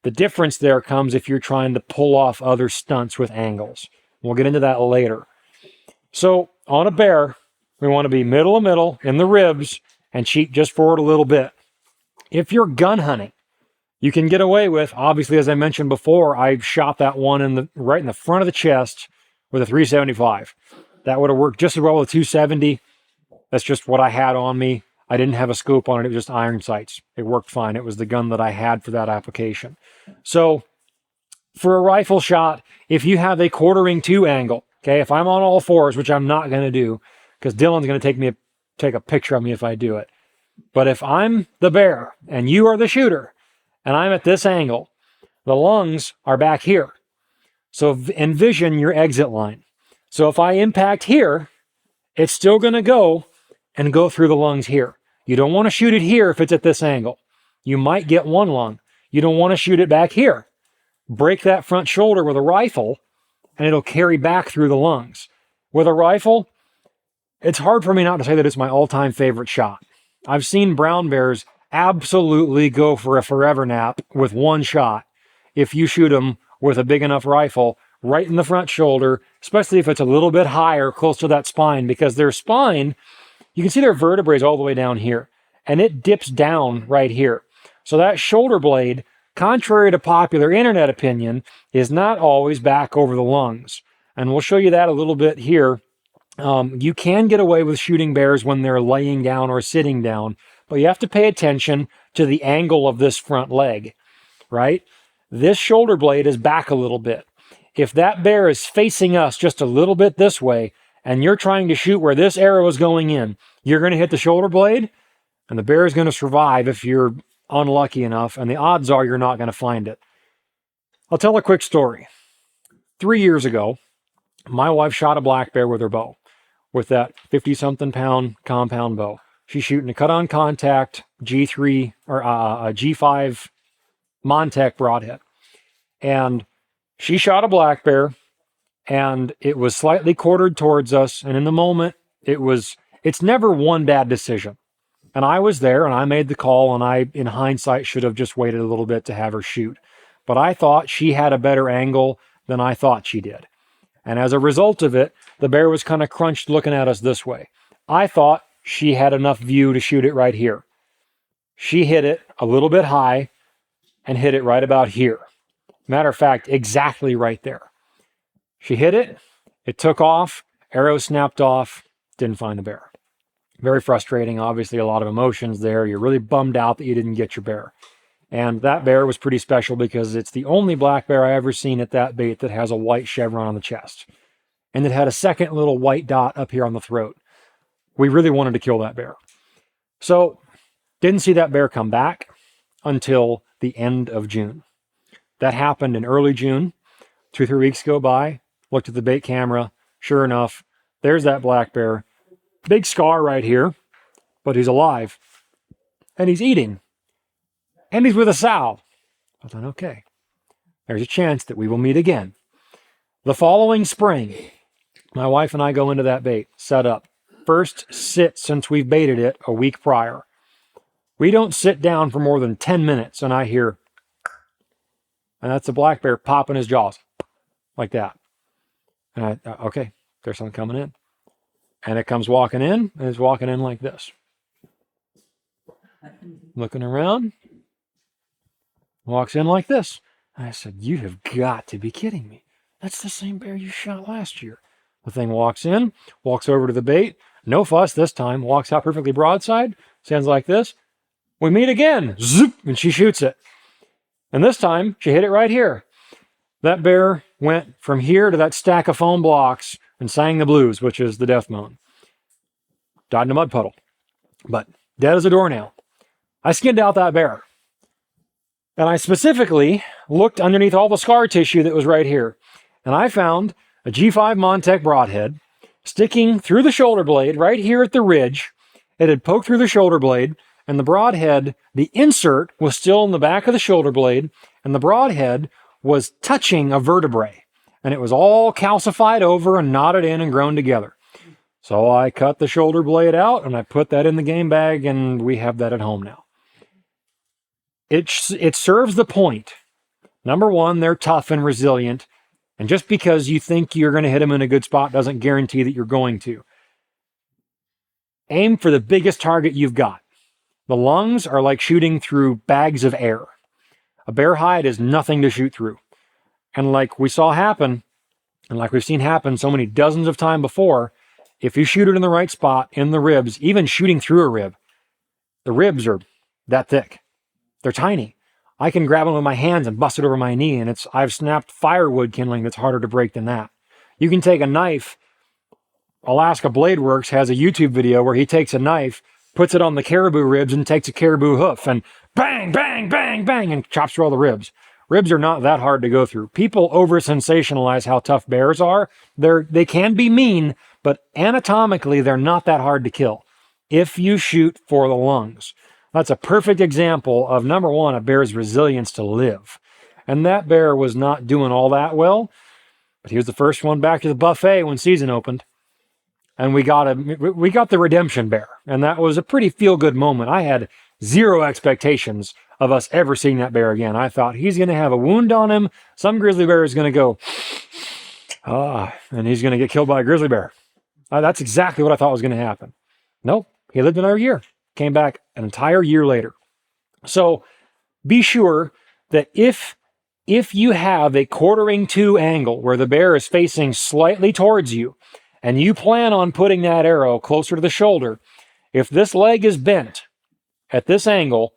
Speaker 1: The difference there comes if you're trying to pull off other stunts with angles. We'll get into that later. So on a bear, we want to be middle of middle in the ribs and cheat just forward a little bit. If you're gun hunting, you can get away with, obviously, as I mentioned before, I shot that one right in the front of the chest with a 375. That would have worked just as well with a 270. That's just what I had on me. I didn't have a scope on it. It was just iron sights. It worked fine. It was the gun that I had for that application. So for a rifle shot, if you have a quartering 2 angle, okay, if I'm on all fours, which I'm not going to do, because Dylan's going to take a picture of me if I do it. But if I'm the bear and you are the shooter, and I'm at this angle, the lungs are back here. So envision your exit line. So if I impact here, it's still going to go through the lungs here. You don't want to shoot it here if it's at this angle. You might get one lung. You don't want to shoot it back here. Break that front shoulder with a rifle, and it'll carry back through the lungs. With a rifle, it's hard for me not to say that it's my all-time favorite shot. I've seen brown bears absolutely go for a forever nap with one shot if you shoot them with a big enough rifle right in the front shoulder, especially if it's a little bit higher, close to that spine, because their spine, you can see their vertebrae is all the way down here, and it dips down right here. So that shoulder blade, contrary to popular internet opinion, is not always back over the lungs. And we'll show you that a little bit here. You can get away with shooting bears when they're laying down or sitting down, but you have to pay attention to the angle of this front leg, right? This shoulder blade is back a little bit. If that bear is facing us just a little bit this way, and you're trying to shoot where this arrow is going in, you're going to hit the shoulder blade, and the bear is going to survive if you're unlucky enough, and the odds are you're not going to find it. I'll tell a quick story. 3 years ago, my wife shot a black bear with her bow, with that 50-something pound compound bow. She's shooting a cut-on contact G3 or a G5 Montec broadhead. And she shot a black bear, and it was slightly quartered towards us. And in the moment, it's never one bad decision. And I was there, and I made the call, and I, in hindsight, should have just waited a little bit to have her shoot. But I thought she had a better angle than I thought she did. And as a result of it, the bear was kind of crunched looking at us this way. I thought she had enough view to shoot it right here. She hit it a little bit high and hit it right about here. Matter of fact, exactly right there. She hit it, it took off, arrow snapped off, didn't find the bear. Very frustrating, obviously a lot of emotions there. You're really bummed out that you didn't get your bear. And that bear was pretty special because it's the only black bear I ever seen at that bait that has a white chevron on the chest. And it had a second little white dot up here on the throat. We really wanted to kill that bear. So, didn't see that bear come back until the end of June. That happened in early June. 2-3 weeks go by, looked at the bait camera. Sure enough, there's that black bear. Big scar right here, but he's alive. And he's eating. And he's with a sow. I thought, okay, there's a chance that we will meet again. The following spring, my wife and I go into that bait, set up. First sit since we've baited it a week prior. We don't sit down for more than 10 minutes, and I hear, and that's a black bear popping his jaws like that. And I thought, okay, there's something coming in. And it comes walking in, and it's walking in like this. Looking around, walks in like this. And I said, you have got to be kidding me. That's the same bear you shot last year. The thing walks in, walks over to the bait, no fuss this time, walks out perfectly broadside, stands like this. We meet again, zoop, and she shoots it. And this time, she hit it right here. That bear went from here to that stack of foam blocks and sang the blues, which is the death moan. Died in a mud puddle, but dead as a doornail. I skinned out that bear. And I specifically looked underneath all the scar tissue that was right here. And I found a G5 Montec broadhead sticking through the shoulder blade right here at the ridge. It had poked through the shoulder blade, and the broadhead, the insert was still in the back of the shoulder blade, and the broadhead was touching a vertebrae. And it was all calcified over and knotted in and grown together. So I cut the shoulder blade out, and I put that in the game bag, and we have that at home now. It serves the point. Number one, they're tough and resilient. And just because you think you're going to hit them in a good spot doesn't guarantee that you're going to. Aim for the biggest target you've got. The lungs are like shooting through bags of air. A bear hide is nothing to shoot through. And like we saw happen, and like we've seen happen so many dozens of times before, if you shoot it in the right spot, in the ribs, even shooting through a rib, the ribs are that thick. They're tiny. I can grab them with my hands and bust it over my knee, and I've snapped firewood kindling that's harder to break than that. You can take a knife. Alaska Blade Works has a YouTube video where he takes a knife, puts it on the caribou ribs, and takes a caribou hoof, and bang, bang, bang, bang, and chops through all the ribs. Ribs are not that hard to go through. People over-sensationalize how tough bears are. They can be mean, but anatomically, they're not that hard to kill if you shoot for the lungs. That's a perfect example of, number one, a bear's resilience to live. And that bear was not doing all that well, but he was the first one back to the buffet when season opened. And we got the redemption bear. And that was a pretty feel-good moment. I had zero expectations of us ever seeing that bear again. I thought he's going to have a wound on him. Some grizzly bear is going to go, and he's going to get killed by a grizzly bear. That's exactly what I thought was going to happen. Nope, he lived another year. Came back an entire year later. So be sure that if you have a quartering to angle where the bear is facing slightly towards you, and you plan on putting that arrow closer to the shoulder, if this leg is bent at this angle,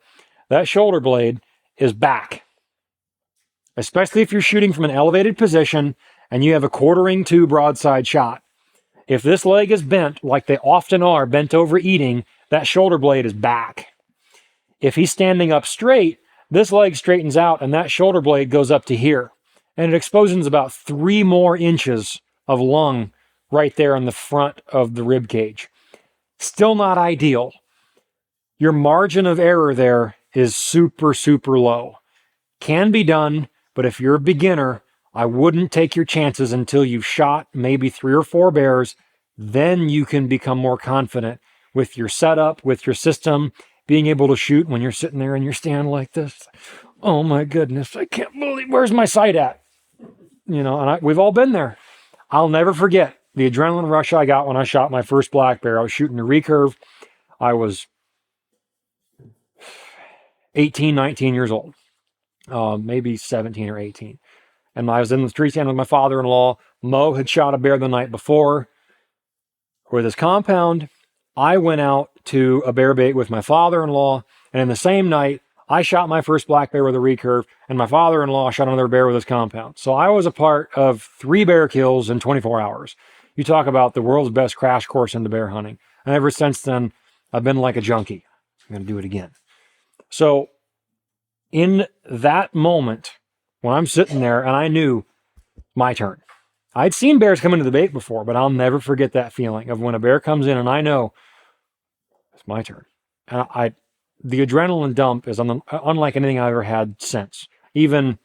Speaker 1: that shoulder blade is back. Especially if you're shooting from an elevated position and you have a quartering to broadside shot. If this leg is bent, like they often are, bent over eating, that shoulder blade is back. If he's standing up straight, this leg straightens out and that shoulder blade goes up to here. And it exposes about 3 more inches of lung right there in the front of the rib cage. Still not ideal. Your margin of error there is super, super low. Can be done, but if you're a beginner, I wouldn't take your chances until you've shot maybe 3 or 4 bears. Then you can become more confident with your setup, with your system, being able to shoot when you're sitting there and you're standing like this. Oh my goodness, I can't believe, where's my sight at? You know, and we've all been there. I'll never forget the adrenaline rush I got when I shot my first black bear. I was shooting a recurve. I was 18, 19 years old, maybe 17 or 18. And I was in the tree stand with my father-in-law. Mo had shot a bear the night before with his compound. I went out to a bear bait with my father-in-law, and in the same night, I shot my first black bear with a recurve, and my father-in-law shot another bear with his compound. So I was a part of 3 bear kills in 24 hours. You talk about the world's best crash course into bear hunting. And ever since then, I've been like a junkie. I'm going to do it again. So in that moment, when I'm sitting there and I knew my turn. I'd seen bears come into the bait before, but I'll never forget that feeling of when a bear comes in and I know it's my turn. And the adrenaline dump is unlike anything I've ever had since. Even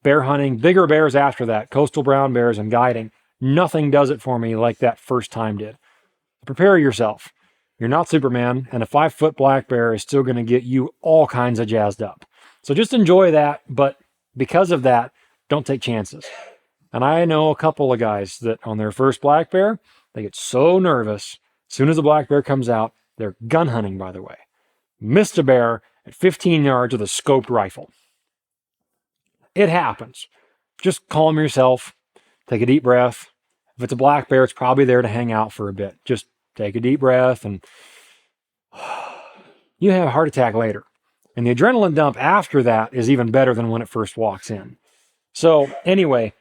Speaker 1: bear hunting, bigger bears after that, coastal brown bears and guiding, nothing does it for me like that first time did. Prepare yourself. You're not Superman, and a 5-foot black bear is still going to get you all kinds of jazzed up. So just enjoy that, but because of that, don't take chances. And I know a couple of guys that on their first black bear, they get so nervous. As soon as the black bear comes out, they're gun hunting, by the way. Missed a bear at 15 yards with a scoped rifle. It happens. Just calm yourself. Take a deep breath. If it's a black bear, it's probably there to hang out for a bit. Just take a deep breath and you have a heart attack later. And the adrenaline dump after that is even better than when it first walks in. So anyway,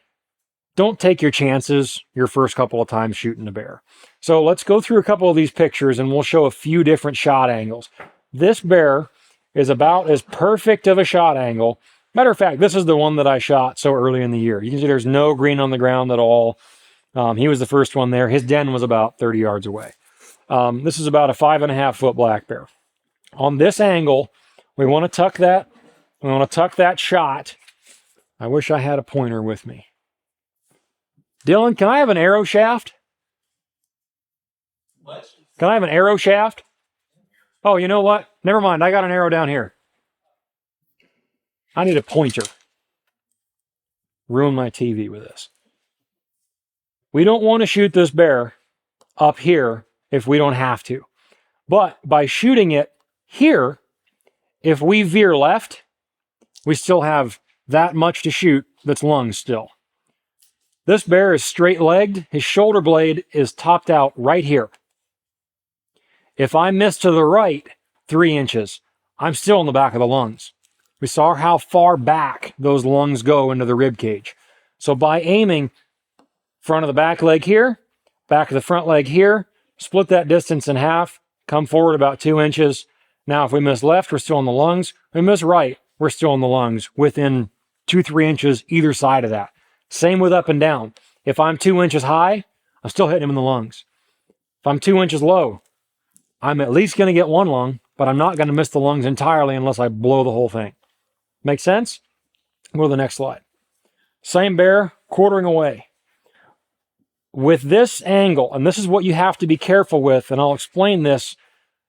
Speaker 1: don't take your chances your first couple of times shooting a bear. So let's go through a couple of these pictures and we'll show a few different shot angles. This bear is about as perfect of a shot angle. Matter of fact, this is the one that I shot so early in the year. You can see there's no green on the ground at all. He was the first one there. His den was about 30 yards away. This is about a 5.5-foot black bear. On this angle, we want to tuck that. We want to tuck that shot. I wish I had a pointer with me. Dylan, can I have an arrow shaft?
Speaker 5: What?
Speaker 1: Can I have an arrow shaft? Oh, you know what? Never mind. I got an arrow down here. I need a pointer. Ruin my TV with this. We don't want to shoot this bear up here if we don't have to. But by shooting it here, if we veer left, we still have that much to shoot that's lungs still. This bear is straight-legged. His shoulder blade is topped out right here. If I miss to the right 3 inches, I'm still in the back of the lungs. We saw how far back those lungs go into the rib cage. So by aiming front of the back leg here, back of the front leg here, split that distance in half, come forward about 2 inches. Now, if we miss left, we're still in the lungs. If we miss right, we're still in the lungs within 2-3 inches either side of that. Same with up and down. If I'm 2 inches high, I'm still hitting him in the lungs. If I'm 2 inches low, I'm at least going to get one lung, but I'm not going to miss the lungs entirely unless I blow the whole thing. Make sense? Go to the next slide. Same bear, quartering away. With this angle, and this is what you have to be careful with, and I'll explain this,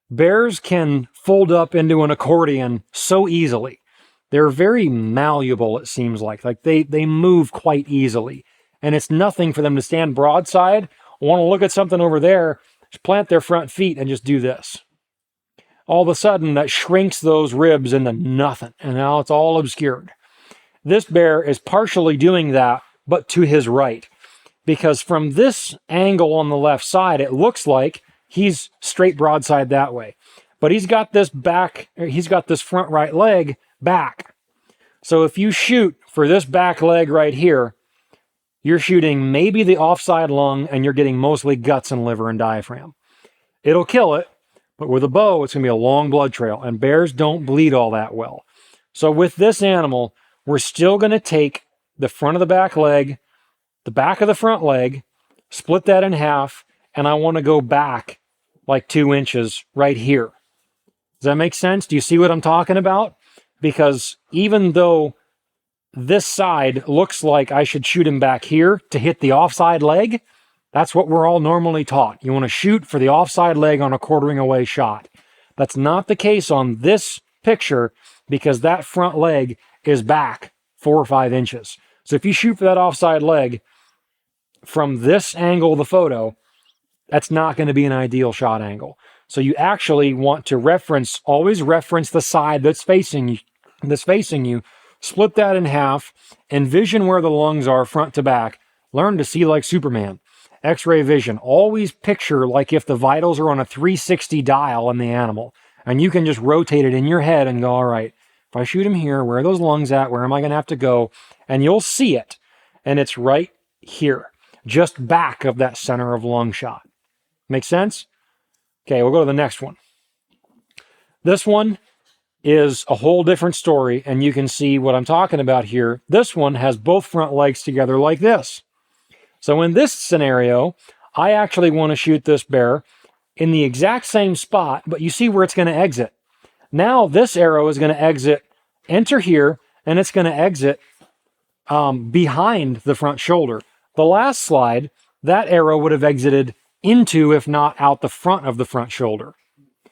Speaker 1: bears can fold up into an accordion so easily. They're very malleable, it seems like. Like they move quite easily. And it's nothing for them to stand broadside, want to look at something over there, just plant their front feet and just do this. All of a sudden, that shrinks those ribs into nothing, and now it's all obscured. This bear is partially doing that, but to his right. Because from this angle on the left side, it looks like he's straight broadside that way. But he's got this front right leg back. So if you shoot for this back leg right here, you're shooting maybe the offside lung and you're getting mostly guts and liver and diaphragm. It'll kill it, but with a bow, it's going to be a long blood trail, and bears don't bleed all that well. So with this animal, we're still going to take the front of the back leg, the back of the front leg, split that in half, and I want to go back like 2 inches right here. Does that make sense? Do you see what I'm talking about? Because even though this side looks like I should shoot him back here to hit the offside leg, that's what we're all normally taught. You want to shoot for the offside leg on a quartering away shot. That's not the case on this picture because that front leg is back 4 or 5 inches. So if you shoot for that offside leg from this angle of the photo, that's not going to be an ideal shot angle. So you actually want to always reference the side that's facing you, split that in half, envision where the lungs are front to back, learn to see like Superman. X-ray vision, always picture like if the vitals are on a 360 dial in the animal, and you can just rotate it in your head and go, all right, if I shoot him here, where are those lungs at? Where am I going to have to go? And you'll see it, and it's right here, just back of that center of lung shot. Make sense? Okay, we'll go to the next one. This one, is a whole different story, and you can see what I'm talking about here. This one has both front legs together like this. So in this scenario, I actually want to shoot this bear in the exact same spot, but you see where it's going to exit. Now this arrow is going to enter here, and it's going to exit behind the front shoulder. The last slide, that arrow would have exited into, if not out the front of the front shoulder.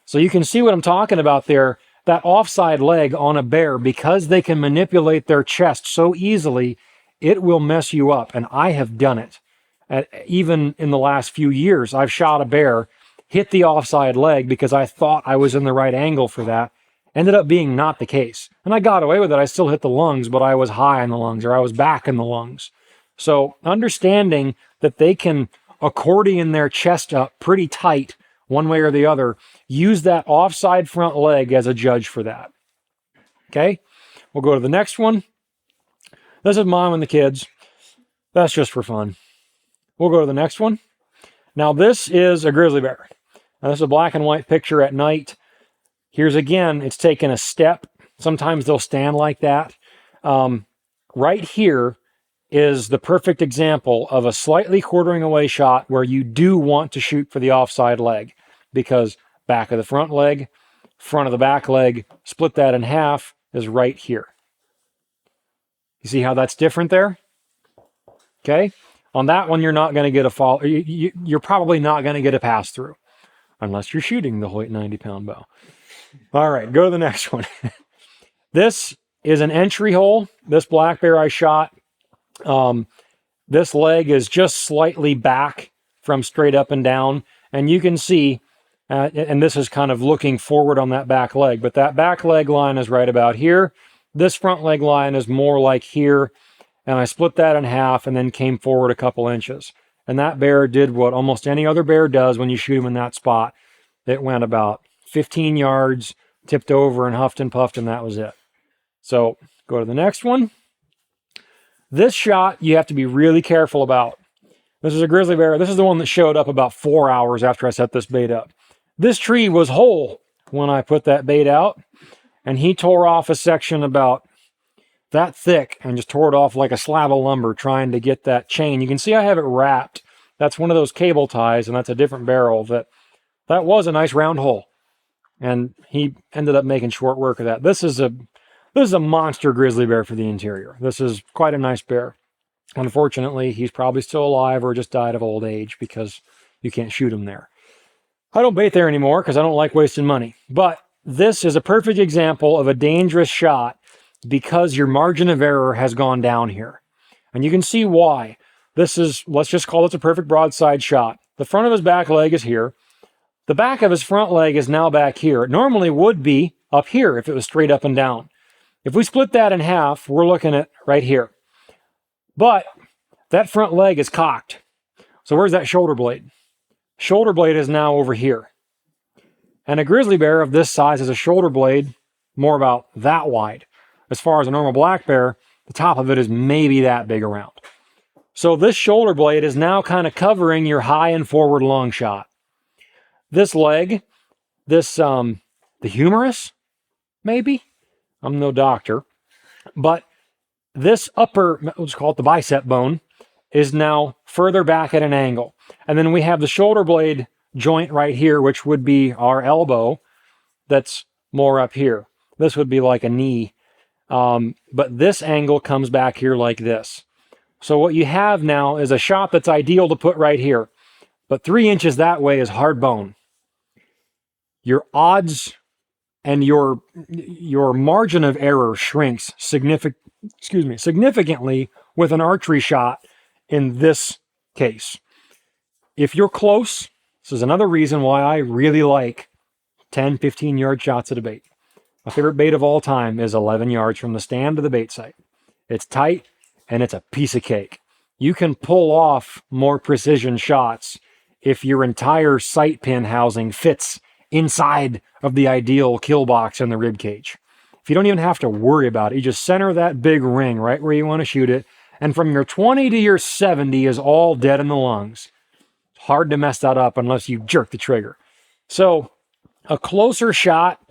Speaker 1: So you can see what I'm talking about there. That offside leg on a bear, because they can manipulate their chest so easily, it will mess you up. And I have done it. Even in the last few years, I've shot a bear, hit the offside leg because I thought I was in the right angle for that. Ended up being not the case. And I got away with it. I still hit the lungs, but I was high in the lungs, or I was back in the lungs. So understanding that they can accordion their chest up pretty tight one way or the other, use that offside front leg as a judge for that. Okay, we'll go to the next one. This is mom and the kids. That's just for fun. We'll go to the next one. Now this is a grizzly bear. Now, this is a black and white picture at night. Here's again, it's taken a step. Sometimes they'll stand like that. Right here is the perfect example of a slightly quartering away shot where you do want to shoot for the offside leg, because back of the front leg, front of the back leg, split that in half, is right here. You see how that's different there? Okay. On that one, you're not going to get a fall. You're probably not going to get a pass through unless you're shooting the Hoyt 90-pound bow. All right, go to the next one. This is an entry hole. This black bear I shot. This leg is just slightly back from straight up and down. And you can see, and this is kind of looking forward on that back leg, but that back leg line is right about here. This front leg line is more like here. And I split that in half and then came forward a couple inches. And that bear did what almost any other bear does when you shoot him in that spot. It went about 15 yards, tipped over and huffed and puffed, and that was it. So go to the next one. This shot you have to be really careful about. This is a grizzly bear. This is the one that showed up about 4 hours after I set this bait up. This tree was whole when I put that bait out, and he tore off a section about that thick and just tore it off like a slab of lumber trying to get that chain. You can see I have it wrapped. That's one of those cable ties, and that's a different barrel. That was a nice round hole, and he ended up making short work of that. This is a monster grizzly bear for the interior. This is quite a nice bear. Unfortunately, he's probably still alive or just died of old age because you can't shoot him there. I don't bait there anymore because I don't like wasting money. But this is a perfect example of a dangerous shot because your margin of error has gone down here. And you can see why. This is, let's just call this a perfect broadside shot. The front of his back leg is here. The back of his front leg is now back here. It normally would be up here if it was straight up and down. If we split that in half, we're looking at right here. But that front leg is cocked. So where's that shoulder blade? Shoulder blade is now over here. And a grizzly bear of this size has a shoulder blade more about that wide. As far as a normal black bear, the top of it is maybe that big around. So this shoulder blade is now kind of covering your high and forward long shot. This leg, the humerus, maybe? I'm no doctor. But this upper, let's call it the bicep bone, is now further back at an angle. And then we have the shoulder blade joint right here, which would be our elbow, that's more up here. This would be like a knee. But this angle comes back here like this. So what you have now is a shot that's ideal to put right here. But 3 inches that way is hard bone. Your odds and your margin of error shrinks significantly with an archery shot in this case. If you're close, this is another reason why I really like 10, 15 yard shots at a bait. My favorite bait of all time is 11 yards from the stand to the bait site. It's tight and it's a piece of cake. You can pull off more precision shots if your entire sight pin housing fits inside of the ideal kill box in the rib cage. If you don't even have to worry about it, you just center that big ring right where you want to shoot it, and from your 20 to your 70 is all dead in the lungs. It's hard to mess that up unless you jerk the trigger. So a closer shot,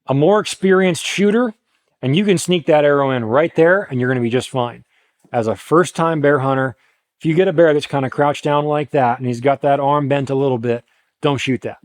Speaker 1: a more experienced shooter, and you can sneak that arrow in right there, and you're going to be just fine. As a first-time bear hunter, if you get a bear that's kind of crouched down like that, and he's got that arm bent a little bit, don't shoot that.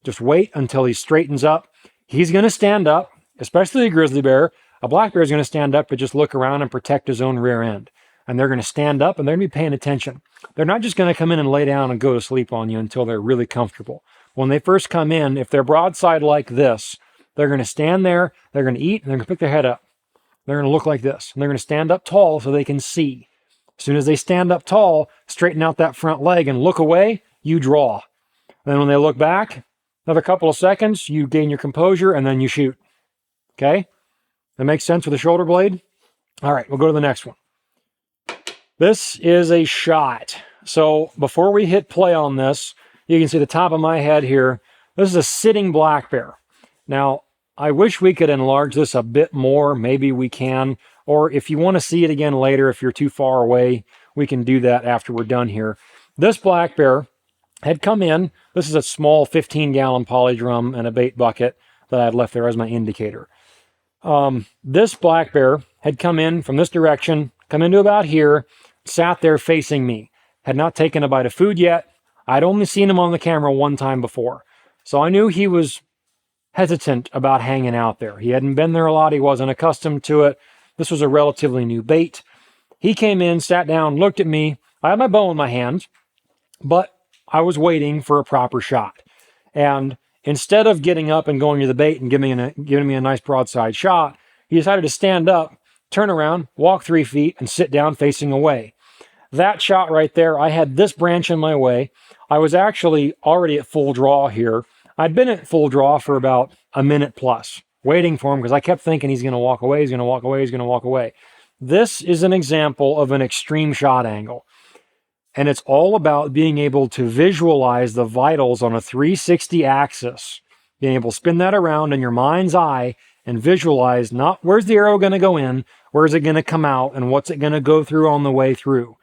Speaker 1: Just wait until he straightens up. He's going to stand up, especially a grizzly bear. A black bear is going to stand up but just look around and protect his own rear end. And they're going to stand up and they're going to be paying attention. They're not just going to come in and lay down and go to sleep on you until they're really comfortable. When they first come in, if they're broadside like this, they're going to stand there, they're going to eat, and they're going to pick their head up. They're going to look like this. And they're going to stand up tall so they can see. As soon as they stand up tall, straighten out that front leg and look away, you draw. Then when they look back, another couple of seconds, you gain your composure, and then you shoot. Okay? That makes sense with the shoulder blade? All right, we'll go to the next one. This is a shot. So before we hit play on this, you can see the top of my head here. This is a sitting black bear. Now, I wish we could enlarge this a bit more. Maybe we can. Or if you want to see it again later, if you're too far away, we can do that after we're done here. This black bear had come in. This is a small 15-gallon poly drum and a bait bucket that I had left there as my indicator. This black bear had come in from this direction, come into about here, sat there facing me. Had not taken a bite of food yet. I'd only seen him on the camera one time before. So I knew he was hesitant about hanging out there. He hadn't been there a lot. He wasn't accustomed to it. This was a relatively new bait. He came in, sat down, looked at me. I had my bow in my hand, but I was waiting for a proper shot. And instead of getting up and going to the bait and giving me a nice broadside shot, he decided to stand up, turn around, walk 3 feet, and sit down facing away. That shot right there, I had this branch in my way. I was actually already at full draw here. I'd been at full draw for about a minute plus, waiting for him because I kept thinking he's going to walk away, he's going to walk away, he's going to walk away. This is an example of an extreme shot angle. And it's all about being able to visualize the vitals on a 360 axis. Being able to spin that around in your mind's eye and visualize not where's the arrow going to go in, where's it going to come out, and what's it going to go through on the way through.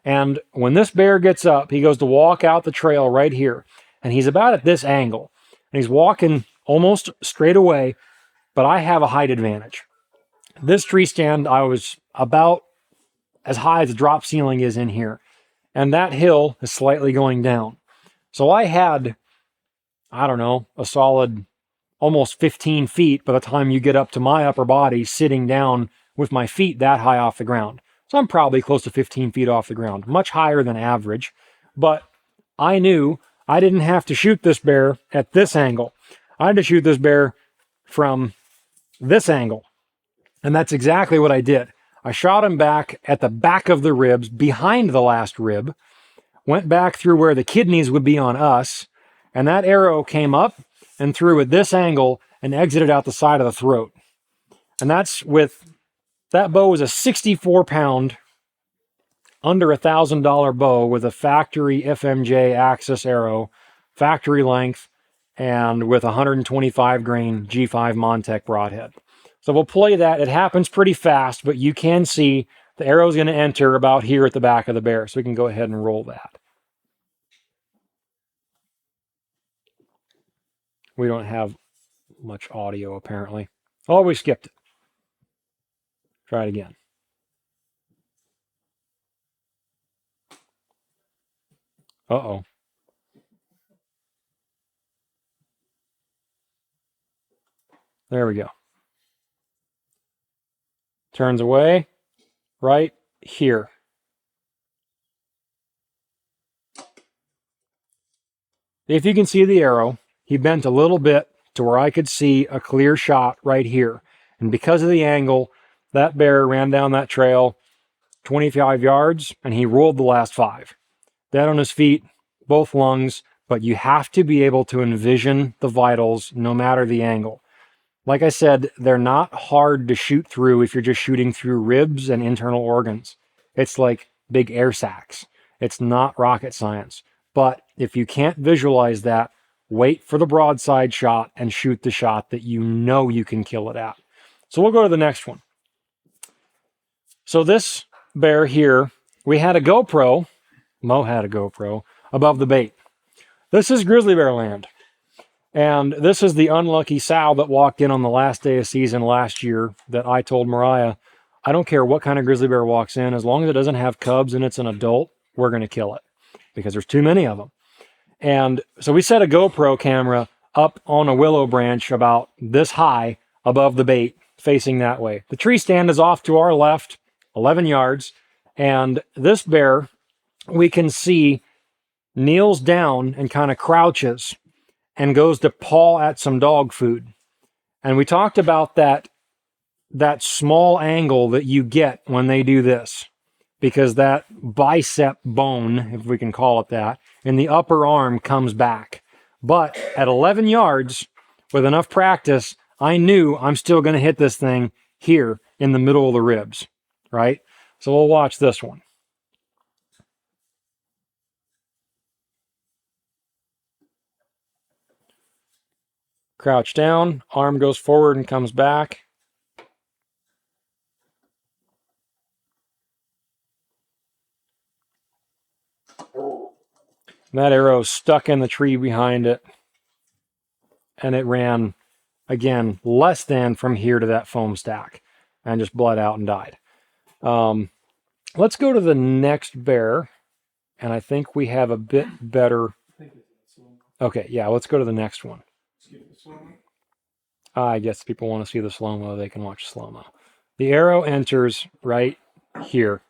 Speaker 1: And when this bear gets up, he goes to walk out the trail right here. And he's about at this angle. And he's walking almost straight away, but I have a height advantage. This tree stand, I was about as high as the drop ceiling is in here. And that hill is slightly going down. So I had, I don't know, a solid almost 15 feet by the time you get up to my upper body sitting down with my feet that high off the ground. So I'm probably close to 15 feet off the ground, much higher than average. But I knew I didn't have to shoot this bear at this angle. I had to shoot this bear from this angle. And that's exactly what I did. I shot him back at the back of the ribs, behind the last rib, went back through where the kidneys would be on us, and that arrow came up and through at this angle and exited out the side of the throat. And that's with, that bow was a 64-pound, under $1,000 bow with a factory FMJ Axis arrow, factory length, and with 125 grain G5 Montec broadhead. So we'll play that. It happens pretty fast, but you can see the arrow is going to enter about here at the back of the bear. So we can go ahead and roll that. We don't have much audio, apparently. Oh, we skipped it. Try it again. Uh-oh. There we go. Turns away, right here. If you can see the arrow, he bent a little bit to where I could see a clear shot right here. And because of the angle, that bear ran down that trail 25 yards, and he rolled the last 5. Dead on his feet, both lungs, but you have to be able to envision the vitals no matter the angle. Like I said, they're not hard to shoot through if you're just shooting through ribs and internal organs. It's like big air sacs. It's not rocket science. But if you can't visualize that, wait for the broadside shot and shoot the shot that you know you can kill it at. So we'll go to the next one. So this bear here, we had a GoPro, Mo had a GoPro, above the bait. This is grizzly bear land. And this is the unlucky sow that walked in on the last day of season last year that I told Mariah, I don't care what kind of grizzly bear walks in, as long as it doesn't have cubs and it's an adult, we're going to kill it because there's too many of them. And so we set a GoPro camera up on a willow branch about this high above the bait, facing that way. The tree stand is off to our left, 11 yards, and this bear, we can see, kneels down and kind of crouches and goes to paw at some dog food. And we talked about that small angle that you get when they do this, because that bicep bone, if we can call it that, in the upper arm comes back. But at 11 yards, with enough practice, I knew I'm still going to hit this thing here in the middle of the ribs, right? So we'll watch this one. Crouch down, arm goes forward and comes back. That arrow stuck in the tree behind it, and it ran, again, less than from here to that foam stack, and just bled out and died. Let's go to the next bear, and I think we have a bit better... Okay, yeah, let's go to the next one. I guess people want to see the slow-mo, they can watch slow-mo. The arrow enters right here.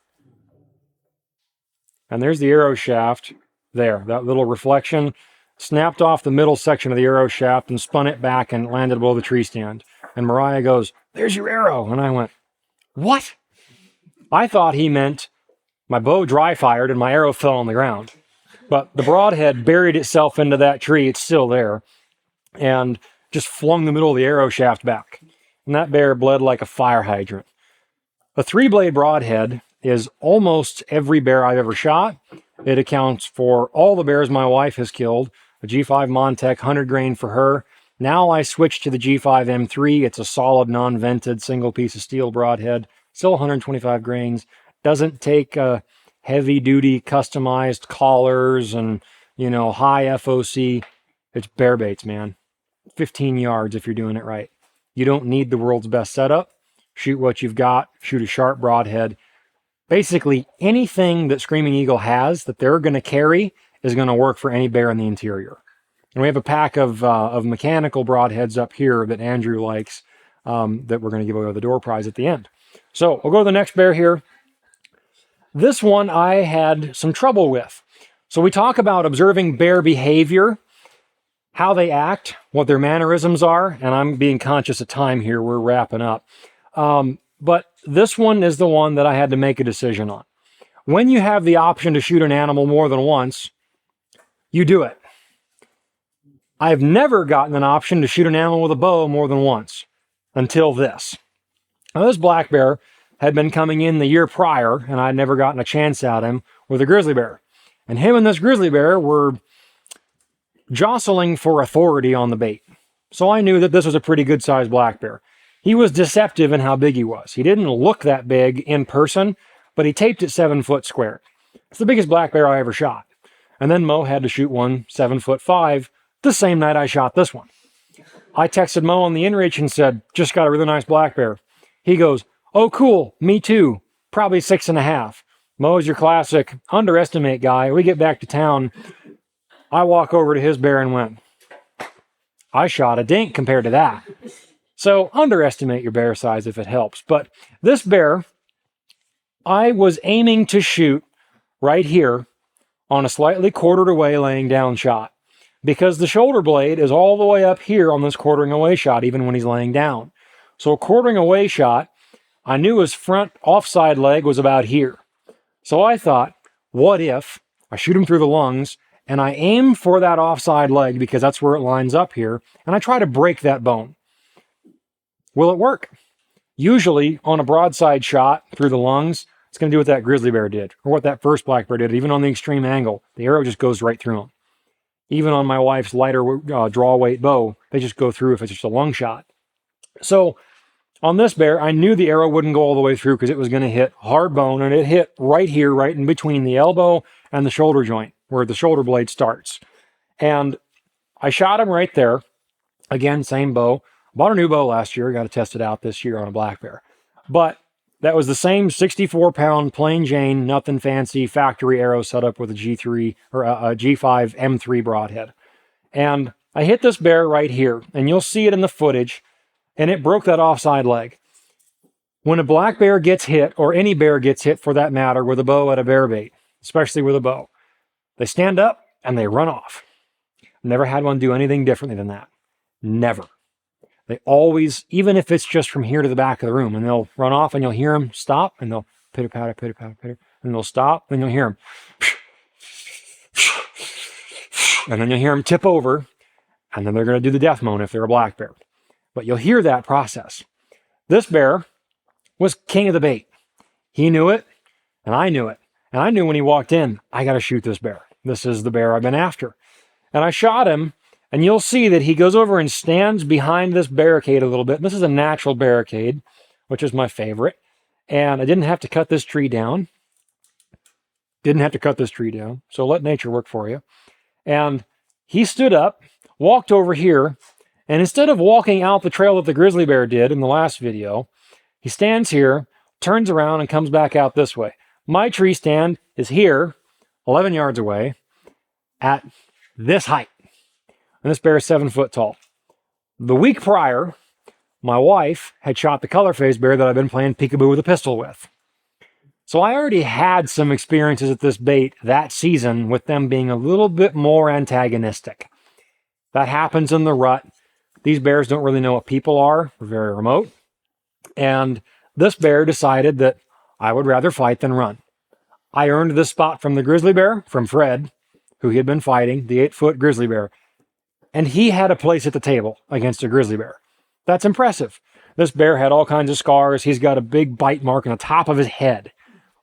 Speaker 1: And there's the arrow shaft there. That little reflection snapped off the middle section of the arrow shaft and spun it back and landed below the tree stand. And Mariah goes, "There's your arrow." And I went, "What?" I thought he meant my bow dry fired and my arrow fell on the ground. But the broadhead buried itself into that tree. It's still there. And just flung the middle of the arrow shaft back. And that bear bled like a fire hydrant. A 3-blade broadhead is almost every bear I've ever shot. It accounts for all the bears my wife has killed. A G5 Montec 100 grain for her. Now I switched to the G5 M3. It's a solid non-vented single piece of steel broadhead. Still 125 grains. Doesn't take heavy duty customized collars and, you know, high FOC. It's bear baits, man. 15 yards if you're doing it right. You don't need the world's best setup. Shoot what you've got. Shoot a sharp broadhead. Basically, anything that Screaming Eagle has that they're going to carry is going to work for any bear in the interior. And we have a pack of mechanical broadheads up here that Andrew likes that we're going to give away the door prize at the end. So we'll go to the next bear here. This one I had some trouble with. So we talk about observing bear behavior, how they act, what their mannerisms are, and I'm being conscious of time here. We're wrapping up. But this one is the one that I had to make a decision on. When you have the option to shoot an animal more than once, you do it. I've never gotten an option to shoot an animal with a bow more than once until this. Now, this black bear had been coming in the year prior, and I'd never gotten a chance at him with a grizzly bear. And him and this grizzly bear were jostling for authority on the bait. So I knew that this was a pretty good-sized black bear. He was deceptive in how big he was. He didn't look that big in person, but he taped it 7 foot square. It's the biggest black bear I ever shot. And then Mo had to shoot one 7'5" the same night I shot this one. I texted Mo on the inReach and said, "Just got a really nice black bear." He goes, "Oh, cool, me too. Probably 6.5. Mo's your classic underestimate guy. We get back to town. I walk over to his bear and went, I shot a dink compared to that. So underestimate your bear size if it helps. But this bear, I was aiming to shoot right here on a slightly quartered away laying down shot, because the shoulder blade is all the way up here on this quartering away shot, even when he's laying down. So a quartering away shot, I knew his front offside leg was about here. So I thought, what if I shoot him through the lungs and I aim for that offside leg, because that's where it lines up here, and I try to break that bone. Will it work? Usually on a broadside shot through the lungs, it's going to do what that grizzly bear did, or what that first black bear did. Even on the extreme angle, the arrow just goes right through him. Even on my wife's lighter draw weight bow, they just go through if it's just a lung shot. So on this bear, I knew the arrow wouldn't go all the way through because it was going to hit hard bone, and it hit right here, right in between the elbow and the shoulder joint, where the shoulder blade starts. And I shot him right there, Again, same bow. Bought a new bow last year. Got to test it out this year on a black bear. But that was the same 64-pound plain Jane, nothing fancy factory arrow setup with a G3 or a G5 M3 broadhead. And I hit this bear right here, and you'll see it in the footage, and it broke that offside leg. When a black bear gets hit, or any bear gets hit for that matter, with a bow at a bear bait, especially with a bow, they stand up and they run off. Never had one do anything differently than that. Never. They always, even if it's just from here to the back of the room, and they'll run off and you'll hear them stop and they'll pitter patter, pitter patter, pitter, and they'll stop and you'll hear them. And then you'll hear them tip over, and then they're going to do the death moan if they're a black bear. But you'll hear that process. This bear was king of the bait. He knew it, and I knew it. And I knew when he walked in, I got to shoot this bear. This is the bear I've been after. And I shot him, and you'll see that he goes over and stands behind this barricade a little bit. This is a natural barricade, which is my favorite. And I didn't have to cut this tree down. So let nature work for you. And he stood up, walked over here, and instead of walking out the trail that the grizzly bear did in the last video, he stands here, turns around, and comes back out this way. My tree stand is here, 11 yards away, at this height. And this bear is 7 foot tall. The week prior, my wife had shot the color phase bear that I've been playing peekaboo with a pistol with. So I already had some experiences at this bait that season with them being a little bit more antagonistic. That happens in the rut. These bears don't really know what people are. They're very remote. And this bear decided that I would rather fight than run. I earned this spot from the grizzly bear, from Fred, who he had been fighting, the 8-foot grizzly bear. And he had a place at the table against a grizzly bear. That's impressive. This bear had all kinds of scars. He's got a big bite mark on the top of his head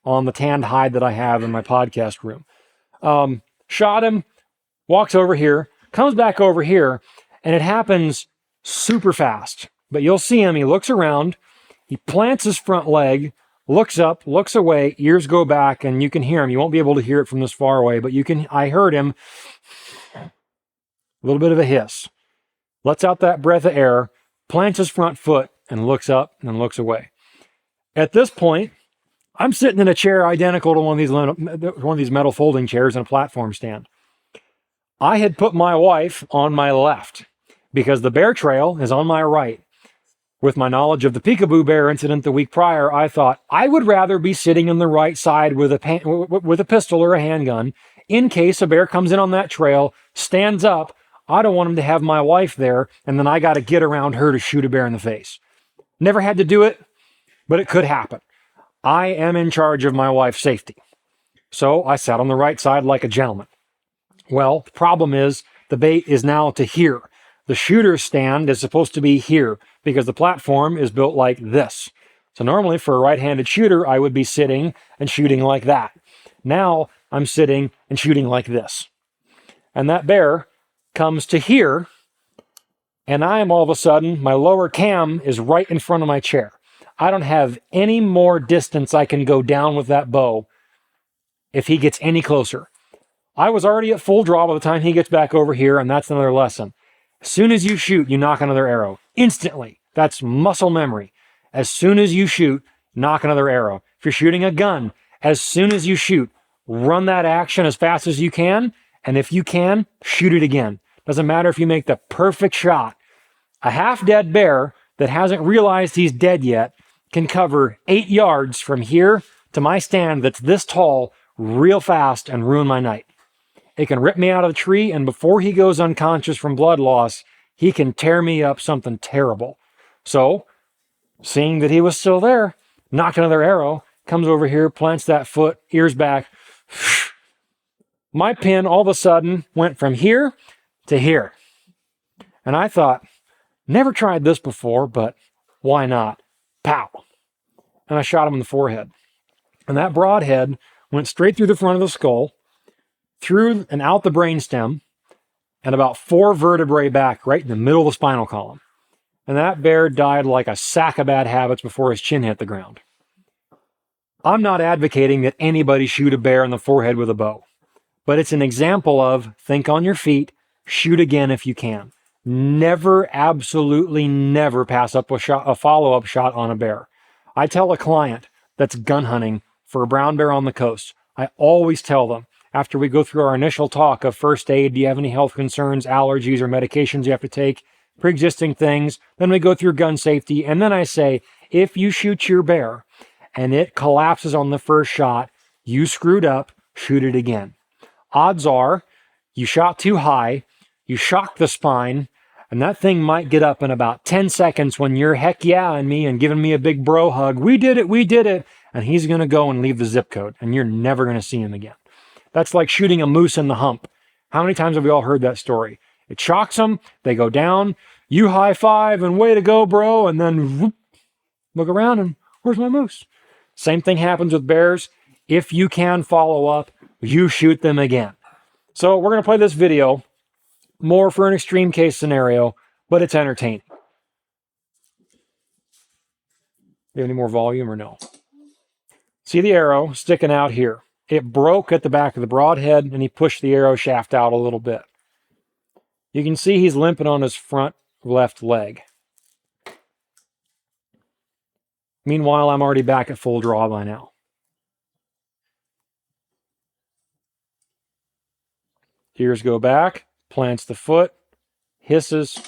Speaker 1: on the tanned hide that I have in my podcast room. Shot him, walks over here, comes back over here, and it happens super fast. But you'll see him, he looks around, he plants his front leg, looks up, looks away, ears go back, and you can hear him. You won't be able to hear it from this far away, but I heard him, a little bit of a hiss. Lets out that breath of air, plants his front foot, and looks up and looks away. At this point, I'm sitting in a chair identical to one of these metal folding chairs in a platform stand. I had put my wife on my left because the bear trail is on my right. With my knowledge of the peekaboo bear incident the week prior, I thought I would rather be sitting on the right side with a pistol or a handgun in case a bear comes in on that trail, stands up. I don't want him to have my wife there, and then I got to get around her to shoot a bear in the face. Never had to do it, but it could happen. I am in charge of my wife's safety. So I sat on the right side like a gentleman. Well, the problem is the bait is now to here. The shooter's stand is supposed to be here because the platform is built like this. So normally for a right-handed shooter, I would be sitting and shooting like that. Now I'm sitting and shooting like this. And that bear comes to here, and I am all of a sudden, my lower cam is right in front of my chair. I don't have any more distance I can go down with that bow if he gets any closer. I was already at full draw by the time he gets back over here, and that's another lesson. As soon as you shoot, you knock another arrow. Instantly. That's muscle memory. As soon as you shoot, knock another arrow. If you're shooting a gun, as soon as you shoot, run that action as fast as you can, and if you can, shoot it again. Doesn't matter if you make the perfect shot. A half-dead bear that hasn't realized he's dead yet can cover 8 yards from here to my stand that's this tall real fast and ruin my night. It can rip me out of the tree, and before he goes unconscious from blood loss, he can tear me up something terrible. So, seeing that he was still there, knocked another arrow, comes over here, plants that foot, ears back. My pin all of a sudden went from here to here. And I thought, never tried this before, but why not? Pow! And I shot him in the forehead. And that broadhead went straight through the front of the skull, through and out the brainstem, and about 4 vertebrae back, right in the middle of the spinal column. And that bear died like a sack of bad habits before his chin hit the ground. I'm not advocating that anybody shoot a bear in the forehead with a bow, but it's an example of think on your feet, shoot again if you can. Never, absolutely never pass up a follow-up shot on a bear. I tell a client that's gun hunting for a brown bear on the coast, I always tell them, after we go through our initial talk of first aid, do you have any health concerns, allergies, or medications you have to take, pre-existing things, then we go through gun safety, and then I say, if you shoot your bear and it collapses on the first shot, you screwed up, shoot it again. Odds are, you shot too high, you shocked the spine, and that thing might get up in about 10 seconds when you're heck yeah-ing me and giving me a big bro hug. We did it. And he's going to go and leave the zip code, and you're never going to see him again. That's like shooting a moose in the hump. How many times have we all heard that story? It shocks them, they go down, you high five and way to go, bro, and then whoop, look around and where's my moose? Same thing happens with bears. If you can follow up, you shoot them again. So we're going to play this video more for an extreme case scenario, but it's entertaining. You have any more volume or no? See the arrow sticking out here. It broke at the back of the broadhead and he pushed the arrow shaft out a little bit. You can see he's limping on his front left leg. Meanwhile, I'm already back at full draw by now. Ears go back, plants the foot, hisses.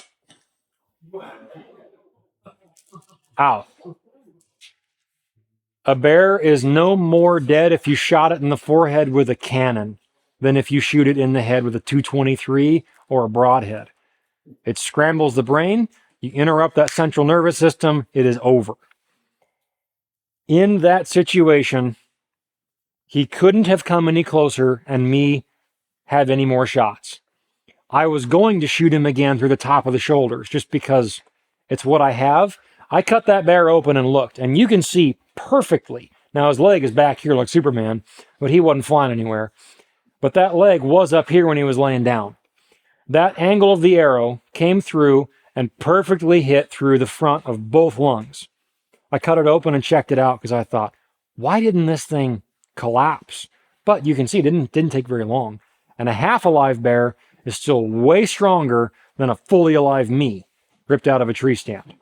Speaker 1: Ow. A bear is no more dead if you shot it in the forehead with a cannon than if you shoot it in the head with a .223 or a broadhead. It scrambles the brain, you interrupt that central nervous system, it is over. In that situation, he couldn't have come any closer and me have any more shots. I was going to shoot him again through the top of the shoulders just because it's what I have. I cut that bear open and looked, and you can see perfectly. Now his leg is back here like Superman, but he wasn't flying anywhere. But that leg was up here when he was laying down. That angle of the arrow came through and perfectly hit through the front of both lungs. I cut it open and checked it out because I thought, why didn't this thing collapse? But you can see it didn't take very long. And a half alive bear is still way stronger than a fully alive me ripped out of a tree stand.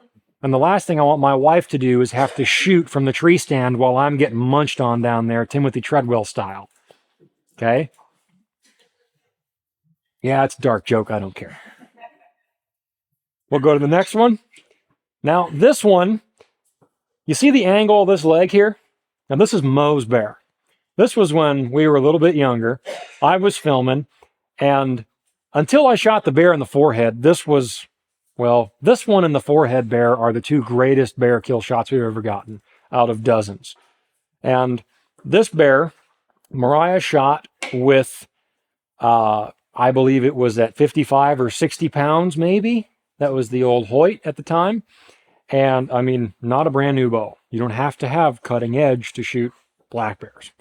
Speaker 1: And the last thing I want my wife to do is have to shoot from the tree stand while I'm getting munched on down there, Timothy Treadwell style. Okay? Yeah, it's a dark joke. I don't care. We'll go to the next one. Now, this one, you see the angle of this leg here? Now, this is Moe's bear. This was when we were a little bit younger. I was filming, and until I shot the bear in the forehead, this one and the forehead bear are the two greatest bear kill shots we've ever gotten out of dozens. And this bear, Mariah shot with, I believe it was at 55 or 60 pounds, maybe. That was the old Hoyt at the time. And I mean, not a brand new bow. You don't have to have cutting edge to shoot black bears.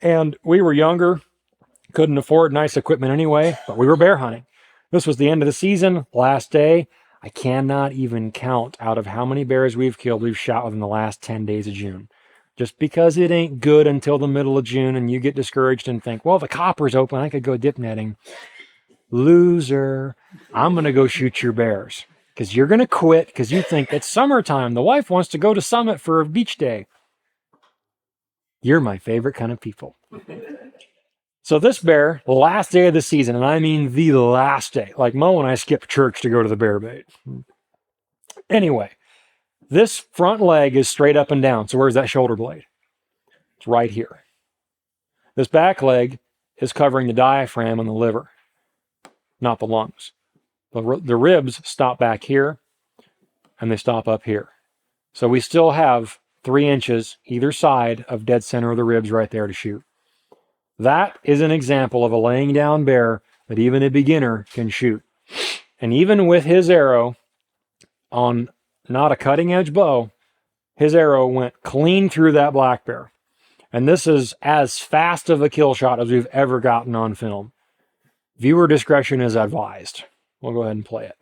Speaker 1: And we were younger, couldn't afford nice equipment anyway, but we were bear hunting. This was the end of the season, last day. I cannot even count out of how many bears we've killed, we've shot within the last 10 days of June. Just because it ain't good until the middle of June and you get discouraged and think, well, the copper's open, I could go dip netting. Loser. I'm going to go shoot your bears. Because you're going to quit because you think it's summertime. The wife wants to go to Summit for a beach day. You're my favorite kind of people. So this bear, the last day of the season, and I mean the last day, like Mo and I skipped church to go to the bear bait. Anyway, this front leg is straight up and down. So where's that shoulder blade? It's right here. This back leg is covering the diaphragm and the liver, not the lungs. The ribs stop back here, and they stop up here. So we still have 3 inches either side of dead center of the ribs right there to shoot. That is an example of a laying down bear that even a beginner can shoot. And even with his arrow on not a cutting edge bow, his arrow went clean through that black bear. And this is as fast of a kill shot as we've ever gotten on film. Viewer discretion is advised. We'll go ahead and play it.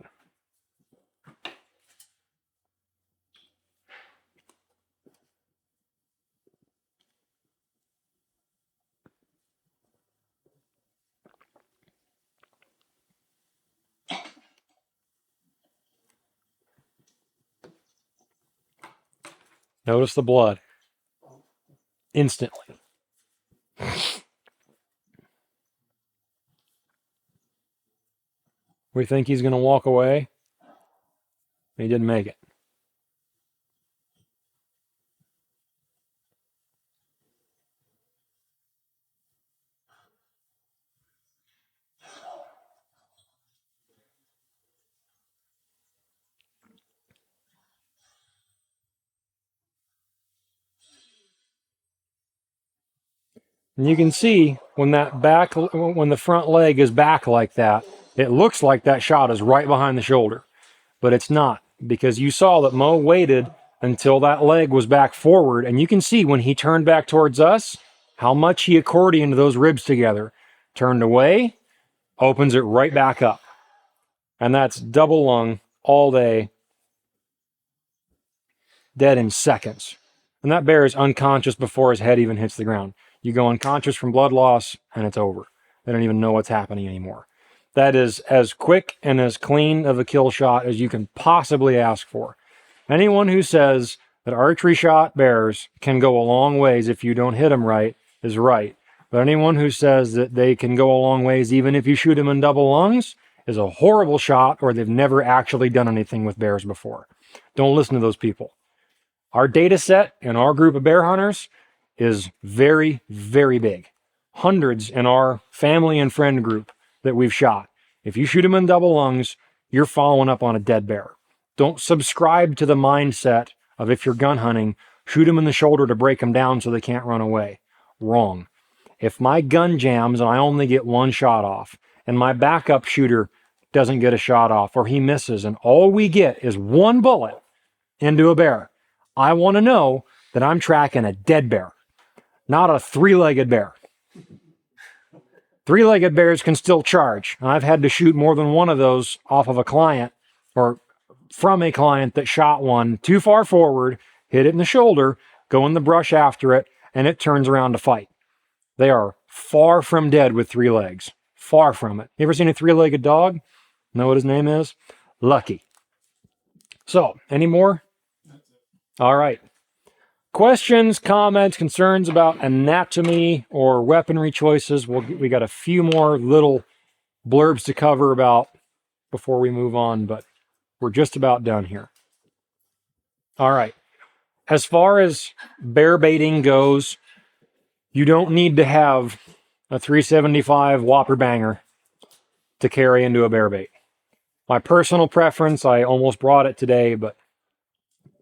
Speaker 1: Notice the blood. Instantly. We think he's going to walk away. He didn't make it. And you can see when when the front leg is back like that, it looks like that shot is right behind the shoulder, but it's not, because you saw that Mo waited until that leg was back forward, and you can see when he turned back towards us, how much he accordioned those ribs together. Turned away, opens it right back up. And that's double lung all day, dead in seconds. And that bear is unconscious before his head even hits the ground. You go unconscious from blood loss, and it's over. They don't even know what's happening anymore. That is as quick and as clean of a kill shot as you can possibly ask for. Anyone who says that archery shot bears can go a long ways if you don't hit them right is right. But anyone who says that they can go a long ways even if you shoot them in double lungs is a horrible shot, or they've never actually done anything with bears before. Don't listen to those people. Our data set in our group of bear hunters is very, very big. Hundreds in our family and friend group that we've shot. If you shoot them in double lungs, you're following up on a dead bear. Don't subscribe to the mindset of, if you're gun hunting, shoot them in the shoulder to break them down so they can't run away. Wrong. If my gun jams and I only get one shot off, and my backup shooter doesn't get a shot off, or he misses, and all we get is one bullet into a bear, I want to know that I'm tracking a dead bear, not a three-legged bear. Three-legged bears can still charge. And I've had to shoot more than one of those off of a client, or from a client that shot one too far forward, hit it in the shoulder, go in the brush after it, and it turns around to fight. They are far from dead with three legs. Far from it. You ever seen a three-legged dog? Know what his name is? Lucky. So, any more? All right. Questions, comments, concerns about anatomy or weaponry choices? We got a few more little blurbs to cover about before we move on, but we're just about done here. All right. As far as bear baiting goes, you don't need to have a 375 whopper banger to carry into a bear bait. My personal preference, I almost brought it today, but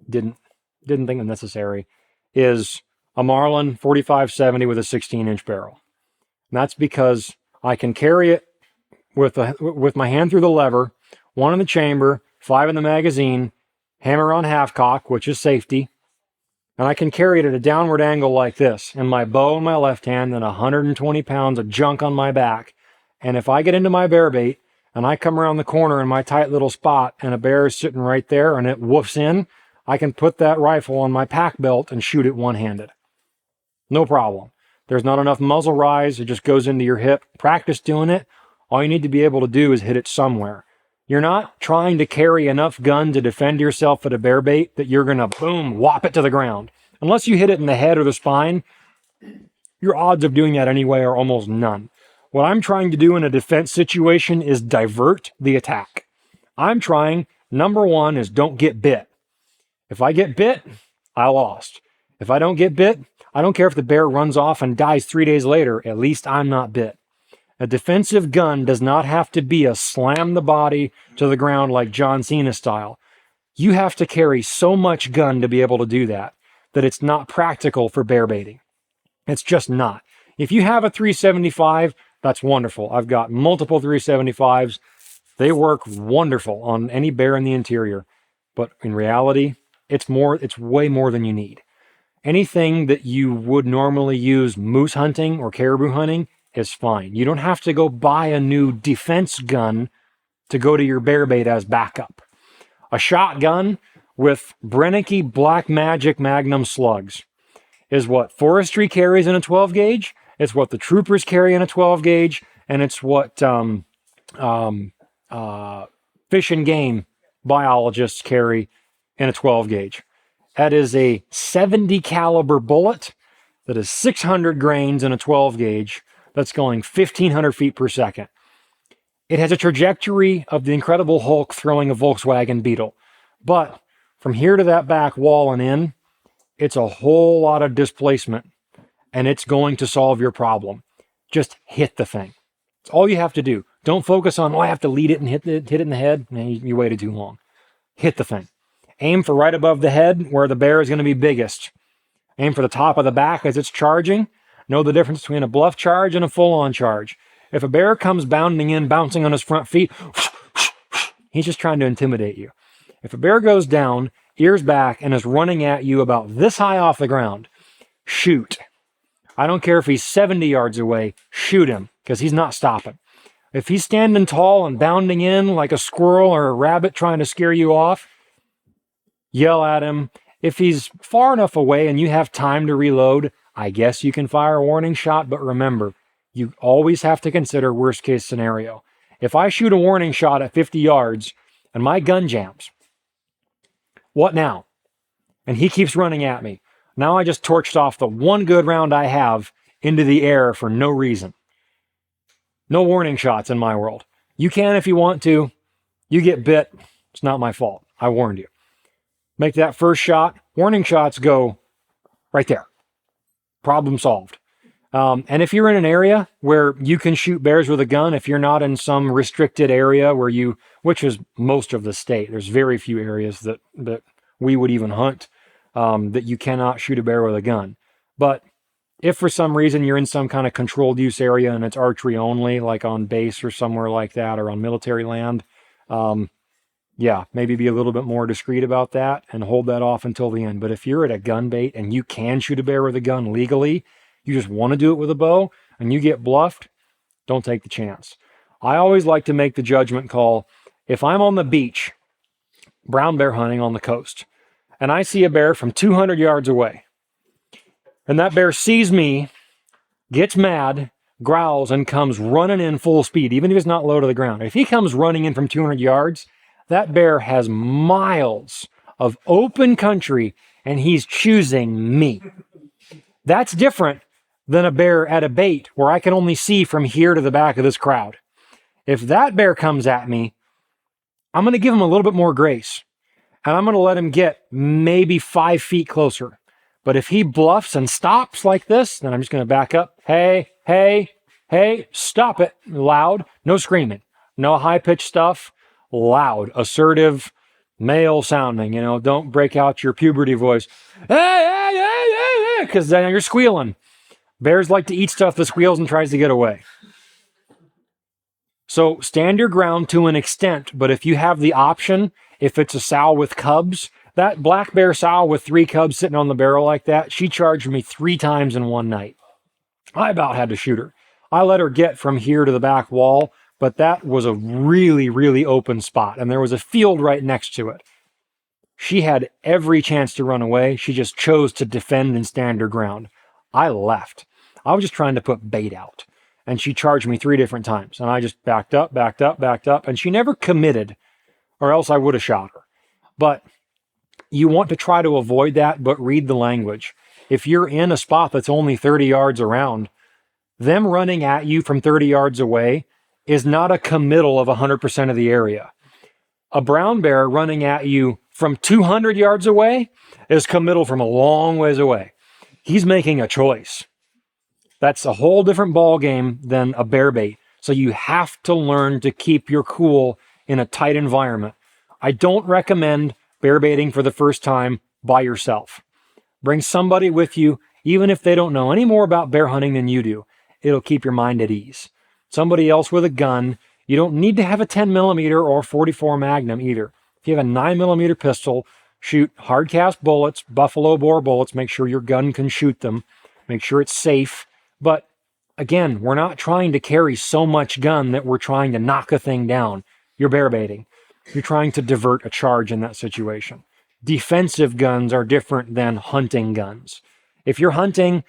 Speaker 1: didn't think it necessary, is a Marlin 4570 with a 16-inch barrel. And that's because I can carry it with my hand through the lever, one in the chamber, 5 in the magazine, hammer on half cock, which is safety, and I can carry it at a downward angle like this, and my bow in my left hand and 120 pounds of junk on my back. And if I get into my bear bait and I come around the corner in my tight little spot and a bear is sitting right there and it woofs in, I can put that rifle on my pack belt and shoot it one-handed. No problem. There's not enough muzzle rise. It just goes into your hip. Practice doing it. All you need to be able to do is hit it somewhere. You're not trying to carry enough gun to defend yourself at a bear bait that you're going to, boom, whop it to the ground. Unless you hit it in the head or the spine, your odds of doing that anyway are almost none. What I'm trying to do in a defense situation is divert the attack. I'm trying, number one, is don't get bit. If I get bit, I lost. If I don't get bit, I don't care if the bear runs off and dies 3 days later, at least I'm not bit. A defensive gun does not have to be a slam the body to the ground like John Cena style. You have to carry so much gun to be able to do that it's not practical for bear baiting. It's just not. If you have a 375, that's wonderful. I've got multiple 375s. They work wonderful on any bear in the interior. But in reality, it's way more than you need. Anything that you would normally use moose hunting or caribou hunting is fine. You don't have to go buy a new defense gun to go to your bear bait as backup. A shotgun with Brennecke Black Magic Magnum slugs is what forestry carries in a 12 gauge. It's what the troopers carry in a 12 gauge, and it's what fish and game biologists carry in a 12 gauge. That is a 70 caliber bullet that is 600 grains in a 12 gauge that's going 1,500 feet per second. It has a trajectory of the Incredible Hulk throwing a Volkswagen Beetle. But from here to that back wall and in, it's a whole lot of displacement, and it's going to solve your problem. Just hit the thing. It's all you have to do. Don't focus on, I have to lead it and hit it in the head. Man, you waited too long. Hit the thing. Aim for right above the head where the bear is going to be biggest. Aim for the top of the back as it's charging. Know the difference between a bluff charge and a full-on charge. If a bear comes bounding in, bouncing on his front feet, he's just trying to intimidate you. If a bear goes down, ears back, and is running at you about this high off the ground, shoot. I don't care if he's 70 yards away, shoot him, because he's not stopping. If he's standing tall and bounding in like a squirrel or a rabbit trying to scare you off, yell at him. If he's far enough away and you have time to reload, I guess you can fire a warning shot, but remember, you always have to consider worst case scenario. If I shoot a warning shot at 50 yards and my gun jams, what now? And he keeps running at me. Now I just torched off the one good round I have into the air for no reason. No warning shots in my world. You can if you want to. You get bit. It's not my fault. I warned you. Make that first shot. Warning shots go right there. Problem solved. And if you're in an area where you can shoot bears with a gun, if you're not in some restricted area where which is most of the state, there's very few areas that we would even hunt, that you cannot shoot a bear with a gun. But if for some reason you're in some kind of controlled use area and it's archery only, like on base or somewhere like that, or on military land, maybe be a little bit more discreet about that and hold that off until the end. But if you're at a gun bait and you can shoot a bear with a gun legally, you just want to do it with a bow, and you get bluffed, don't take the chance. I always like to make the judgment call. If I'm on the beach, brown bear hunting on the coast, and I see a bear from 200 yards away, and that bear sees me, gets mad, growls, and comes running in full speed, even if he's not low to the ground. If he comes running in from 200 yards, that bear has miles of open country, and he's choosing me. That's different than a bear at a bait where I can only see from here to the back of this crowd. If that bear comes at me, I'm going to give him a little bit more grace, and I'm going to let him get maybe 5 feet closer. But if he bluffs and stops like this, then I'm just going to back up. Hey, hey, hey, stop it. Loud, no screaming, no high-pitched stuff. Loud, assertive, male sounding, don't break out your puberty voice. Hey, hey, hey, hey, hey, because then you're squealing. Bears like to eat stuff that squeals and tries to get away. So stand your ground to an extent, but if you have the option, if it's a sow with cubs, that black bear sow with 3 cubs sitting on the barrel like that, she charged me 3 times in one night. I about had to shoot her. I let her get from here to the back wall, but that was a really, really open spot, and there was a field right next to it. She had every chance to run away. She just chose to defend and stand her ground. I left. I was just trying to put bait out, and she charged me 3 different times, and I just backed up, and she never committed, or else I would have shot her. But you want to try to avoid that, but read the language. If you're in a spot that's only 30 yards around, them running at you from 30 yards away is not a committal of 100% of the area. A brown bear running at you from 200 yards away is committal from a long ways away. He's making a choice. That's a whole different ball game than a bear bait. So you have to learn to keep your cool in a tight environment. I don't recommend bear baiting for the first time by yourself. Bring somebody with you, even if they don't know any more about bear hunting than you do. It'll keep your mind at ease. Somebody else with a gun. You don't need to have a 10 millimeter or 44 Magnum either. If you have a 9 millimeter pistol, shoot hard cast bullets, buffalo bore bullets. Make sure your gun can shoot them. Make sure it's safe. But again, we're not trying to carry so much gun that we're trying to knock a thing down. You're bear baiting. You're trying to divert a charge in that situation. Defensive guns are different than hunting guns. If you're hunting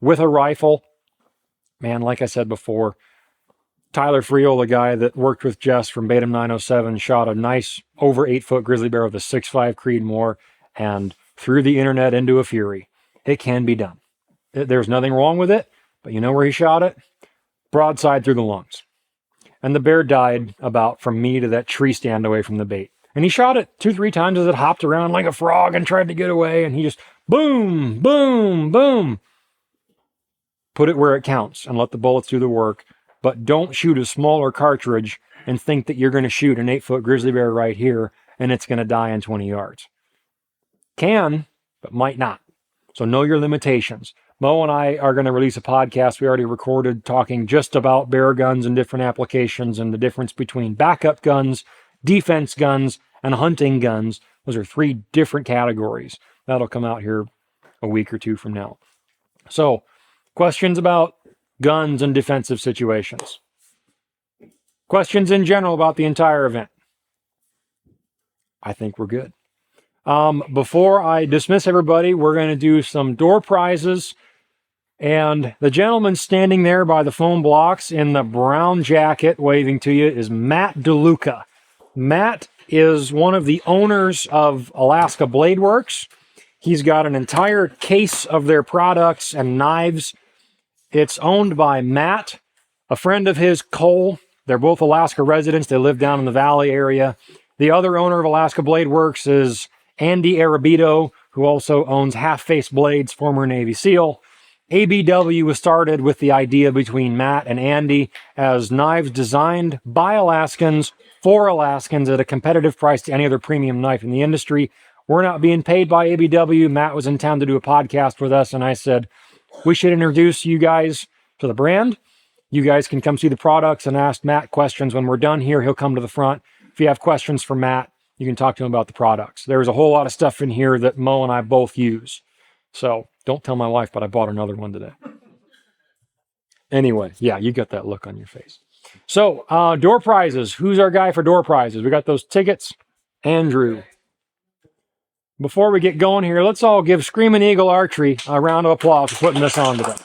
Speaker 1: with a rifle, man, like I said before, Tyler Friel, the guy that worked with Jess from Batum 907, shot a nice over 8-foot grizzly bear with a 6.5 Creedmoor, and threw the internet into a fury. It can be done. There's nothing wrong with it, but you know where he shot it? Broadside through the lungs. And the bear died about from me to that tree stand away from the bait. And he shot it 2-3 times as it hopped around like a frog and tried to get away, and he just boom, boom, boom. Put it where it counts and let the bullets do the work, but don't shoot a smaller cartridge and think that you're going to shoot an 8-foot grizzly bear right here and it's going to die in 20 yards. Can, but might not. So know your limitations. Mo and I are going to release a podcast we already recorded talking just about bear guns and different applications and the difference between backup guns, defense guns, and hunting guns. Those are 3 different categories. That'll come out here a week or 2 from now. So, questions about guns and defensive situations? Questions in general about the entire event? I think we're good. Before I dismiss everybody, we're going to do some door prizes. And the gentleman standing there by the foam blocks in the brown jacket waving to you is Matt DeLuca. Matt is one of the owners of Alaska Blade Works. He's got an entire case of their products and knives. It's owned by Matt, a friend of his, Cole. They're both Alaska residents. They live down in the valley area. The other owner of Alaska Blade Works is Andy Arabito, who also owns Half Face Blades, former Navy SEAL. ABW was started with the idea between Matt and Andy as knives designed by Alaskans for Alaskans at a competitive price to any other premium knife in the industry. We're not being paid by ABW. Matt was in town to do a podcast with us, and I said, we should introduce you guys to the brand. You guys can come see the products and ask Matt questions. When we're done here, he'll come to the front. If you have questions for Matt, you can talk to him about the products. There's a whole lot of stuff in here that Mo and I both use. So don't tell my wife, but I bought another one today. Anyway, yeah, you got that look on your face. So door prizes. Who's our guy for door prizes? We got those tickets. Andrew. Before we get going here, let's all give Screaming Eagle Archery a round of applause for putting this on today.